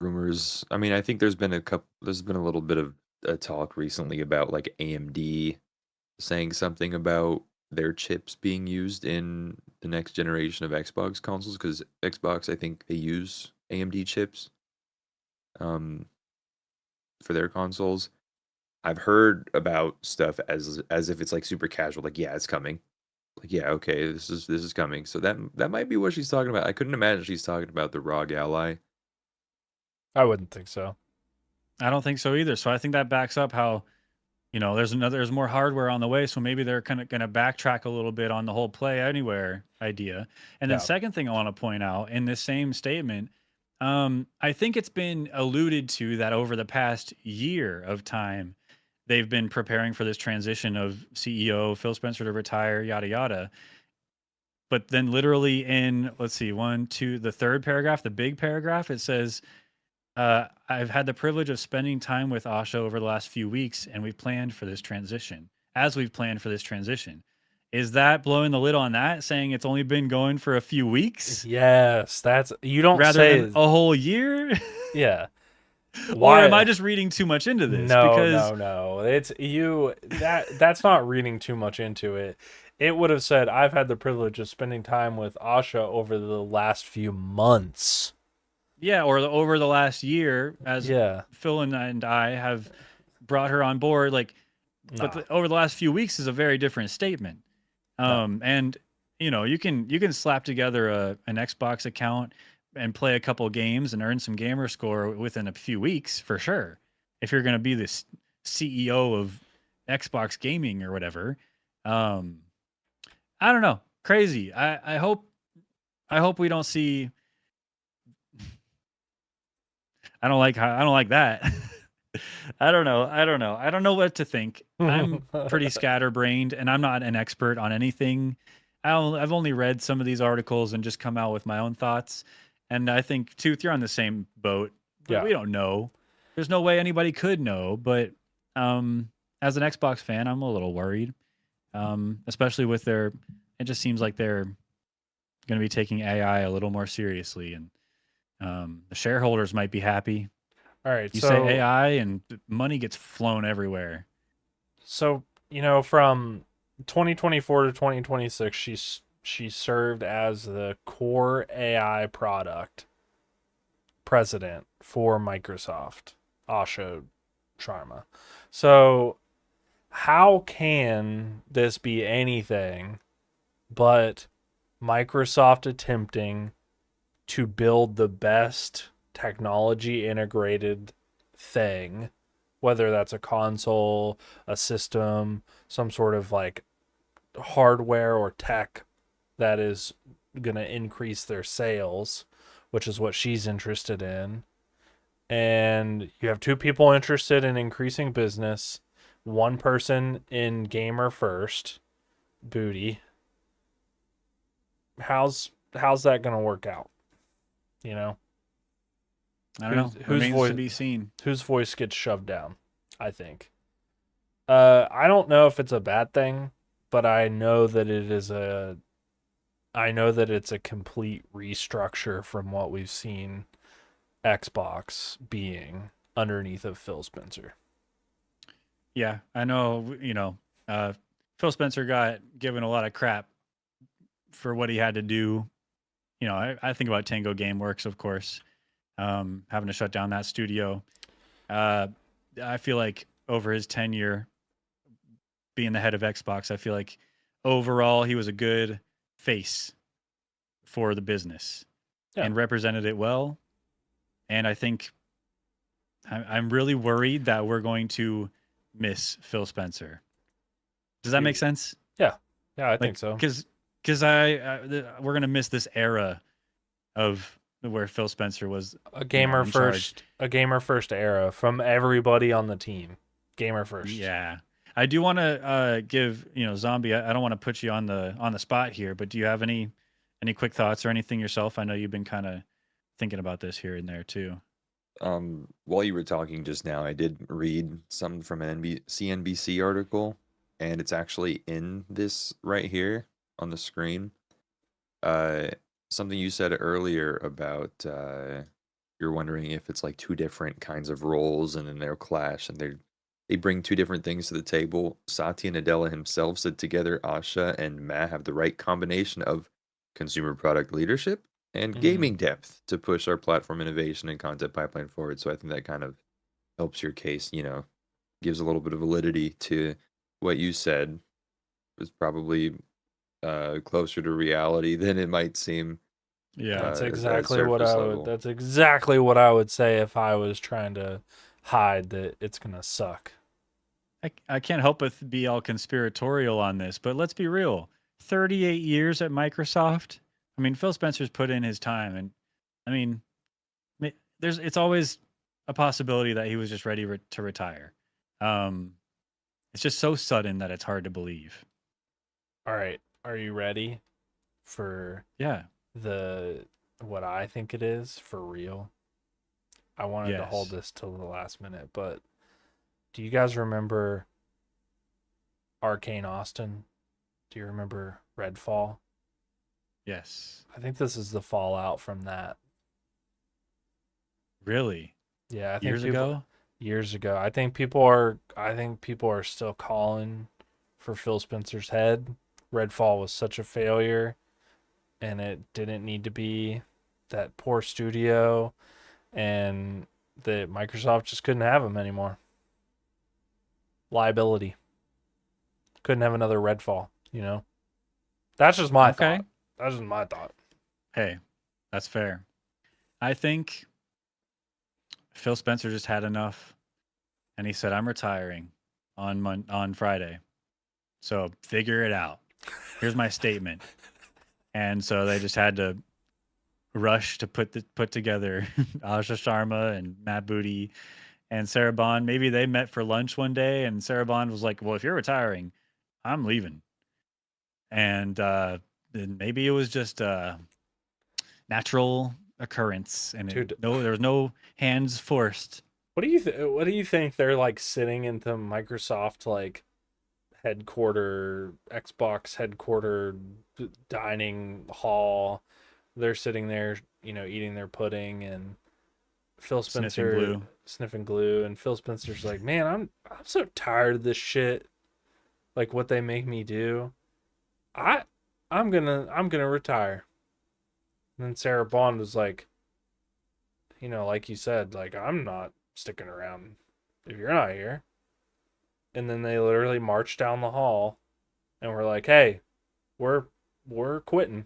rumors. I mean, I think there's been a little bit of a talk recently about like AMD saying something about their chips being used in the next generation of Xbox consoles because Xbox, I think they use AMD chips um, for their consoles. I've heard about stuff as if it's like super casual, like yeah, it's coming. Like yeah, okay, this is coming. So that might be what she's talking about. I couldn't imagine she's talking about the ROG Ally. I wouldn't think so. I don't think so either. So I think that backs up how, there's more hardware on the way, so maybe they're kind of going to backtrack a little bit on the whole play anywhere idea. And then Yeah. second thing I want to point out in this same statement, I think it's been alluded to that over the past year of time, they've been preparing for this transition of CEO Phil Spencer to retire, yada yada. But then literally in, let's see, the third paragraph, the big paragraph, it says, I've had the privilege of spending time with Asha over the last few weeks, and we've planned for this transition. As we've planned for this transition, is that blowing the lid on that, saying it's only been going for a few weeks Yes, that's you don't rather say. than a whole year? Yeah. Or am Why? I just reading too much into this? No, Because no. It's you that's not reading too much into it. It would have said, I've had the privilege of spending time with Asha over the last few months. yeah, or over the last year, as Yeah. Phil and I have brought her on board, like, but Nah, over the last few weeks is a very different statement. no. And you can slap together an Xbox account and play a couple games and earn some gamer score within a few weeks for sure. If you're going to be this CEO of Xbox gaming or whatever, um, I don't know, crazy. I hope we don't see. I don't like that. I don't know. I don't know what to think. I'm pretty scatterbrained and I'm not an expert on anything. I've only read some of these articles and just come out with my own thoughts. And I think, Tooth, you're on the same boat. Yeah. We don't know. There's no way anybody could know. But as an Xbox fan, I'm a little worried, especially with it just seems like they're going to be taking AI a little more seriously. And the shareholders might be happy. All right. You So say AI and money gets flown everywhere. So, from 2024 to 2026, she served as the core AI product president for Microsoft, Asha Sharma. So, how can this be anything but Microsoft attempting to build the best technology integrated thing, whether that's a console, a system, some sort of like hardware or tech that is going to increase their sales, which is what she's interested in. And you have two people interested in increasing business, one person in gamer first, booty. How's that going to work out? You know? I don't know. Whose Remains voice to be seen. whose voice gets shoved down, I think. I don't know if it's a bad thing, but I know that it's a complete restructure from what we've seen Xbox being underneath of Phil Spencer. Yeah, I know. Phil Spencer got given a lot of crap for what he had to do. I think about Tango GameWorks, of course, having to shut down that studio. I feel like over his tenure being the head of Xbox, I feel like overall he was a good face for the business and represented it well. And I think I'm really worried that we're going to miss Phil Spencer. Does that make sense? Yeah, I think so. Because we're gonna miss this era of where Phil Spencer was. A gamer in charge. first, a gamer first era from everybody on the team. Gamer first. Yeah. I do want to give, Zombie, I don't want to put you on the spot here, but do you have any quick thoughts or anything yourself? I know you've been kind of thinking about this here and there too. While you were talking just now, I did read something from an CNBC article, and it's actually in this right here on the screen. Something you said earlier about you're wondering if it's like two different kinds of roles, and then they'll clash, and they bring two different things to the table. Satya Nadella himself said together, Asha and Matt have the right combination of consumer product leadership and gaming depth to push our platform innovation and content pipeline forward. So I think that kind of helps your case, gives a little bit of validity to what you said. It was probably closer to reality than it might seem. Yeah. That's at exactly what surface I would. level. That's exactly what I would say if I was trying to hide that it's gonna suck. I can't help but be all conspiratorial on this, but let's be real. 38 years at Microsoft. I mean, Phil Spencer's put in his time, and I mean, it's always a possibility that he was just ready to retire. It's just so sudden that it's hard to believe. All right, are you ready for Yeah. what I think it is for real? I wanted to hold Yes. this till the last minute, but do you guys remember Arcane Austin? Do you remember Redfall? Yes. I think this is the fallout from that. Really? Yeah, I think Years ago? years ago. I think people are still calling for Phil Spencer's head. Redfall was such a failure, and it didn't need to be. That poor studio, and that Microsoft just couldn't have him anymore. Liability. Couldn't have another Redfall, That's just my Okay. thought. That's just my thought. Hey, that's fair. I think Phil Spencer just had enough, and he said, "I'm retiring on Friday, so figure it out. Here's my statement." And so they just had to rush to put together Asha Sharma and Matt Booty and Sarah Bond. Maybe they met for lunch one day, and Sarah Bond was like, "Well, if you're retiring, I'm leaving." And then maybe it was just a natural occurrence, and Dude. there was no hands forced. What do you think they're like sitting into Microsoft like Xbox headquarter dining hall? They're sitting there, eating their pudding, and Phil Spencer sniffing glue, and Phil Spencer's like, "Man, I'm so tired of this shit. Like what they make me do. I'm gonna retire." And then Sarah Bond was like, like you said, like, "I'm not sticking around if you're not here." And then they literally marched down the hall and were like, "Hey, we're quitting.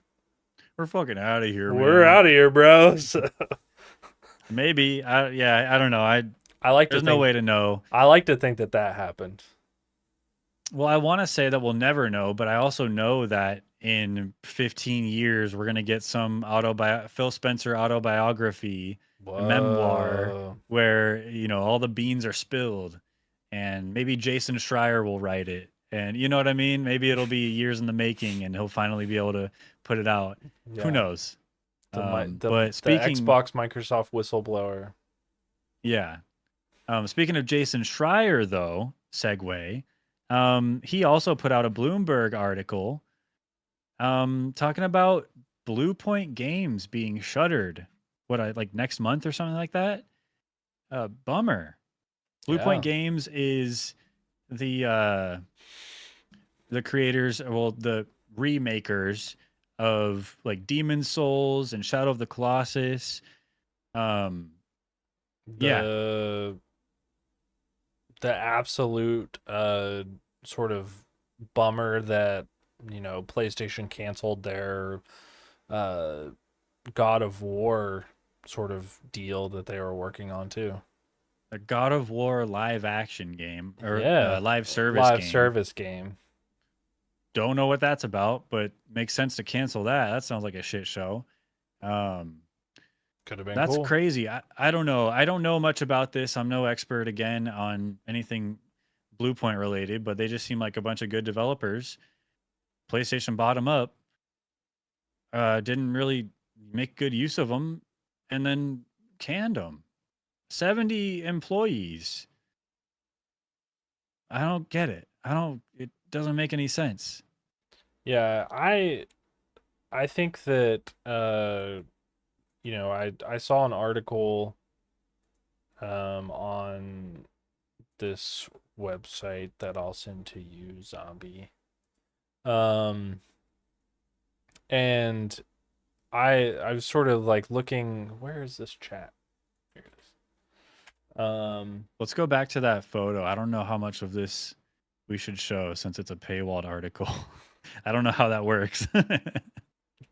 We're fucking out of here, We're man. out of here, bro." So, Maybe I don't know. I like to There's no think, way to know. I like to think that happened. Well, I want to say that we'll never know, but I also know that in 15 years we're gonna get some Phil Spencer autobiography, a memoir Whoa. where all the beans are spilled, and maybe Jason Schreier will write it, and you know what I mean. Maybe it'll be years in the making, and he'll finally be able to put it out. Yeah. Who knows? The But speaking, Xbox Microsoft whistleblower. yeah. Speaking of Jason Schreier, though, segue. He also put out a Bloomberg article talking about Blue Point Games being shuttered. Like next month or something like that? Bummer. Blue Point Games is the creators, the remakers of like Demon's Souls and Shadow of the Colossus. The absolute sort of bummer that PlayStation canceled their God of War sort of deal that they were working on too. A God of War live action game or live service game. Don't know what that's about, but makes sense to cancel that. That sounds like a shit show. Could have been That's cool. crazy. I don't know. I don't know much about this. I'm no expert again on anything Bluepoint related, but they just seem like a bunch of good developers. PlayStation bottom up, didn't really make good use of them, and then canned them. 70 employees. I don't get it. It doesn't make any sense. Yeah, I think that I saw an article on this website that I'll send to you, Zombie. And I was sort of like looking, where is this chat? Here it is. Let's go back to that photo. I don't know how much of this we should show since it's a paywalled article. I don't know how that works.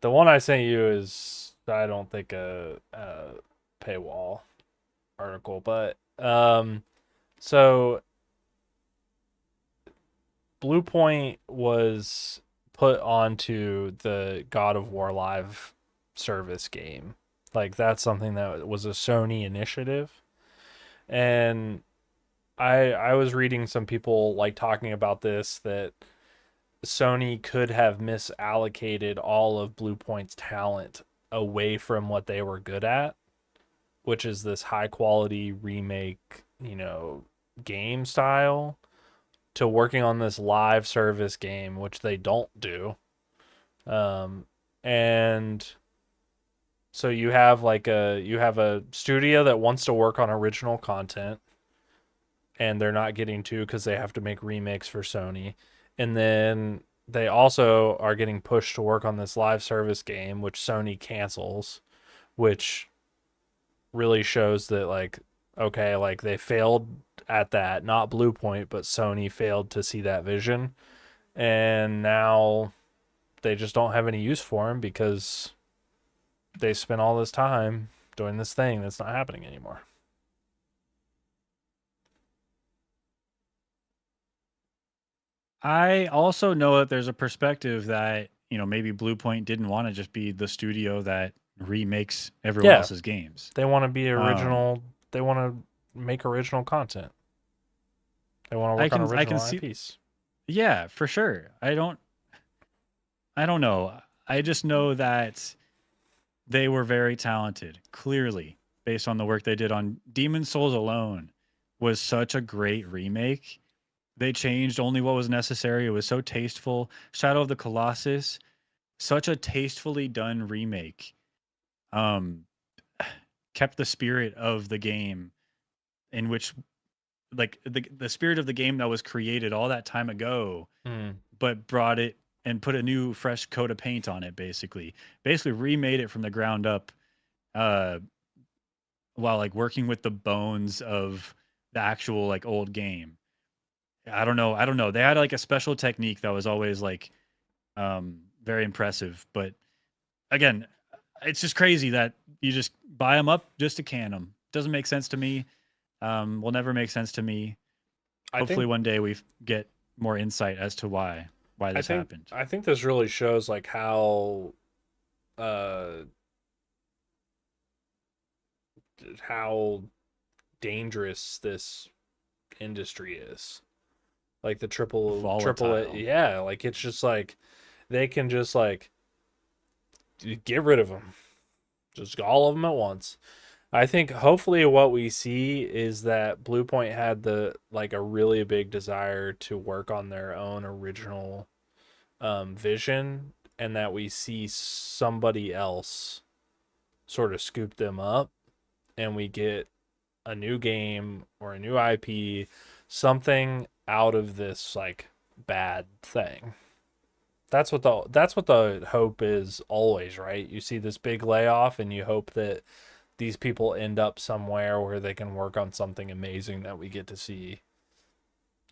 The one I sent you is, I don't think, a paywall article, but so Bluepoint was put onto the God of War Live service game. Like, that's something that was a Sony initiative. And I was reading some people like talking about this, that Sony could have misallocated all of Bluepoint's talent away from what they were good at, which is this high quality remake, game style, to working on this live service game, which they don't do. And so you have a studio that wants to work on original content, and they're not getting to because they have to make remakes for Sony. And then they also are getting pushed to work on this live service game, which Sony cancels, which really shows that, like, okay, like, they failed at that, not Bluepoint, but Sony failed to see that vision. And now they just don't have any use for him because they spent all this time doing this thing that's not happening anymore. I also know that there's a perspective that, maybe Bluepoint didn't want to just be the studio that remakes everyone Yeah. else's games. They want to be original. They want to make original content. They want to work on original IPs. Yeah, for sure. I don't know. I just know that they were very talented, clearly, based on the work they did on Demon's Souls alone was such a great remake. They changed only what was necessary. It was so tasteful. Shadow of the Colossus, such a tastefully done remake. Kept the spirit of the game, in which, like, the spirit of the game that was created all that time ago, but brought it and put a new fresh coat of paint on it, basically remade it from the ground up, while like working with the bones of the actual like old game. I don't know. They had like a special technique that was always like very impressive. But again, it's just crazy that you just buy them up just to can them. Doesn't make sense to me. Will never make sense to me. Hopefully one day we get more insight as to why this happened. I think this really shows like how dangerous this industry is. Like the triple yeah, like it's just like they can just like get rid of them, just all of them at once. I think hopefully what we see is that Bluepoint had a really big desire to work on their own original vision, and that we see somebody else sort of scoop them up, and we get a new game or a new IP, something out of this like bad thing. That's what the hope is always, right? You see this big layoff and you hope that these people end up somewhere where they can work on something amazing that we get to see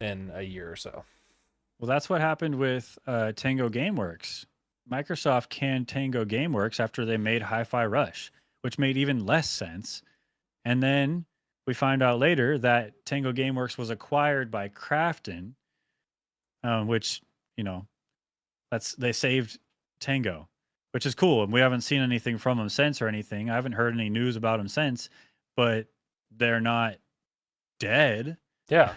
in a year or so. Well, that's what happened with Tango Gameworks. Microsoft canned Tango Gameworks after they made Hi-Fi Rush, which made even less sense. And then we find out later that Tango Gameworks was acquired by Krafton, which, they saved Tango. which is cool. And we haven't seen anything from them since or anything. I haven't heard any news about them since, but they're not dead. Yeah.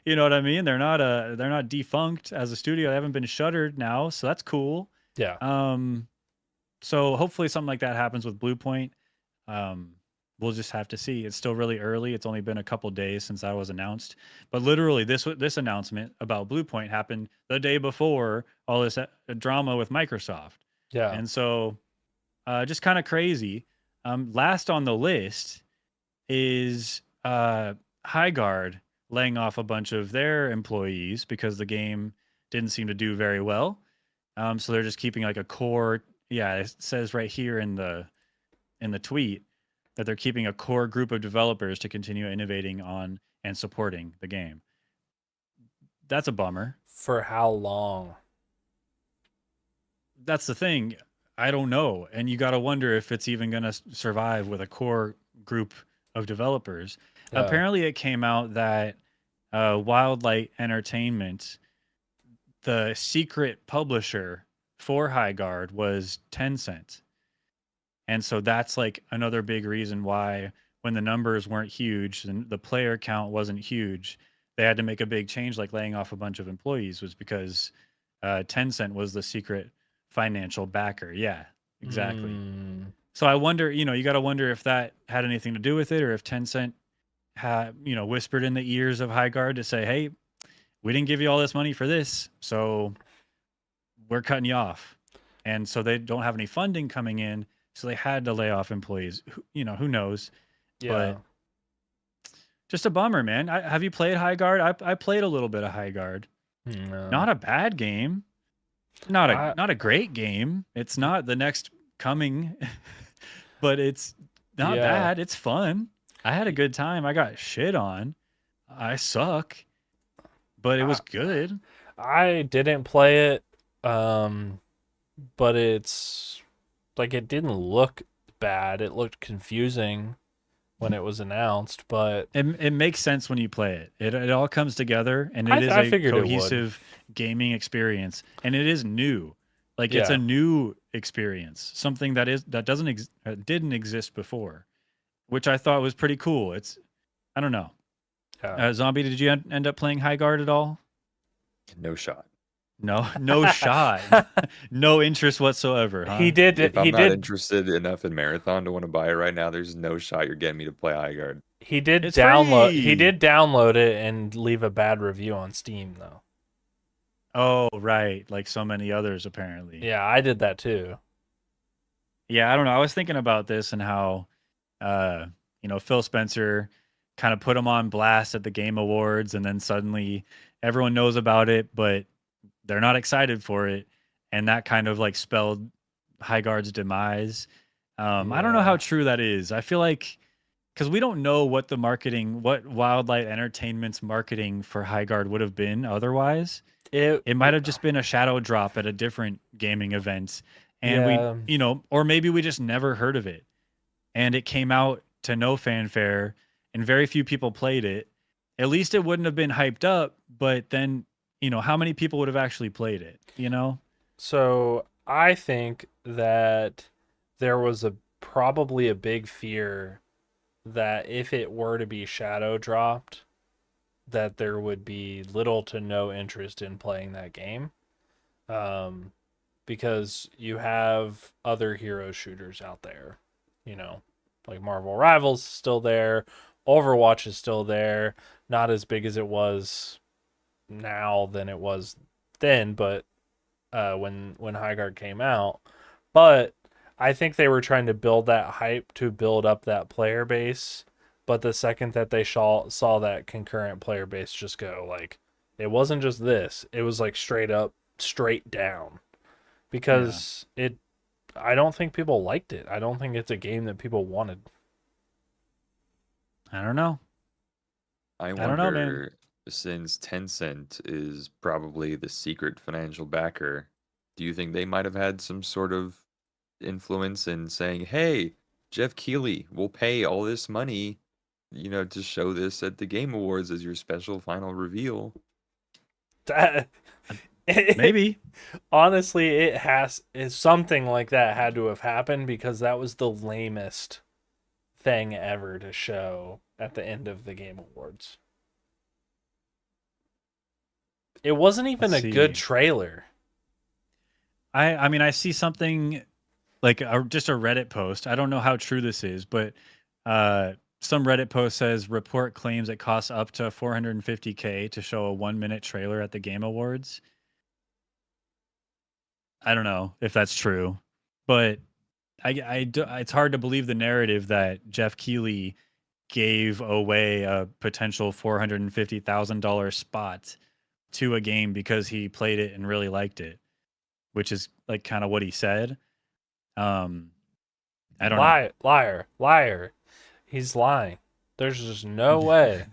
You know what I mean? They're not defunct as a studio. They haven't been shuttered now, so that's cool. Yeah. So hopefully something like that happens with Blue Point. We'll just have to see. It's still really early. It's only been a couple days since that was announced. But literally, this announcement about Blue Point happened the day before all this drama with Microsoft, Yeah. and so just kind of crazy. Last on the list is Highguard laying off a bunch of their employees because the game didn't seem to do very well. So they're just keeping like a core. Yeah, it says right here in the tweet that they're keeping a core group of developers to continue innovating on and supporting the game. That's a bummer. For how long? That's the thing. I don't know. And you got to wonder if it's even going to survive with a core group of developers. Yeah. Apparently, it came out that Wildlight Entertainment, the secret publisher for Highguard, was Tencent. And so that's like another big reason why when the numbers weren't huge and the player count wasn't huge, they had to make a big change, like laying off a bunch of employees, was because Tencent was the secret financial backer. Yeah, exactly. Mm, So I wonder, you got to wonder if that had anything to do with it, or if Tencent had, whispered in the ears of Highguard to say, hey, we didn't give you all this money for this, so we're cutting you off. And so they don't have any funding coming in, so they had to lay off employees. Who knows? yeah. But just a bummer, man. Have you played Highguard? I played a little bit of Highguard. No. Not a bad game. Not a great game. It's not the next coming, but it's not Yeah. bad. It's fun. I had a good time. I got shit on. I suck, but it was good. I didn't play it, but it's like it didn't look bad. It looked confusing when it was announced, but It makes sense when you play it. It all comes together, and it is I a figured it would. cohesive gaming experience, and it is new. Like it's Yeah. a new experience, something that didn't exist before, which I thought was pretty cool. I don't know. yeah. Zombie, did you end up playing Highguard at all? No shot. No shot, no interest whatsoever. Huh? He did. If I'm He not did. interested enough in Marathon to want to buy it right now, there's no shot you're getting me to play Highguard. He did It's download. free. He did download it and leave a bad review on Steam, though. Oh, right, like so many others apparently. Yeah, I did that too. Yeah, I don't know. I was thinking about this and how, Phil Spencer kind of put him on blast at the Game Awards, and then suddenly everyone knows about it, but they're not excited for it, and that kind of like spelled Highguard's demise. I don't know how Yeah. true that is. I feel like because we don't know what Wildlight Entertainment's marketing for Highguard would have been otherwise. It might have just been a shadow drop at a different gaming event, and Yeah. or maybe we just never heard of it, and it came out to no fanfare, and very few people played it. At least it wouldn't have been hyped up, but then, how many people would have actually played it? So I think that there was probably a big fear that if it were to be shadow dropped, that there would be little to no interest in playing that game. Because you have other hero shooters out there, like Marvel Rivals is still there, Overwatch is still there, not as big as it was now than it was then, but when Highguard came out. But I think they were trying to build that hype to build up that player base. But the second that they saw that concurrent player base just go, like, it wasn't just this, it was like straight down. Because I don't think people liked it. I don't think it's a game that people wanted. I don't know. I don't know, man. wonder, since Tencent is probably the secret financial backer, do you think they might have had some sort of influence in saying, hey, Jeff Keighley will pay all this money, to show this at the Game Awards as your special final reveal? Maybe. Honestly, it's something like that had to have happened because that was the lamest thing ever to show at the end of the Game Awards. It wasn't even Let's a good see. trailer. I mean, I see something like just a Reddit post. I don't know how true this is, but some Reddit post says report claims it costs up to 450K to show a 1 minute trailer at the Game Awards. I don't know if that's true, but it's hard to believe the narrative that Jeff Keighley gave away a potential $450,000 spot to a game because he played it and really liked it, which is like kind of what he said. Um, I don't know. Liar. He's lying. There's just no way.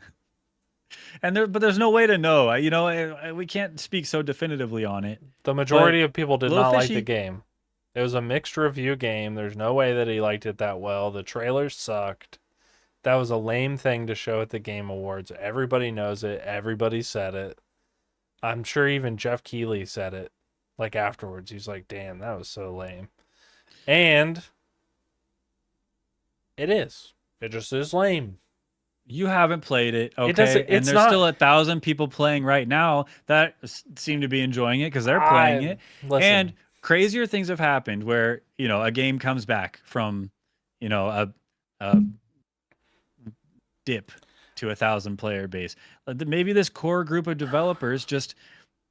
But there's no way to know. We can't speak so definitively on it. The majority But of people did Little not like the Fishy, game. It was a mixed review game. There's no way that he liked it that well. The trailers sucked. That was a lame thing to show at the Game Awards. Everybody knows it. Everybody said it. I'm sure even Jeff Keighley said it. Like afterwards, he's like, "Damn, that was so lame." And it is. It just is lame. you haven't played it, okay? doesn't- And it's there's not- still 1,000 people playing right now that seem to be enjoying it because they're playing it. Listen, And crazier things have happened where a game comes back from a dip to 1,000 player base. Maybe this core group of developers just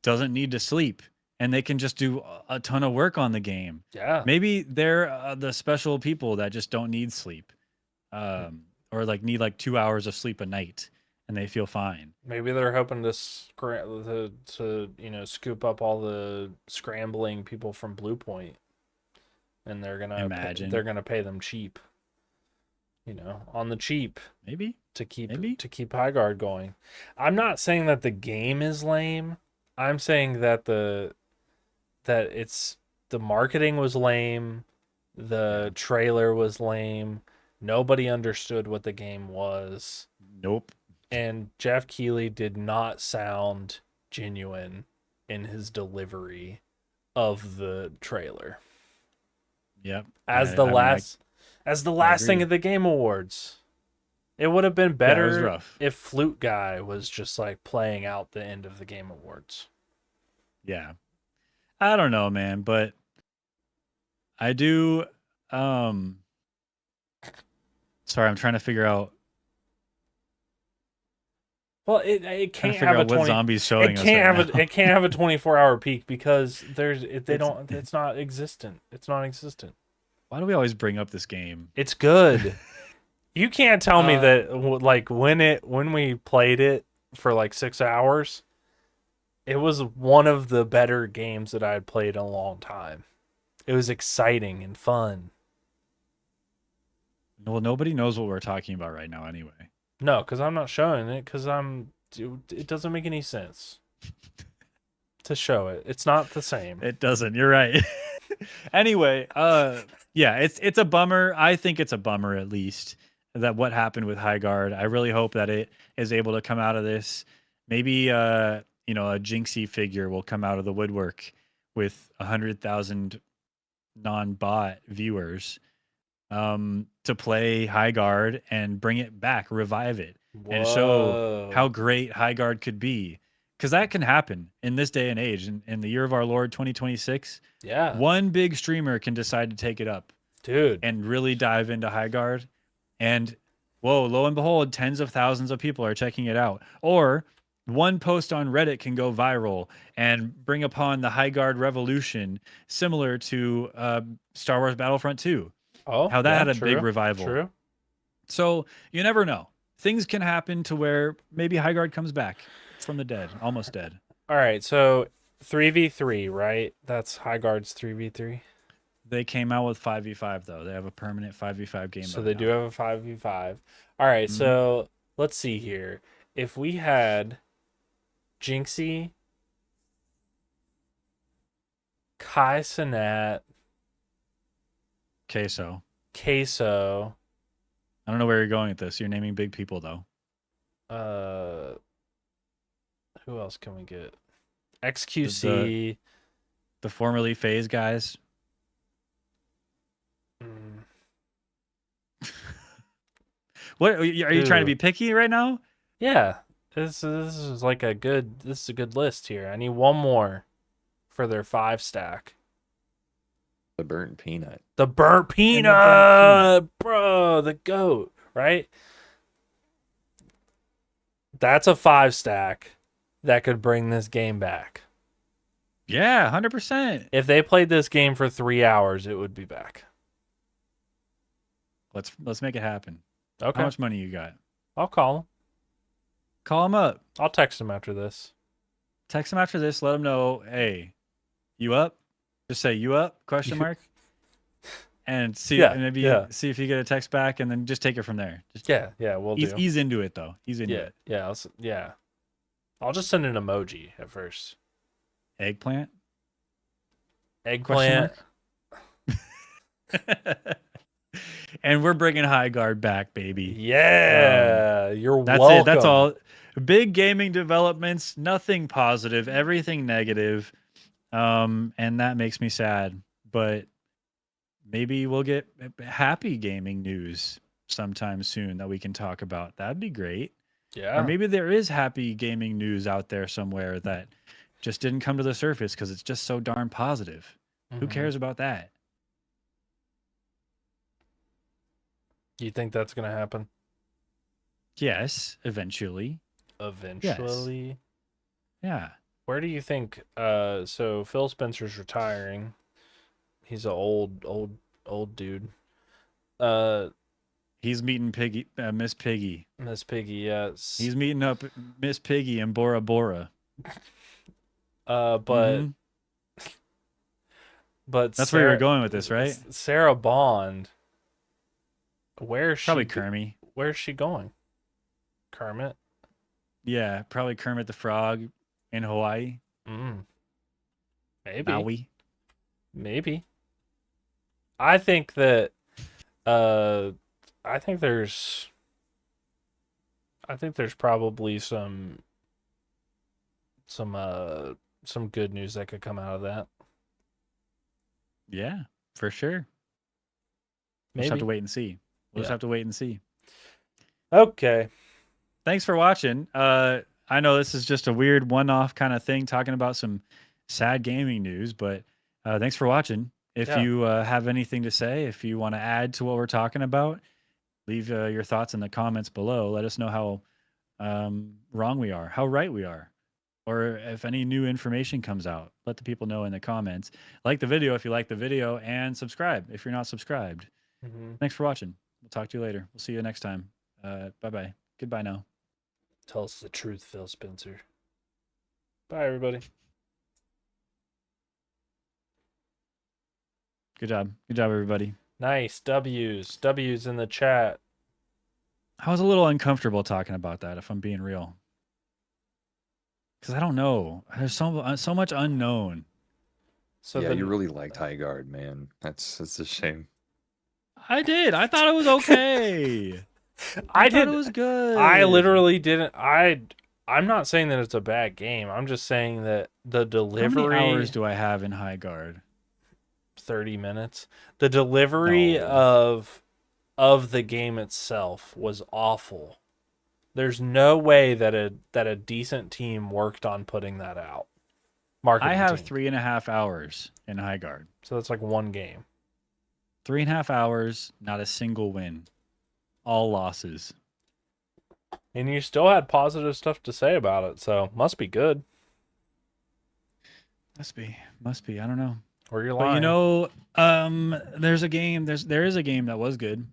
doesn't need to sleep and they can just do a ton of work on the game. yeah. Maybe they're the special people that just don't need sleep, or like need like 2 hours of sleep a night and they feel fine. Maybe they're hoping to scoop up all the scrambling people from Blue Point, and Imagine. they're gonna pay them cheap, on the cheap Maybe. to keep Maybe. Highguard going. I'm not saying that the game is lame. I'm saying that the marketing was lame, the trailer was lame. Nobody understood what the game was. Nope. And Jeff Keighley did not sound genuine in his delivery of the trailer. Yep. As I the mean, last thing agree. of the Game Awards. It would have been Yeah, it better was rough. if Flute Guy was just like playing out the end of the Game Awards. Yeah. I don't know, man, but I do sorry, I'm trying to figure out Well, it trying to can't figure have a out what 20 zombies showing it us can't right have now. it can't have a 24-hour peak because It's- it's not existent. It's non-existent. Why do we always bring up this game? It's good. You can't tell me Uh, that like when we played it for like 6 hours, it was one of the better games that I had played in a long time. It was exciting and fun. Well, nobody knows what we're talking about right now anyway. No, because I'm not showing it because it doesn't make any sense to show it. It's not the same. It doesn't. You're right. Anyway, yeah, it's a bummer. I think it's a bummer at least that what happened with Highguard. I really hope that it is able to come out of this. Maybe a Jinxie figure will come out of the woodwork with 100,000 non-bot viewers to play Highguard and bring it back, revive it, and show Whoa. how great Highguard could be. Because that can happen in this day and age. In the year of our Lord 2026, Yeah, one big streamer can decide to take it up dude. and really dive into Highguard. And whoa, lo and behold, tens of thousands of people are checking it out. Or one post on Reddit can go viral and bring upon the Highguard revolution, similar to Star Wars Battlefront 2. Oh, How that yeah, had a big true, revival. True. So you never know. Things can happen to where maybe Highguard comes back from the dead, almost dead. All right, so 3v3, right? That's Highguard's 3v3. They came out with 5v5 though. They have a permanent 5v5 game. So mode they now. do have a 5v5. All right, Mhm. so let's see here. If we had Jinxie, Kai Cenat, Queso. Queso, I don't know where you're going with this. You're naming big people though. who else can we get? XQC. The formerly FaZe guys. mm, What are you trying to be Ooh. picky right now? Yeah, this is like a good list here. I need one more for their 5 stack. The burnt peanut. The burnt And the burnt peanut, bro, the goat, right? That's a 5 stack that could bring this game back. Yeah, 100%. If they played this game for 3 hours, it would be back. Let's make it happen. Okay, How much money you got? I'll call him. Call him up. I'll text him after this. Text him after this. Let him know, hey, you up? Just say you up? Question mark. And see, Yeah, and maybe yeah. see if you get a text back, and then just take it from there. Just Yeah, we'll do. he's into it though. He's into Yeah, it. yeah, yeah. I'll just send an emoji at first. Eggplant. Eggplant. And we're bringing High Guard back, baby. Yeah, you're That's welcome. it. That's all. Big gaming developments. Nothing positive. Everything negative. And that makes me sad. But maybe we'll get happy gaming news sometime soon that we can talk about. That'd be great. Yeah. Or maybe there is happy gaming news out there somewhere that just didn't come to the surface because it's just so darn positive. Who Mhm. cares about that? You think that's gonna happen Yes, eventually. eventually? Yeah. Where do you think? So Phil Spencer's retiring. He's an old dude. He's meeting Piggy, Miss Piggy. Miss Piggy, yes. He's meeting up Miss Piggy in Bora Bora. But Mhm. but That's where you were going with this, right? Sarah Bond. Where's she? Probably Kermit. Where's she going? Kermit. Yeah, probably Kermit the Frog in Hawaii. Maybe. Maui. Maybe. I think that I think there's probably some good news that could come out of that. Yeah, for sure. We'll Maybe. just have to wait and see. We'll just Yeah. have to wait and see. Okay. Thanks for watching. I know this is just a weird one-off kind of thing talking about some sad gaming news, but thanks for watching. If Yeah. you have anything to say, if you want to add to what we're talking about, leave your thoughts in the comments below. Let us know how wrong we are, how right we are, or if any new information comes out. Let the people know in the comments. Like the video if you like the video, and subscribe if you're not subscribed. Mm-hmm. Thanks for watching. We'll talk to you later. We'll see you next time. Bye-bye. Goodbye now. Tell us the truth, Phil Spencer. Bye, everybody. Good job. Good job, everybody. Nice. W's in the chat. I was a little uncomfortable talking about that, if I'm being real. Because I don't know. There's so much unknown. So yeah, then, you really liked High Guard, man. That's a shame. I did. I thought it was okay. I thought did. it was good. I literally didn't. I'm not saying that it's a bad game. I'm just saying that the How delivery. many hours do I have in High Guard? 30 minutes. The delivery No. of the game itself was awful. There's no way that a decent team worked on putting that out. Marketing I have team. 3.5 hours in High Guard. So that's like one game. 3.5 hours, not a single win. All losses. And you still had positive stuff to say about it, so must be good. Must be. I don't know. Or you're But lying. you know, there is a game that was good.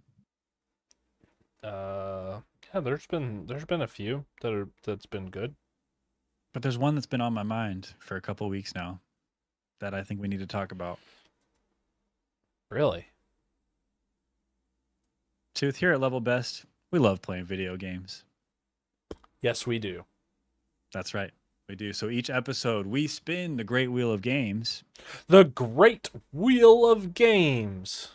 Yeah, there's been a few that's been good. But there's one that's been on my mind for a couple weeks now that I think we need to talk about. Really? Tooth, here at Level Best, we love playing video games. Yes, we do. That's right. We do. So each episode, we spin the Great Wheel of Games. The Great Wheel of Games.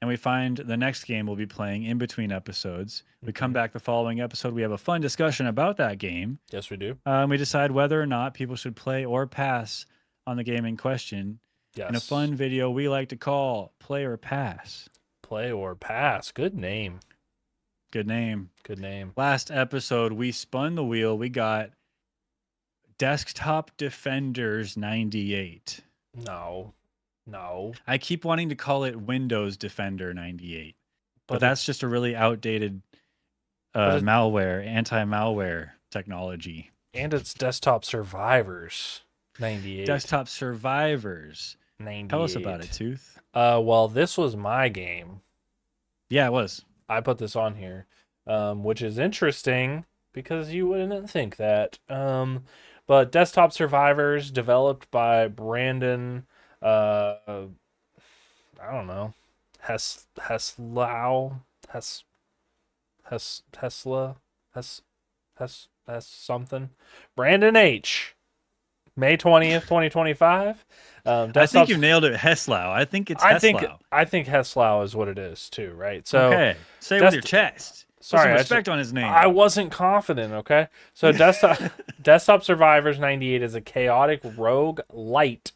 and we find the next game we'll be playing in between episodes. We come back the following episode. We have a fun discussion about that game. Yes, we do. We decide whether or not people should play or pass on the game in question. Yes. In a fun video we like to call Play or Pass. Play or pass. Good name. Good name. Good name. Last episode, we spun the wheel. We got Desktop Defenders 98. No. I keep wanting to call it Windows Defender 98, but But that's just a really outdated malware, anti-malware technology. And it's Desktop Survivors 98. Desktop Survivors. 98. Tell us about it, Tooth. Well, this was my game. Yeah, it was. I put this on here, which is interesting because you wouldn't think that. But Desktop Survivors, developed by Brandon, I don't know, Tesla, something. Brandon H. May 20th, 2025. I think you've nailed it, Heslau. I think it's Heslau. I think Heslau is what it is too, right? So okay, say it with your chest. Put Sorry, some I respect on his name. I wasn't confident, okay? So Desktop Survivors 98 is a chaotic rogue light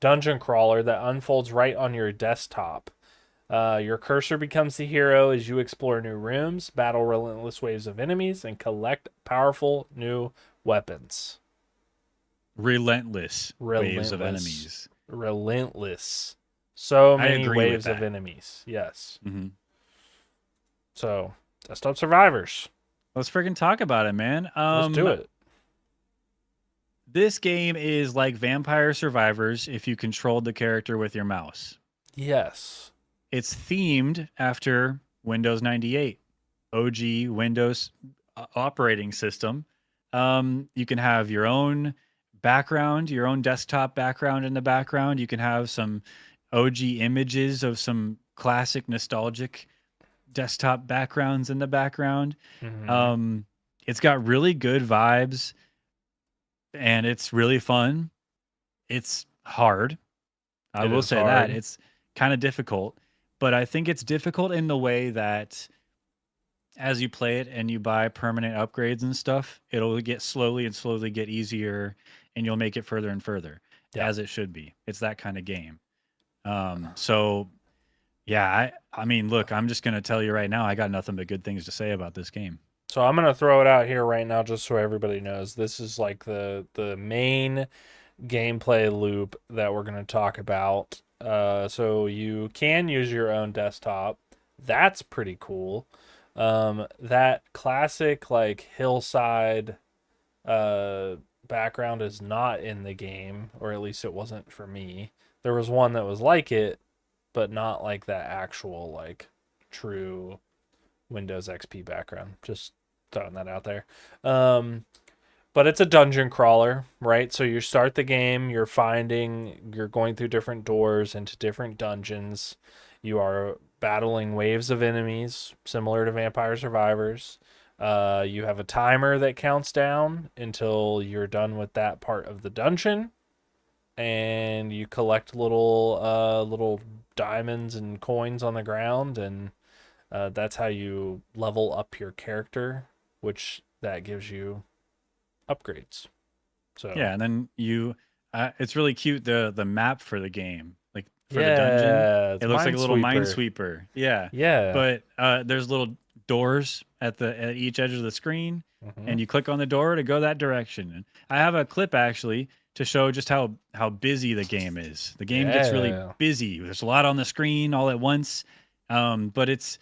dungeon crawler that unfolds right on your desktop. Your cursor becomes the hero as you explore new rooms, battle relentless waves of enemies, and collect powerful new weapons. Relentless waves of enemies. Relentless. So I many agree waves with of that. enemies. Yes. Mm-hmm. So, Desktop Survivors. Let's freaking talk about it, man. Let's do it. This game is like Vampire Survivors if you controlled the character with your mouse. Yes. It's themed after Windows 98, OG Windows operating system. You can have your own background, your own desktop background in the background. You can have some OG images of some classic nostalgic desktop backgrounds in the background. Mhm. It's got really good vibes and it's really fun. It's hard. I It will is say hard. that it's kind of difficult, but I think it's difficult in the way that as you play it and you buy permanent upgrades and stuff, it'll get slowly get easier and you'll make it further and further Yeah. as it should be. It's that kind of game. So yeah, I mean, look, I'm just going to tell you right now, I got nothing but good things to say about this game. So I'm gonna throw it out here right now, just so everybody knows. This is like the main gameplay loop that we're gonna talk about. So you can use your own desktop. That's pretty cool. That classic like hillside background is not in the game, or at least it wasn't for me. There was one that was like it, but not like that actual like true Windows XP background. Just throwing that out there. But it's a dungeon crawler, right? So you start the game, you're going through different doors into different dungeons. You are battling waves of enemies, similar to Vampire Survivors. You have a timer that counts down until you're done with that part of the dungeon. And you collect little diamonds and coins on the ground, and that's how you level up your character, which that gives you upgrades. So Yeah, and then it's really cute the map for the game, like for the dungeon. it's It looks like a little Minesweeper. minesweeper. Yeah. Yeah. But there's little doors at each edge of the screen, Mhm. and you click on the door to go that direction. And I have a clip actually to show just how busy the game is. The game gets really Yeah. busy. There's a lot on the screen all at once, but it's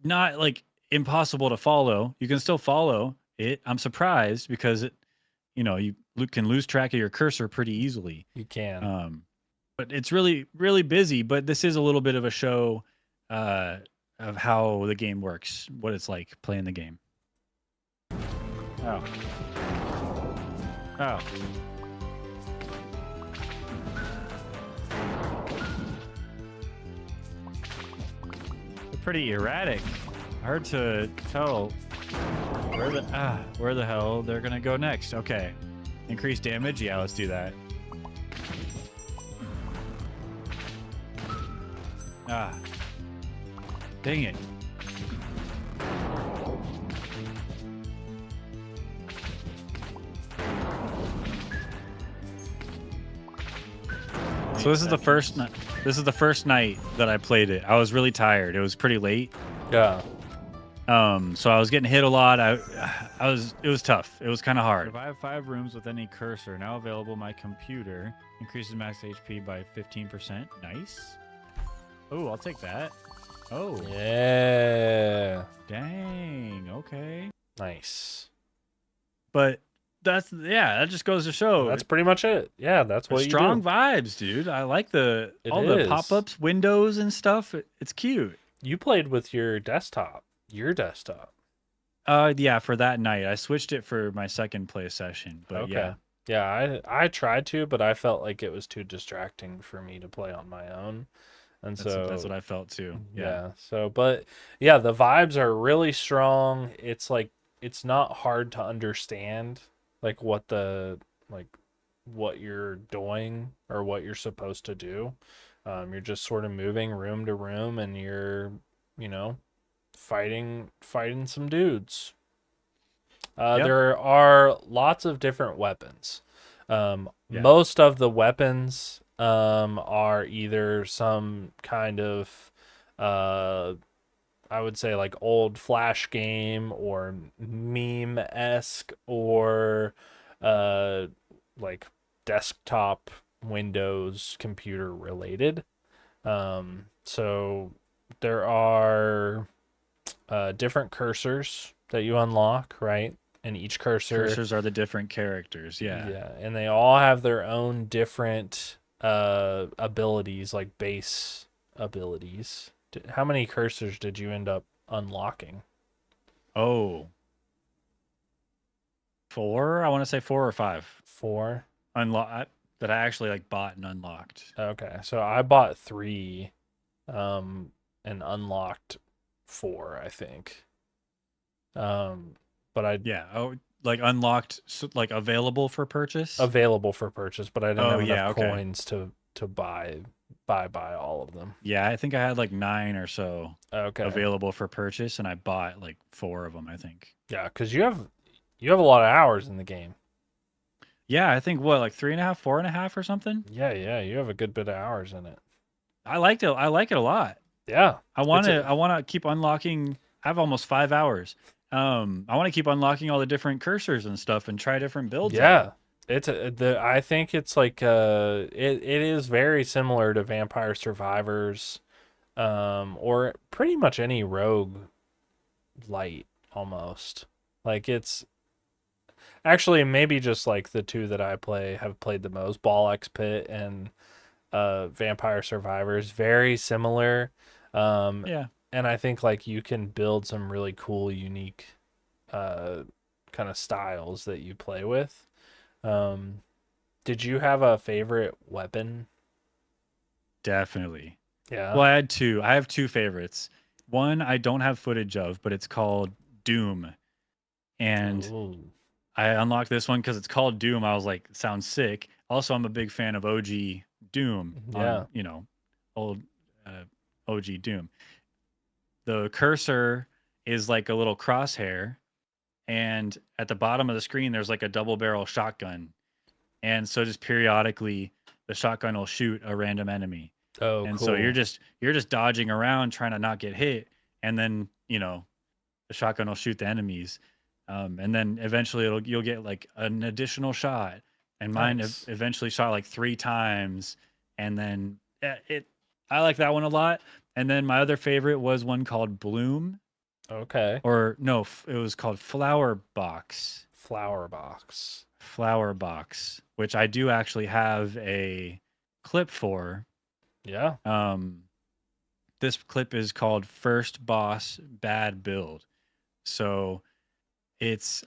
not like impossible to follow. You can still follow it. I'm surprised because you can lose track of your cursor pretty easily. You can. But it's really, really busy. But this is a little bit of a show of how the game works, what it's like playing the game. Oh. Oh. They're pretty erratic. Hard to tell where the hell they're gonna go next. Okay. Increase damage? Yeah, let's do that. Dang it. So this is the first night. This is the first night that I played it. I was really tired. It was pretty late. Yeah. So I was getting hit a lot. It was tough. It was kind of hard. If I have 5 rooms with any cursor now available, my computer increases max HP by 15%. Nice. Oh, I'll take that. Oh, Yeah. dang. Okay. Nice. But that just goes to show That's pretty much it. Yeah, that's what strong you do. vibes, dude. I like the It all the is. pop-ups, windows and stuff. It's cute. You played with your desktop. Yeah, for that night. I switched it for my second play session, but Okay. yeah. Yeah, I tried to, but I felt like it was too distracting for me to play on my own. And That's what I felt too. Yeah. So, but yeah, the vibes are really strong. It's like it's not hard to understand like what you're doing or what you're supposed to do. You're just sort of moving room to room, and you're, fighting some dudes. Yep. There are lots of different weapons. Yeah. Most of the weapons are either some kind of I would say like old Flash game or meme-esque or like desktop Windows computer related. So there are different cursors that you unlock, right? And each Cursors are the different characters. Yeah. yeah, and they all have their own different abilities, like base abilities. How many cursors did you end up unlocking? Oh. 4? I want to say 4 or 5. 4. That I actually like bought and unlocked. Okay, so I bought 3 and unlocked 4, I think. But I Yeah. Oh, like unlocked, like available for purchase. available for purchase, but I didn't Oh, have yeah, enough okay. coins to buy all of them. Yeah, I think I had like 9 or so Okay. available for purchase, and I bought like 4 of them, I think. Yeah, because you have a lot of hours in the game. Yeah, I think what, like 3.5, 4.5 or something. Yeah, you have a good bit of hours in it. I liked it. I like it a lot. Yeah. I want to keep unlocking. I have almost 5 hours. I want to keep unlocking all the different cursors and stuff and try different builds. Yeah. I think it's like it is very similar to Vampire Survivors, or pretty much any rogue light almost. Like it's actually maybe just like the two that I have played the most, Ball X Pit and Vampire Survivors, very similar. Yeah. And I think like you can build some really cool, unique kind of styles that you play with. Did you have a favorite weapon? Definitely. Yeah. Well, I had 2. I have 2 favorites. One I don't have footage of, but it's called Doom. And Ooh. I unlocked this one because it's called Doom. I was like, sounds sick. Also, I'm a big fan of OG Doom. Yeah. Old OG Doom. The cursor is like a little crosshair, and at the bottom of the screen, there's like a double barrel shotgun. And so just periodically, the shotgun will shoot a random enemy. Oh, And cool. so you're just dodging around trying to not get hit, and then the shotgun will shoot the enemies, and then eventually you'll get like an additional shot. And mine Nice. eventually shot like 3 times, and then I like that one a lot. And then my other favorite was one called Bloom, Okay. or no, it was called Flower Box. Flower box. Flower Box, which I do actually have a clip for. Yeah. This clip is called First Boss Bad Build. So it's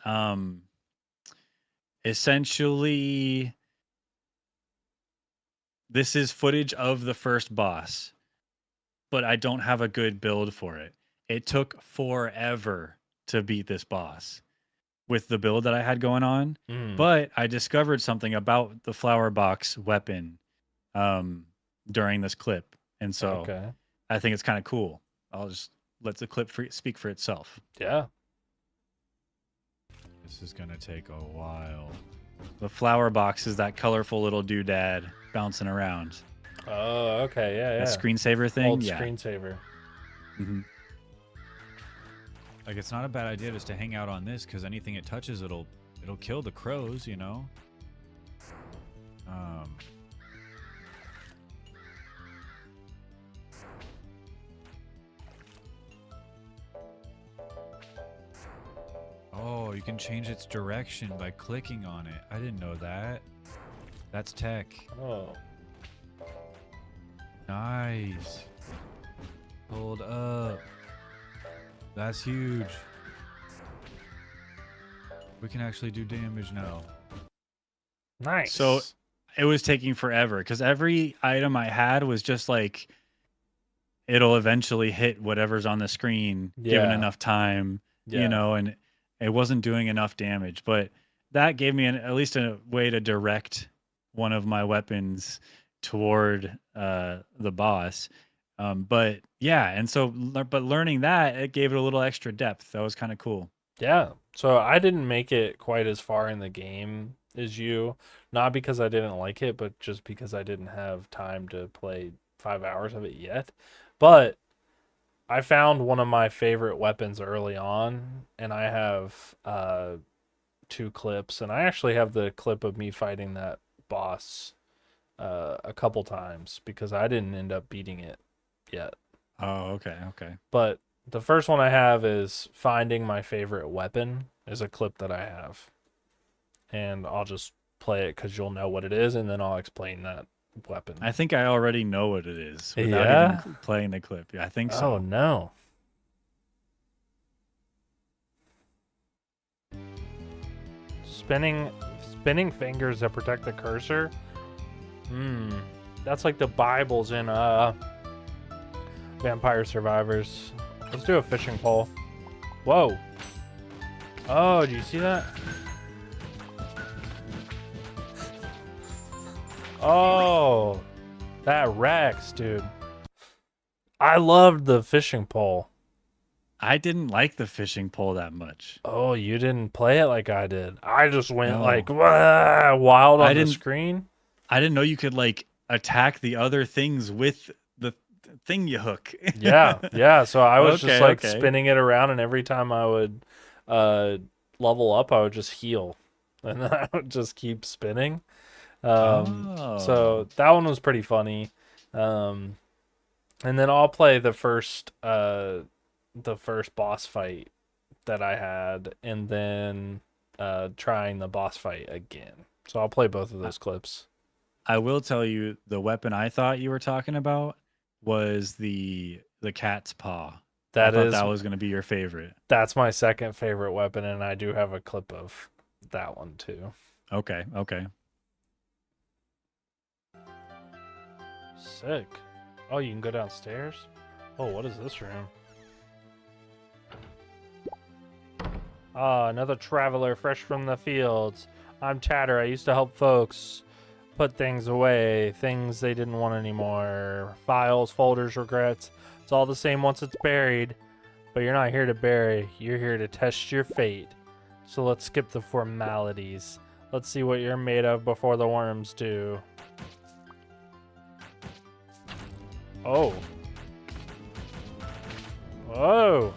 essentially, this is footage of the first boss, but I don't have a good build for it. It took forever to beat this boss with the build that I had going on. Mm. But I discovered something about the flower box weapon during this clip. And so Okay. I think it's kind of cool. I'll just lets the clip speak for itself. Yeah. This is gonna take a while. The flower box is that colorful little doodad bouncing around. Oh, okay. Yeah, yeah. That screensaver thing. Old yeah. screensaver. Like, it's not a bad idea just to hang out on this, because anything it touches, it'll kill the crows, you know. Oh, you can change its direction by clicking on it. I didn't know that. That's tech. Oh. Nice. Hold up. That's huge. We can actually do damage now. Nice. So it was taking forever because every item I had was just like it'll eventually hit whatever's on the screen given Yeah. enough time, Yeah. you know, and it wasn't doing enough damage. But that gave me at least a way to direct one of my weapons toward the boss. But yeah, and so but learning that, it gave it a little extra depth. That was kind of cool. Yeah. So I didn't make it quite as far in the game as you, not because I didn't like it, but just because I didn't have time to play 5 hours of it yet. But I found one of my favorite weapons early on, and I have 2 clips, and I actually have the clip of me fighting that boss a couple times because I didn't end up beating it yet. Oh, okay. But the first one I have is finding my favorite weapon is a clip that I have. And I'll just play it because you'll know what it is, and then I'll explain that weapon. I think I already know what it is without Yeah? even playing the clip. Yeah, I think so. Oh, no. Spinning fingers that protect the cursor. That's like the Bibles in Vampire Survivors. Let's do a fishing pole. Whoa. Oh, do you see that? Oh, that wrecks, dude. I loved the fishing pole. I didn't like the fishing pole that much. Oh, you didn't play it like I did. I just went No. like wild on the didn't- screen. I didn't know you could like attack the other things with the thing you hook. Yeah. So I was just Okay, like okay. spinning it around, and every time I would level up, I would just heal, and then I would just keep spinning. So that one was pretty funny. And then I'll play the first boss fight that I had, and then trying the boss fight again. So I'll play both of those clips. I will tell you the weapon I thought you were talking about was the cat's paw. I thought that was going to be your favorite. That's my second favorite weapon, and I do have a clip of that one too. Okay. Sick. Oh, you can go downstairs? Oh, what is this room? Ah, another traveler fresh from the fields. I'm Tatter. I used to help folks put things away, things they didn't want anymore. Files, folders, regrets. It's all the same once it's buried. But you're not here to bury. You're here to test your fate. So let's skip the formalities. Let's see what you're made of before the worms do. Oh. Whoa.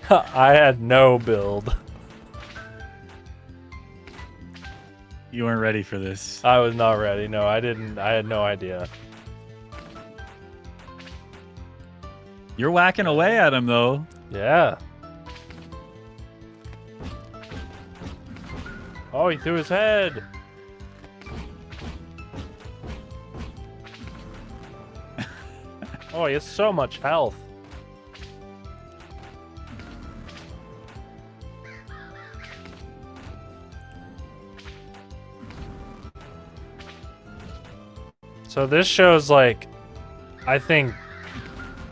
I had no build. You weren't ready for this. I was not ready. No, I didn't. I had no idea. You're whacking away at him though. Yeah. Oh, he threw his head. Oh, he has so much health. So this shows, like, I think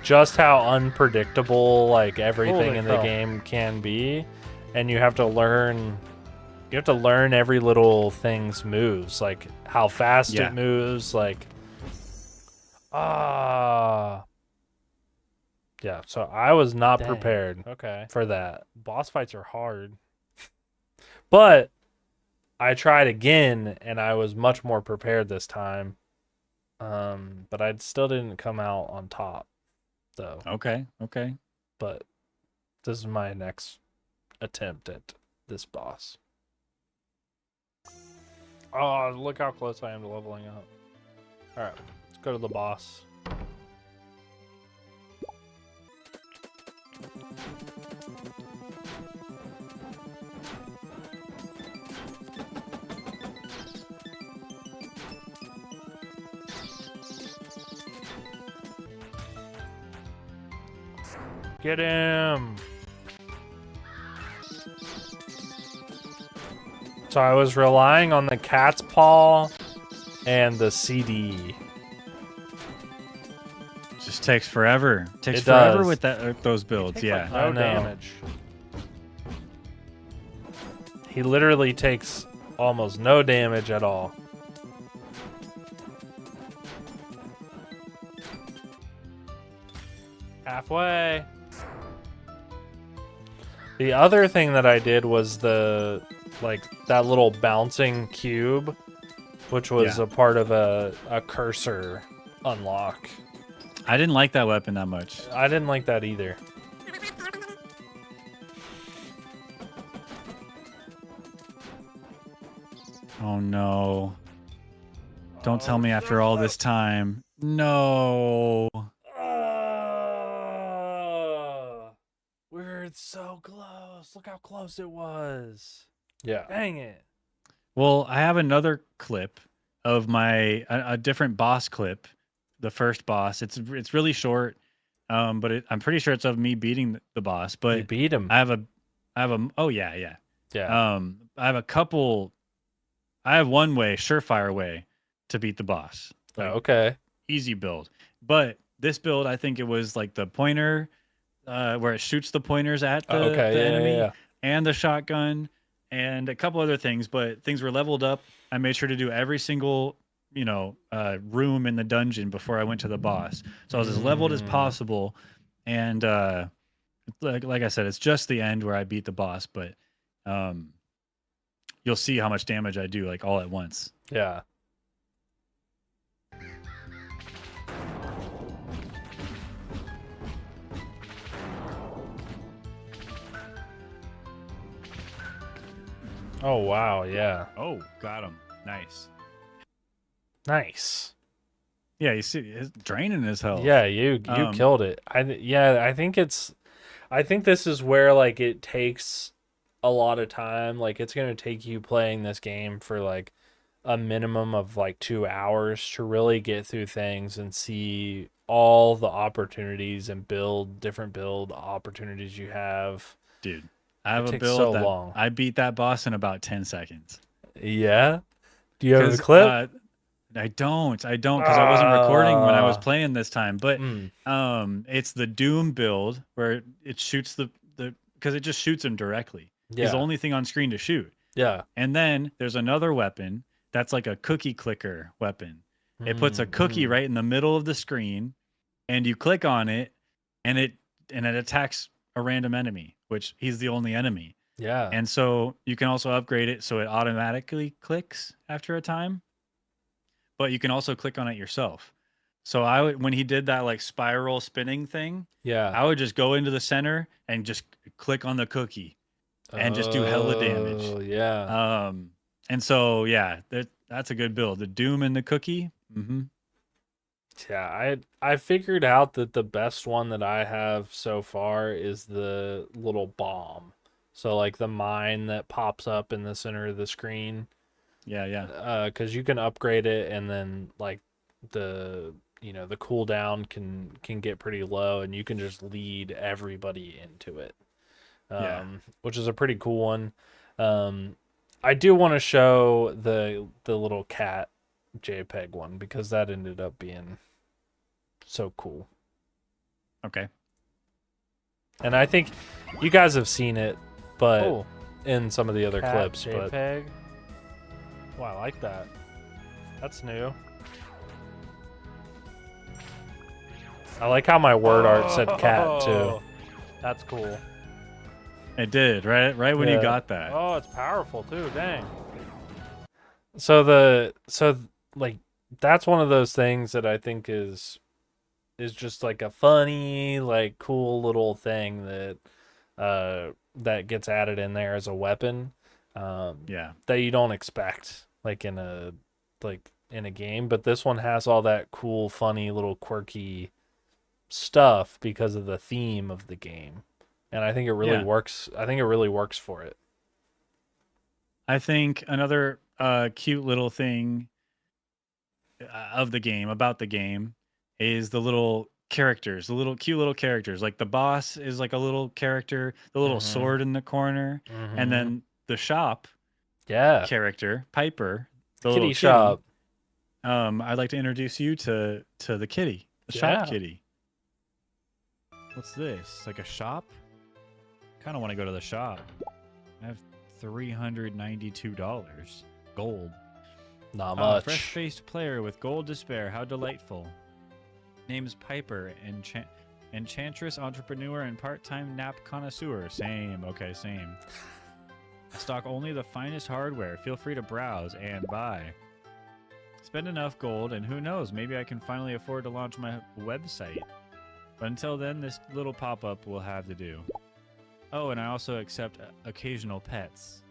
just how unpredictable like everything Holy in the cow. game can be, and you have to learn every little thing's moves, like how fast Yeah. it moves, like Yeah, so I was not Dang. prepared Okay. for that. Boss fights are hard. But I tried again and I was much more prepared this time. But I still didn't come out on top though. Okay. Okay. But this is my next attempt at this boss. Oh, look how close I am to leveling up. All right, let's go to the boss. Get him! So I was relying on the cat's paw and the CD. Just takes forever. Takes It forever does. with those builds. takes, Yeah. like, No I know. damage. He literally takes almost no damage at all. Halfway. The other thing that I did was that little bouncing cube, which was Yeah. a part of a cursor unlock. I didn't like that weapon that much. I didn't like that either. Oh no. Don't tell me after all this time. No. We're so close. Look how close it was. Yeah. Dang it. Well, I have another clip of a different boss clip. The first boss. It's really short. But I'm pretty sure it's of me beating the boss. You But beat him. I have a oh yeah, yeah. Yeah. I have one way, surefire way to beat the boss. Like, Okay. easy build. But this build, I think it was like the pointer, where it shoots the pointers at the, Okay. the Yeah, enemy, yeah. and the shotgun, and a couple other things. But things were leveled up. I made sure to do every single, room in the dungeon before I went to the boss. So I was as leveled as Mm. possible. And like I said, it's just the end where I beat the boss. But you'll see how much damage I do, like all at once. Yeah. Oh wow, yeah. Oh, got him. Nice. Nice. Yeah, you see, it's draining his health. Yeah, you killed it. I think this is where like it takes a lot of time. Like it's gonna take you playing this game for like a minimum of like 2 hours to really get through things and see all the opportunities and different build opportunities you have. Dude. I have a takes build so that long. I beat that boss in about 10 seconds. Yeah. Do you have a 'Cause, clip? I don't because I wasn't recording when I was Ah. playing this time. But Mm, it's the Doom build where it shoots the because it just shoots him directly. yeah. He's the only thing on screen to shoot. Yeah. And then there's another weapon that's like a cookie clicker weapon. It puts a cookie Mm. right in the middle of the screen, and you click on it, and it attacks a random enemy, which he's the only enemy. Yeah. And so you can also upgrade it so it automatically clicks after a time. But you can also click on it yourself. So when he did that like spiral spinning thing, Yeah. I would just go into the center and just click on the cookie and just do hella damage. Oh, yeah. And so yeah, that's a good build. The Doom and the cookie. Yeah, I figured out that the best one that I have so far is the little bomb. So like the mine that pops up in the center of the screen. Yeah. Because you can upgrade it, and then like the cooldown can get pretty low, and you can just lead everybody into it. Yeah. Which is a pretty cool one. I do want to show the little cat JPEG one because that ended up being so cool. Okay. And I think you guys have seen it, but Oh, in some of the other cat clips. But JPEG. wow, I like that. That's new. I like how my word art said cat too. Oh. That's cool. It did, right when you Yeah. got that. Oh, it's powerful too. Dang. So like that's one of those things that I think is just like a funny, like cool little thing that gets added in there as a weapon. Yeah. That you don't expect like in a game, but this one has all that cool, funny, little quirky stuff because of the theme of the game. And I think it really Yeah. works. I think it really works for it. I think another cute little thing of the game, about the game, is the little characters, the little cute little characters. Like the boss is like a little character, the little Mhm. sword in the corner, Mhm. and then the shop Yeah, character, Piper, the kitty little shop. I'd like to introduce you to the kitty, the shop Yeah. kitty. What's this? Like a shop? Kind of want to go to the shop. I have $392 gold. Not Ah, much. fresh-faced player with gold to spare. How delightful. Name's Piper, enchantress, entrepreneur, and part-time nap connoisseur. Same. Okay, same. I stock only the finest hardware. Feel free to browse and buy. Spend enough gold, and who knows, maybe I can finally afford to launch my website. But until then, this little pop-up will have to do. Oh, and I also accept occasional pets.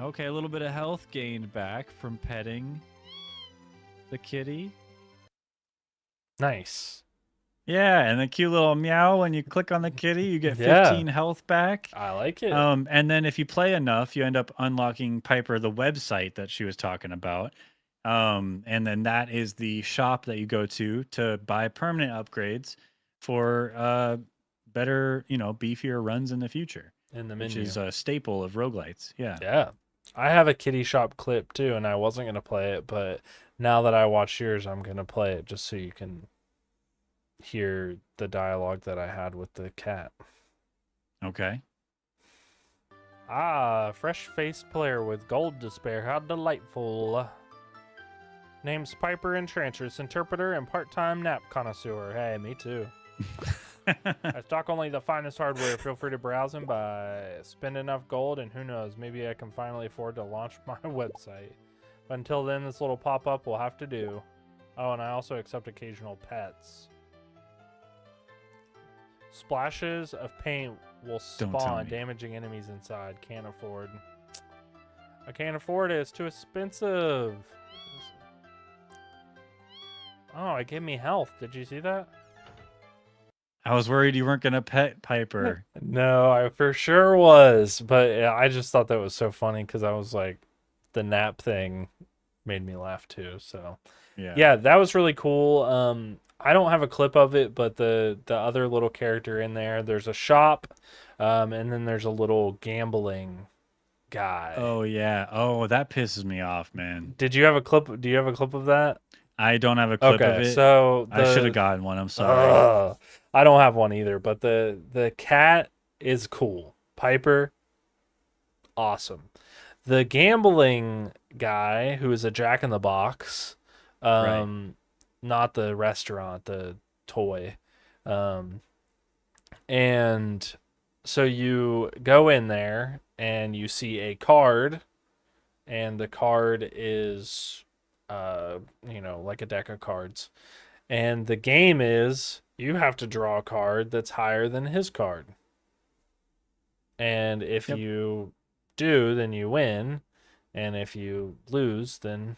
Okay, a little bit of health gained back from petting the kitty. Nice. Yeah, and the cute little meow when you click on the kitty, you get Yeah. 15 health back. I like it. And then if you play enough, you end up unlocking Piper, the website that she was talking about. And then that is the shop that you go to buy permanent upgrades for better, beefier runs in the future, in the which menu. is a staple of roguelites. Yeah. Yeah. I have a kitty shop clip too, and I wasn't going to play it, but now that I watched yours, I'm going to play it just so you can hear the dialogue that I had with the cat. Okay. Ah, fresh-faced player with gold to spare. How delightful. Name's Piper Enchantress, interpreter, and part-time nap connoisseur. Hey, me too. I stock only the finest hardware. Feel free to browse and buy. Spend enough gold, and who knows, maybe I can finally afford to launch my website. But until then, this little pop-up will have to do. Oh, and I also accept occasional pets. Splashes of paint will Don't tell spawn, me. damaging enemies inside. Can't afford. I can't afford it. It's too expensive. Oh, it gave me health. Did you see that? I was worried you weren't going to pet Piper. No, I for sure was, but yeah, I just thought that was so funny because I was like, the nap thing made me laugh too. So yeah, that was really cool. I don't have a clip of it, but the other little character in there's a shop, and then there's a little gambling guy. Oh, yeah. Oh, that pisses me off, man. Did you have a clip? Do you have a clip of that? I don't have a clip of Okay, it. so I should the- have gotten one. I'm sorry. Ugh. I don't have one either, but the cat is cool. Piper, awesome. The gambling guy, who is a Jack in the Box, Right. not the restaurant, the toy, and so you go in there and you see a card, and the card is, like a deck of cards. And the game is you have to draw a card that's higher than his card. And if Yep. you do, then you win. And if you lose, then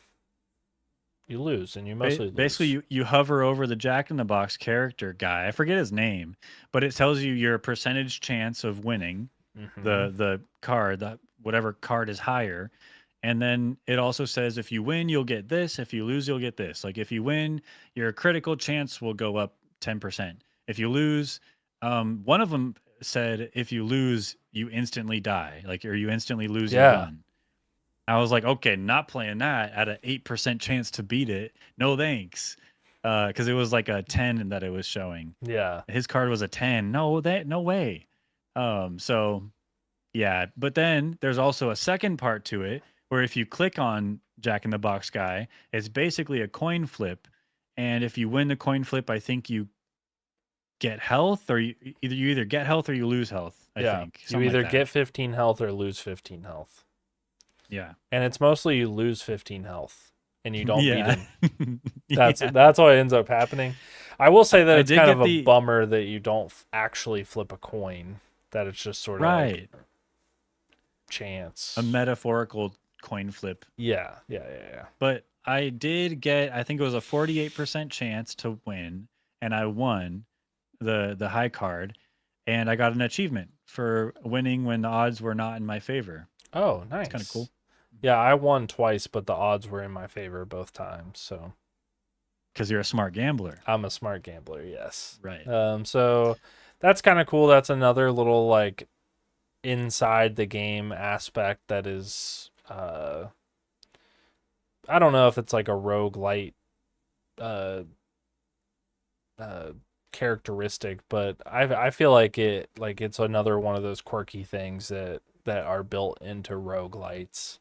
you lose. And you mostly lose. Basically, you hover over the Jack in the Box character guy. I forget his name, but it tells you your percentage chance of winning Mhm. the card, whatever card is higher. And then it also says if you win, you'll get this. If you lose, you'll get this. Like if you win, your critical chance will go up 10%. If you lose, one of them said if you lose, you instantly die, or you instantly lose your Yeah. gun. I was like, okay, not playing that at an 8% chance to beat it. No thanks. Because it was like a 10 that it was showing. Yeah. His card was a 10. No way. So yeah, but then there's also a second part to it where if you click on Jack in the Box guy, it's basically a coin flip, and if you win the coin flip, I think you get health, or you either get health or you lose health. I think you something like either that. get 15 health or lose 15 health. Yeah. And it's mostly you lose 15 health and you don't beat Yeah. him. That's what ends up happening. I will say that I it's did kind get of a the- bummer that you don't actually flip a coin. That it's just sort of Right. like chance. A metaphorical coin flip. Yeah. But I did get, I think it was a 48% chance to win, and I won the high card, and I got an achievement for winning when the odds were not in my favor. Oh, nice. kinda cool. Yeah, I won twice, but the odds were in my favor both times. So Because you're a smart gambler. I'm a smart gambler. Yes. Right. So that's kind of cool. That's another little like inside the game aspect that is I don't know if it's like a roguelite characteristic, but I feel like it's another one of those quirky things that are built into roguelites.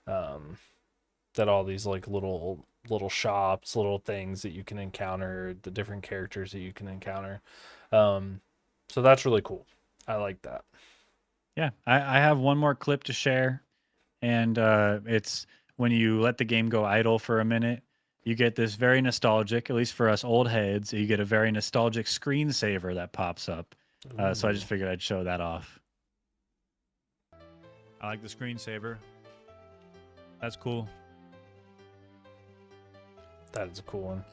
That all these like little shops, little things that you can encounter, the different characters that you can encounter. So that's really cool. I like that. Yeah. I have one more clip to share, and it's when you let the game go idle for a minute, you get this very nostalgic, at least for us old heads, you get a very nostalgic screensaver that pops up. So I just figured I'd show that off. I like the screensaver. That's cool. That is a cool one.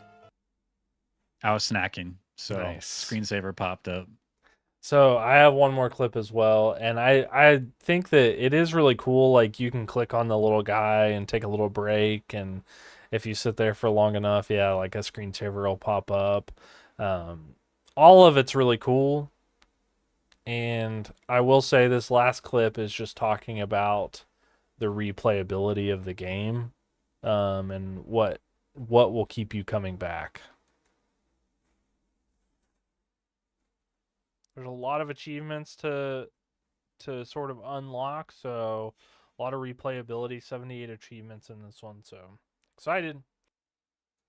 I was snacking, so Nice. screensaver popped up. So I have one more clip as well, and I think that it is really cool. Like you can click on the little guy and take a little break, and if you sit there for long enough, yeah, like a screensaver will pop up. All of it's really cool, and I will say this last clip is just talking about the replayability of the game, and what will keep you coming back. There's a lot of achievements to sort of unlock, so a lot of replayability, 78 achievements in this one, so excited.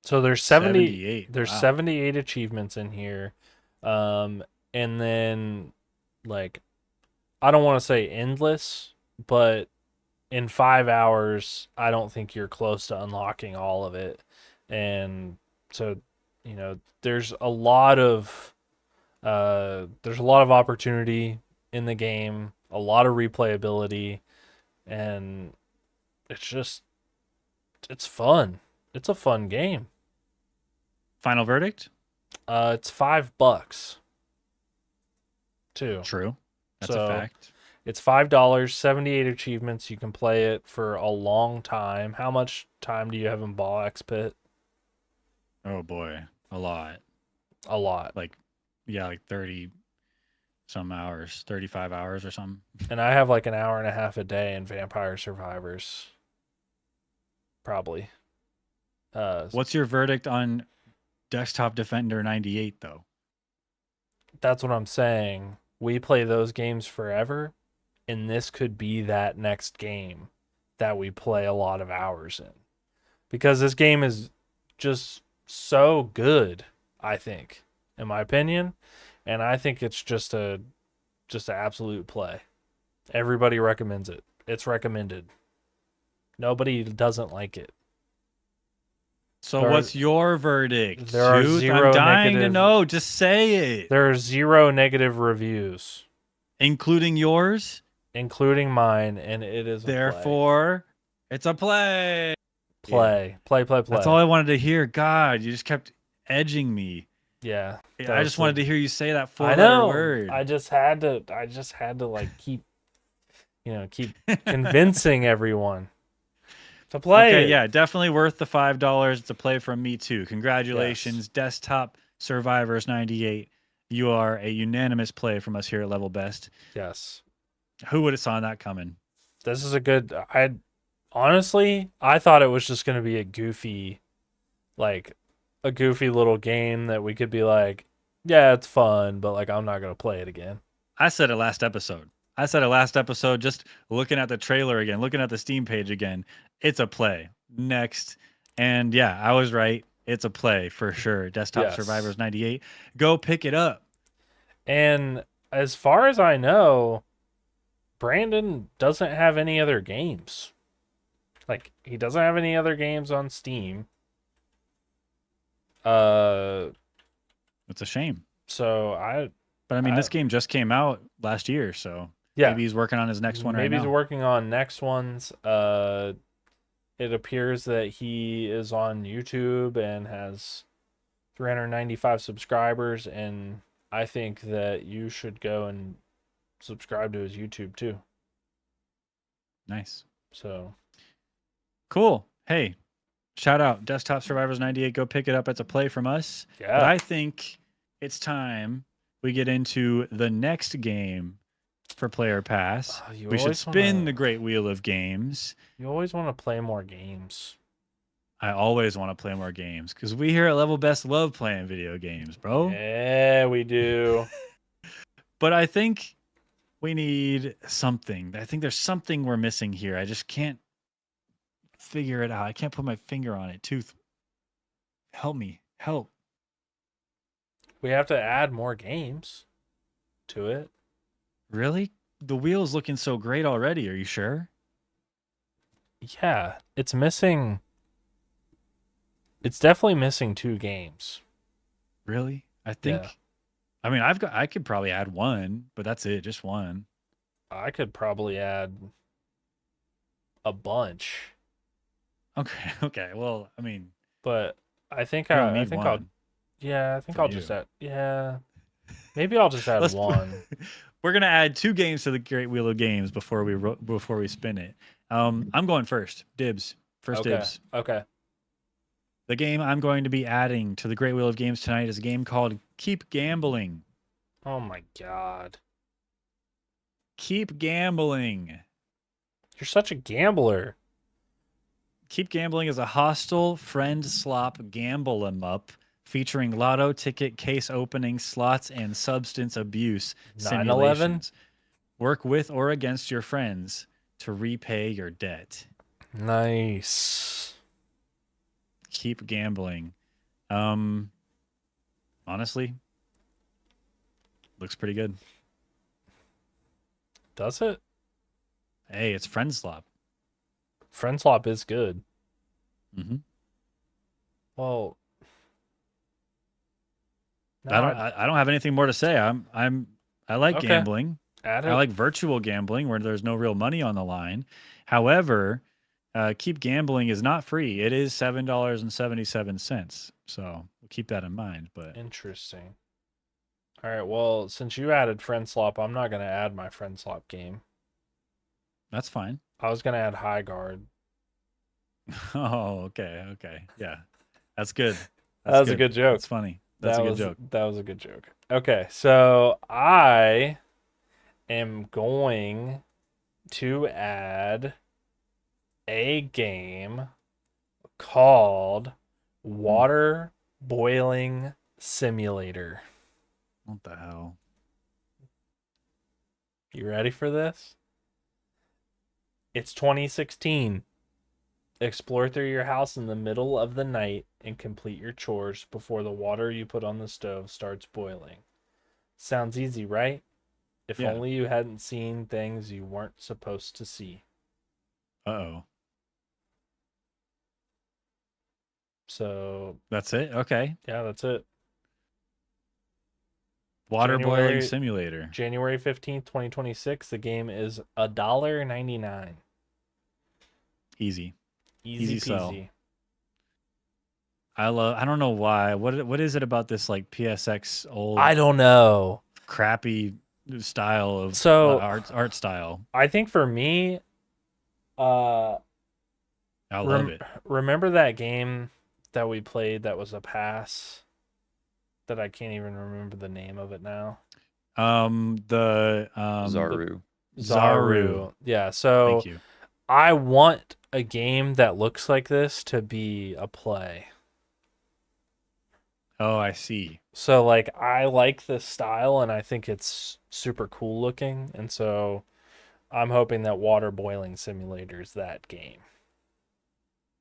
So there's 78. there's Wow. 78 achievements in here. And then like I don't want to say endless, but in 5 hours I don't think you're close to unlocking all of it. And so, there's a lot of opportunity in the game, a lot of replayability, and it's fun. It's a fun game. Final verdict? It's $5 too. True. That's So, a fact. It's $5, 78 achievements. You can play it for a long time. How much time do you have in Ball X Pit? Oh boy, a lot. A lot. Like 30 some hours, 35 hours or something. And I have like an hour and a half a day in Vampire Survivors. Probably. What's your verdict on Desktop Defender 98 though? That's what I'm saying. We play those games forever, and this could be that next game that we play a lot of hours in. Because this game is just so good, I think, in my opinion. And I think it's just an absolute play. Everybody recommends it. It's recommended. Nobody doesn't like it. So There are- what's your verdict? there are Truth? zero I'm dying to negative- know. Just say it. There are 0 negative reviews, Including yours. including mine, and it is a Therefore, it's a play. play. Play. That's all I wanted to hear. God, you just kept edging me. Yeah. I just wanted to hear you say that I four-letter know. word. I just had to like keep convincing everyone to play Okay, it. yeah, definitely worth the $5. It's a play from me too. Congratulations, Desktop Survivors 98. You are a unanimous play from us here at Level Best. Yes. Who would have saw that coming? This is a good. I thought it was just going to be a goofy little game that we could be like, yeah, it's fun, but like I'm not going to play it again. I said it last episode. Just looking at the trailer again, looking at the Steam page again. It's a play. Next. And yeah, I was right. it's a play for sure. Desktop Yes. Survivors 98. Go pick it up. And as far as I know, Brandon doesn't have any other games. Like, he doesn't have any other games on Steam. It's a shame. So But I mean, this I- game just came out last year, so yeah, maybe he's working on his next one right maybe now. he's working on next ones. It appears that he is on YouTube and has 395 subscribers, and I think that you should go and subscribe to his YouTube too. Nice. So Cool. Hey, shout out Desktop Survivors 98. Go pick it up. It's a play from us. But yeah, I think it's time we get into the next game for Player Pass. You We should always spin wanna- the great wheel of games. You always want to play more games. I always want to play more games because we here at Level Best love playing video games, bro. Yeah, we do. But I think we need something. I think there's something we're missing here. I just can't figure it out. I can't put my finger on it. Tooth, help me. Help. We have to add more games to it. Really? The wheel's looking so great already. Are you sure? Yeah, it's missing. It's definitely missing 2 games. Really? I think. Yeah. I mean, I could probably add one, but that's it. Just one. I could probably add a bunch, Okay. Okay. Well, I mean, but I think you I only need think one. I think for I'll just you. add. Yeah, maybe I'll just add Let's- one. We're gonna add 2 games to the Great Wheel of Games before we spin it. I'm going first. Dibs. First Okay. dibs. Okay. The game I'm going to be adding to the Great Wheel of Games tonight is a game called Keep Gambling. Oh my god, Keep Gambling. you're such a gambler. Keep Gambling is a hostile friend slop gamble 'em up featuring lotto ticket case opening, slots, and substance abuse 9/11? simulations. Work with or against your friends to repay your debt. Nice. Keep Gambling. Honestly, looks pretty good. Does it? Hey, it's friend slop. Friend swap is good. Mm-hmm. Well, I don't have anything more to say. I like Okay. gambling. add it. I like virtual gambling where there's no real money on the line. However, Keep Gambling is not free. It is $7.77. So we'll keep that in mind. But Interesting. All right. Well, since you added friend swap, I'm not gonna add my friend swap game. that's fine. I was gonna add High Guard. Oh, okay, okay, yeah, that's good. That was a good joke. That's funny. That's a good joke. That was a good joke. Okay, so I am going to add a game called Water Boiling Simulator. What the hell? You ready for this? It's 2016. Explore through your house in the middle of the night and complete your chores before the water you put on the stove starts boiling. Sounds easy, right? If Yeah. only you hadn't seen things you weren't supposed to see. Uh-oh. So, That's it? Okay. yeah, that's it. Water boiling January- simulator. January 15th, 2026. The game is $1.99. Easy. Easy Easy sell. peasy. I don't know why. What is it about this like PSX old I don't know. crappy style of So- art style? I think for me, I love it. remember that game that we played that was a pass that I can't even remember the name of it now. The Zaru. Zaru. Yeah, so Thank you. I want a game that looks like this to be a play. Oh, I see. So like I like this style and I think it's super cool looking, and so I'm hoping that Water Boiling Simulator is that game.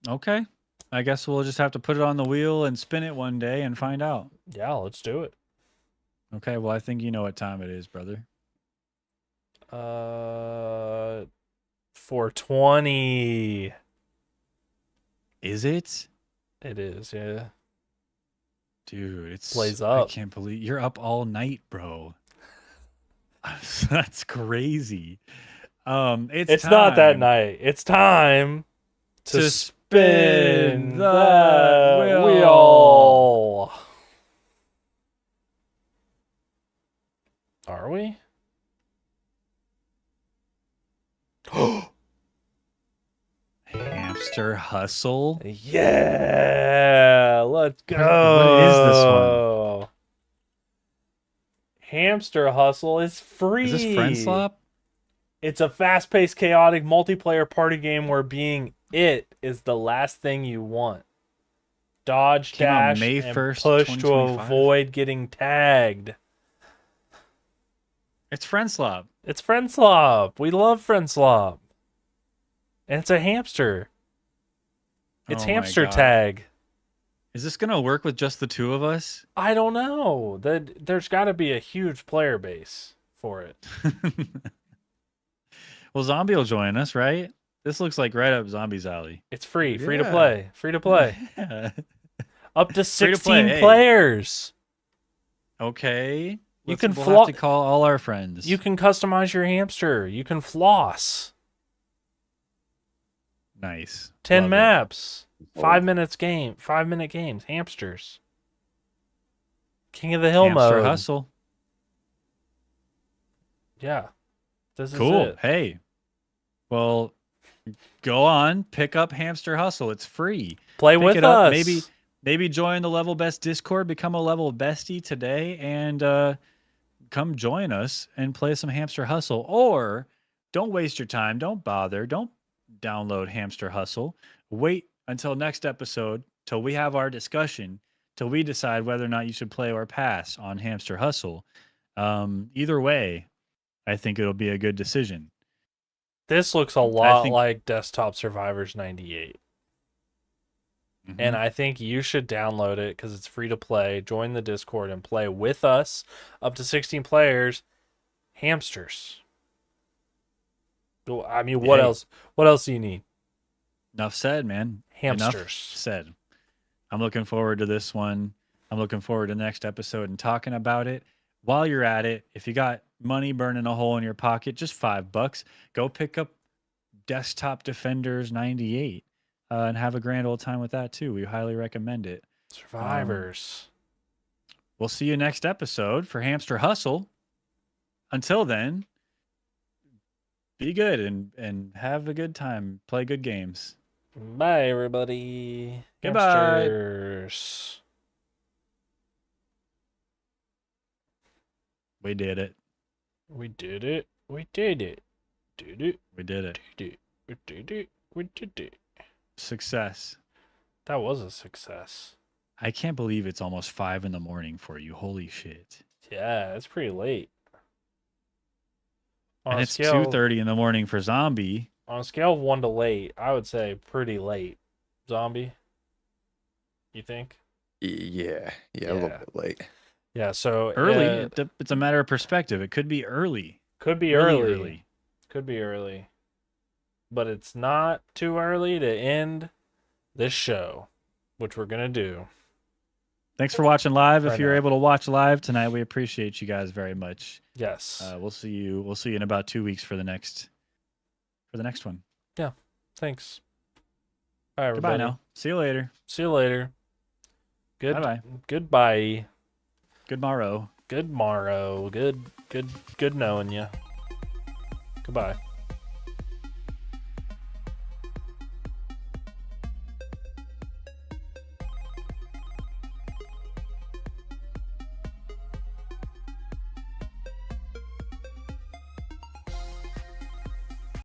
Okay. I guess we'll just have to put it on the wheel and spin it one day and find out. Yeah, let's do it. Okay, well, I think you know what time it is, brother. 420. Is it? It is, yeah. Dude, it's Blaze I up. can't believe you're up all night, bro. That's crazy. It's not that time night. It's time to, to spin spin the the wheel. Are we? Hamster Hustle. Yeah, let's go. What is this one? Hamster Hustle is free. Is this Friend Slop? It's a fast-paced, chaotic multiplayer party game where being it is the last thing you want. Dodge, Came out dash, May and 1st, push to 2025. avoid getting tagged. It's Friend Slop. It's Friend Slop. We love Friend Slop. And it's a hamster. It's Oh my hamster God. tag. Is this gonna work with just the two of us? I don't know. There's got to be a huge player base for it. Well, Zombie will join us, right? This looks like right up Zombie's alley. It's free to Yeah. play, free to play. Yeah. Up to Free to 16 play, hey. players. Okay. You can we'll flo- have to call all our friends. You can customize your hamster. You can floss. Nice. 10 Love it. maps. Oh, 5 minute games. Hamsters. King of the Hill Hamster mode. Hustle. Yeah. This is Cool. it. Hey. Well, go on, pick up Hamster Hustle. It's free. Play Pick with it up. us. Maybe join the Level Best Discord, become a Level Bestie today, and come join us and play some Hamster Hustle. Or don't waste your time. Don't bother. Don't download Hamster Hustle. Wait until next episode till we have our discussion, till we decide whether or not you should play or pass on Hamster Hustle. Either way, I think it'll be a good decision. This looks a lot think- like Desktop Survivors 98. And I think you should download it because it's free to play. Join the Discord and play with us. Up to 16 players. Hamsters. I mean, what Hey. else? What else do you need? Enough said, man. Enough Hamsters. said. I'm looking forward to this one. I'm looking forward to next episode and talking about it. While you're at it, if you got money burning a hole in your pocket, just $5, go pick up Desktop Defenders 98 and have a grand old time with that too. We highly recommend it. Survivors. We'll see you next episode for Hamster Hustle. Until then, be good and have a good time. Play good games. Bye, everybody. Goodbye. Hamsters. We did it. We did it. We did it. Did it. We did it. Did it. We did it. We did it. Success. That was a success. I can't believe it's almost 5 a.m. for you. Holy shit. Yeah, it's pretty late. On And a it's scale, 2:30 in the morning for Zombie. on a scale of 1 to late, I would say pretty late. Zombie? You think? Yeah, a little Yeah. bit late. Yeah, so Early. It's a matter of perspective. It could be early. could be Really early. Could be early. But it's not too early to end this show, which we're going to do. Thanks for watching live. If Right you're now. able to watch live tonight, we appreciate you guys very much. Yes. We'll see you. We'll see you in about 2 weeks for the next one. Thanks. Bye, everybody. Goodbye now. See you later. See you later. Bye-bye. Goodbye. Good morrow. Good morrow. Good knowing you. Goodbye.